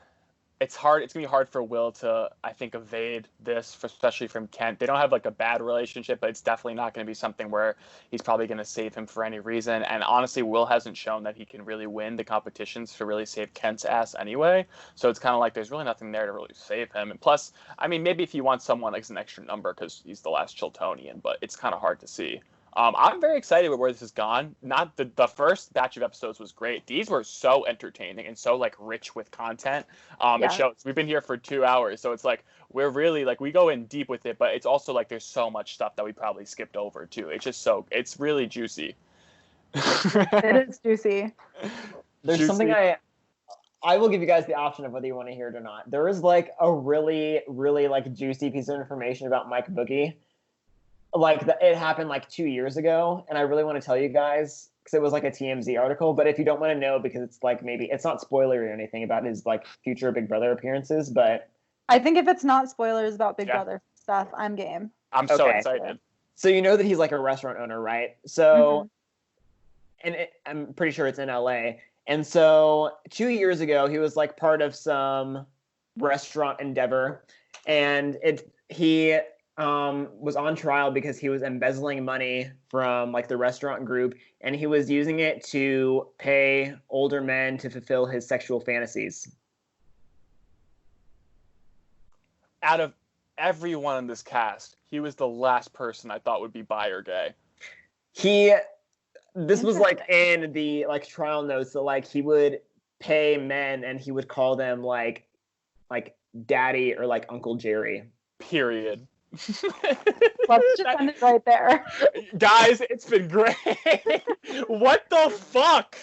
Speaker 1: It's hard. It's going to be hard for Will to, I think, evade this, especially from Kent. They don't have like a bad relationship, but it's definitely not going to be something where he's probably going to save him for any reason. And honestly, Will hasn't shown that he can really win the competitions to really save Kent's ass anyway. So it's kind of like there's really nothing there to really save him. And plus, I mean, maybe if you want someone like as an extra number because he's the last Chiltonian, but it's kind of hard to see. I'm very excited with where this has gone. Not the first batch of episodes was great. These were so entertaining and so like rich with content. It shows we've been here for 2 hours, so it's like we're really like we go in deep with it, but it's also like there's so much stuff that we probably skipped over too. It's really juicy.
Speaker 3: It is juicy.
Speaker 2: There's
Speaker 1: Juicy.
Speaker 2: something I will give you guys the option of whether you want to hear it or not. There is like a really, really like juicy piece of information about Mike Boogie. Like it happened like 2 years ago, and I really want to tell you guys because it was like a TMZ article. But if you don't want to know, because it's like maybe it's not spoilery or anything about his like future Big Brother appearances, but
Speaker 3: I think if it's not spoilers about Big Brother stuff, I'm game.
Speaker 1: I'm so
Speaker 2: Okay.
Speaker 1: excited.
Speaker 2: So you know that he's like a restaurant owner, right? So, and I'm pretty sure it's in LA. And so 2 years ago, he was like part of some restaurant endeavor, and he was on trial because he was embezzling money from like the restaurant group, and he was using it to pay older men to fulfill his sexual fantasies.
Speaker 1: Out of everyone in this cast, he was the last person I thought would be bi or gay.
Speaker 2: This was like in the like trial notes that like he would pay men and he would call them like daddy or like Uncle Jerry.
Speaker 1: Period.
Speaker 3: Let's just end it right there.
Speaker 1: Guys, it's been great. What the fuck?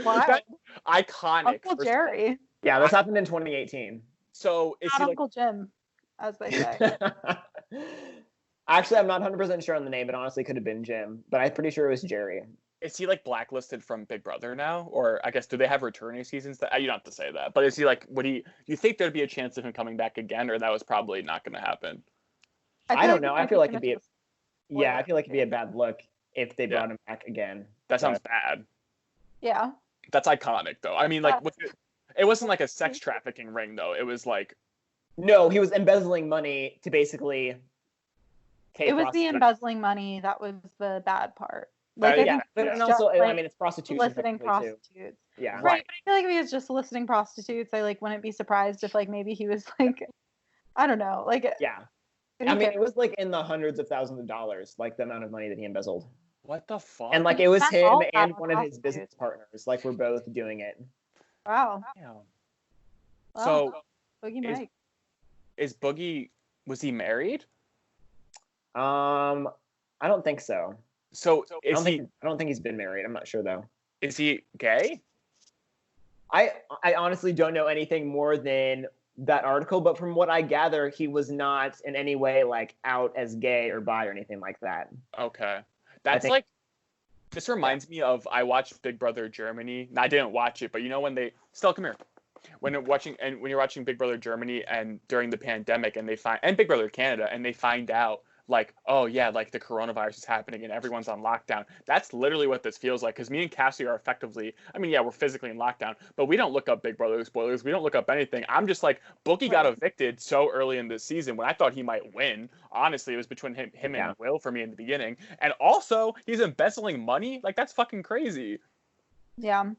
Speaker 3: Wow.
Speaker 1: That, iconic.
Speaker 3: Uncle Jerry.
Speaker 2: Yeah, this happened in 2018.
Speaker 1: So is
Speaker 3: Not
Speaker 1: he like
Speaker 3: Uncle Jim, as they say.
Speaker 2: Actually, I'm not 100% sure on the name. It honestly could have been Jim, but I'm pretty sure it was Jerry.
Speaker 1: is he like blacklisted from Big Brother now? Or I guess do they have returning seasons? That you don't have to say that, but is he like do you think there'd be a chance of him coming back again, or that was probably not going to happen?
Speaker 2: I don't know. I feel like it'd be
Speaker 3: I feel like
Speaker 2: it'd be a bad look if they brought him back again.
Speaker 1: That sounds bad.
Speaker 3: Yeah.
Speaker 1: That's iconic though. I mean, like It wasn't like a sex trafficking ring though. It was like.
Speaker 2: No, he was embezzling money to basically.
Speaker 3: It was the embezzling money that was the bad part. Like,
Speaker 2: yeah, but and also, I mean, it's prostitution.
Speaker 3: Soliciting prostitutes.
Speaker 2: Too. Yeah.
Speaker 3: Right. But I feel like if he was just soliciting prostitutes, I like wouldn't be surprised if like maybe he was like, I don't know, like.
Speaker 2: Yeah. I mean, it was like in the hundreds of thousands of dollars, like the amount of money that he embezzled.
Speaker 1: What the fuck?
Speaker 2: And like it was him and one of his business partners, like we're both doing it.
Speaker 3: Wow.
Speaker 1: So,
Speaker 3: Boogie Mike.
Speaker 1: Is Boogie, was he married?
Speaker 2: I don't think so.
Speaker 1: So
Speaker 2: I don't think he's been married. I'm not sure though.
Speaker 1: Is he gay?
Speaker 2: I honestly don't know anything more than that article, but from what I gather, he was not in any way like out as gay or bi or anything like that.
Speaker 1: Okay. That's like, this reminds me of, I watched Big Brother Germany. I didn't watch it, but you know when they, Stella, come here. When you're watching Big Brother Germany and during the pandemic and Big Brother Canada and they find out like, oh yeah, like the coronavirus is happening and everyone's on lockdown. That's literally what this feels like. Because me and Kassie are effectively, I mean, yeah, we're physically in lockdown, but we don't look up Big Brother spoilers. We don't look up anything. I'm just like, Boogie got evicted so early in this season when I thought he might win. Honestly, it was between him and Will for me in the beginning. And also, he's embezzling money. Like, that's fucking crazy.
Speaker 3: Yeah.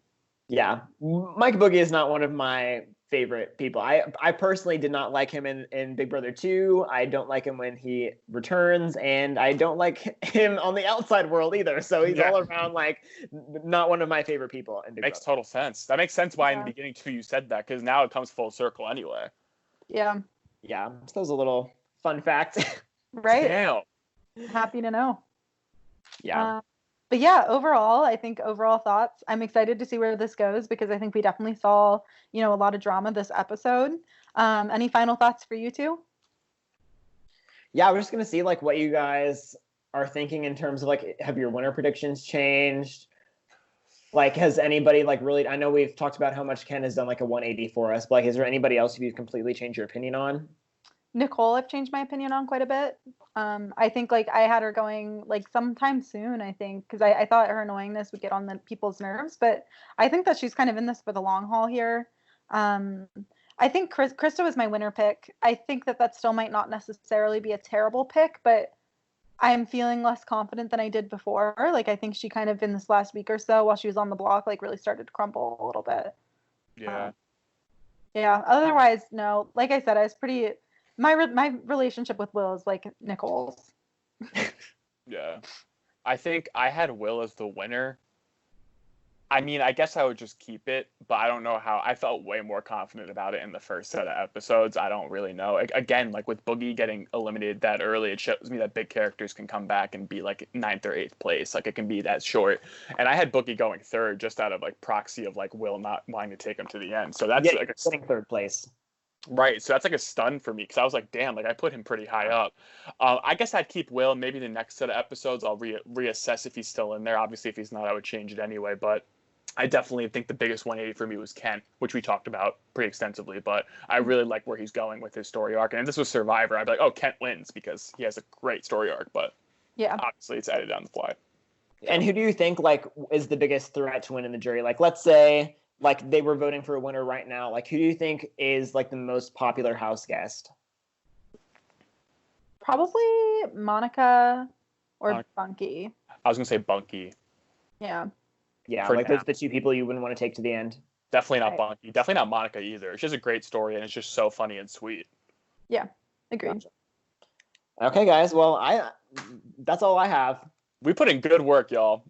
Speaker 2: Yeah. Mike Boogie is not one of my favorite people. I personally did not like him in Big Brother 2. I don't like him when he returns, and I don't like him on the outside world either. So he's all around like not one of my favorite people in Big Brother.
Speaker 1: Makes total sense. That makes sense why in the beginning too you said that, because now it comes full circle anyway.
Speaker 3: Yeah.
Speaker 2: Yeah. So that was a little fun fact.
Speaker 3: Right.
Speaker 1: Damn.
Speaker 3: Happy to know.
Speaker 2: Yeah.
Speaker 3: But yeah, overall thoughts. I'm excited to see where this goes because I think we definitely saw, a lot of drama this episode. Any final thoughts for you two?
Speaker 2: Yeah, we're just going to see like what you guys are thinking in terms of like, have your winner predictions changed? Like, has anybody like really, I know we've talked about how much Ken has done like a 180 for us, but like, is there anybody else who you've completely changed your opinion on?
Speaker 3: Nicole, I've changed my opinion on quite a bit. I think like I had her going like sometime soon, I think, because I thought her annoyingness would get on the people's nerves, but I think that she's kind of in this for the long haul here. I think Krista was my winner pick. I think that still might not necessarily be a terrible pick, but I'm feeling less confident than I did before. Like I think she kind of in this last week or so while she was on the block, like really started to crumble a little bit.
Speaker 1: Yeah.
Speaker 3: Yeah. Otherwise, no. Like I said, I was pretty. My relationship with Will is like Nicole's.
Speaker 1: Yeah. I think I had Will as the winner. I mean, I guess I would just keep it, but I don't know how. I felt way more confident about it in the first set of episodes. I don't really know. Again, like with Boogie getting eliminated that early, it shows me that big characters can come back and be like 9th or 8th place. Like it can be that short. And I had Boogie going 3rd just out of like proxy of like Will not wanting to take him to the end. So that's like
Speaker 2: sitting 3rd place.
Speaker 1: Right, so that's like a stun for me because I was like, damn, like I put him pretty high up. I guess I'd keep Will. Maybe the next set of episodes I'll reassess if he's still in there. Obviously, if he's not, I would change it anyway. But I definitely think the biggest 180 for me was Ken, which we talked about pretty extensively. But I really like where he's going with his story arc. And if this was Survivor, I'd be like, oh, Kent wins because he has a great story arc. But yeah, obviously it's edited on the fly.
Speaker 2: And who do you think like is the biggest threat to win in the jury? Like, let's say like they were voting for a winner right now. Like, who do you think is like the most popular house guest?
Speaker 3: Probably Monica or Bunky.
Speaker 1: I was gonna say Bunky.
Speaker 3: Yeah.
Speaker 2: Yeah, like those are the two people you wouldn't want to take to the end.
Speaker 1: Definitely not Bunky. Definitely not Monica either. She has a great story and it's just so funny and sweet.
Speaker 3: Yeah, agreed.
Speaker 2: Gotcha. Okay, guys. Well, that's all I have.
Speaker 1: We put in good work, y'all.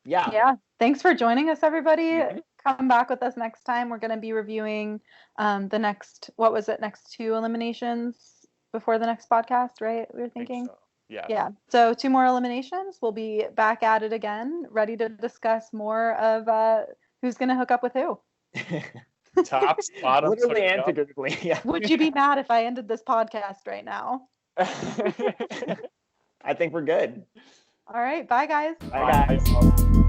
Speaker 2: Yeah.
Speaker 3: Yeah. Thanks for joining us, everybody. Mm-hmm. Come back with us next time. We're going to be reviewing the next 2 eliminations before the next podcast, right? We were thinking.
Speaker 1: So. Yeah.
Speaker 3: Yeah. So 2 more eliminations. We'll be back at it again, ready to discuss more of who's going to hook up with who.
Speaker 1: Tops, bottoms,
Speaker 2: literally and figuratively. Yeah.
Speaker 3: Would you be mad if I ended this podcast right now?
Speaker 2: I think we're good.
Speaker 3: All right. Bye, guys.
Speaker 2: Bye, guys.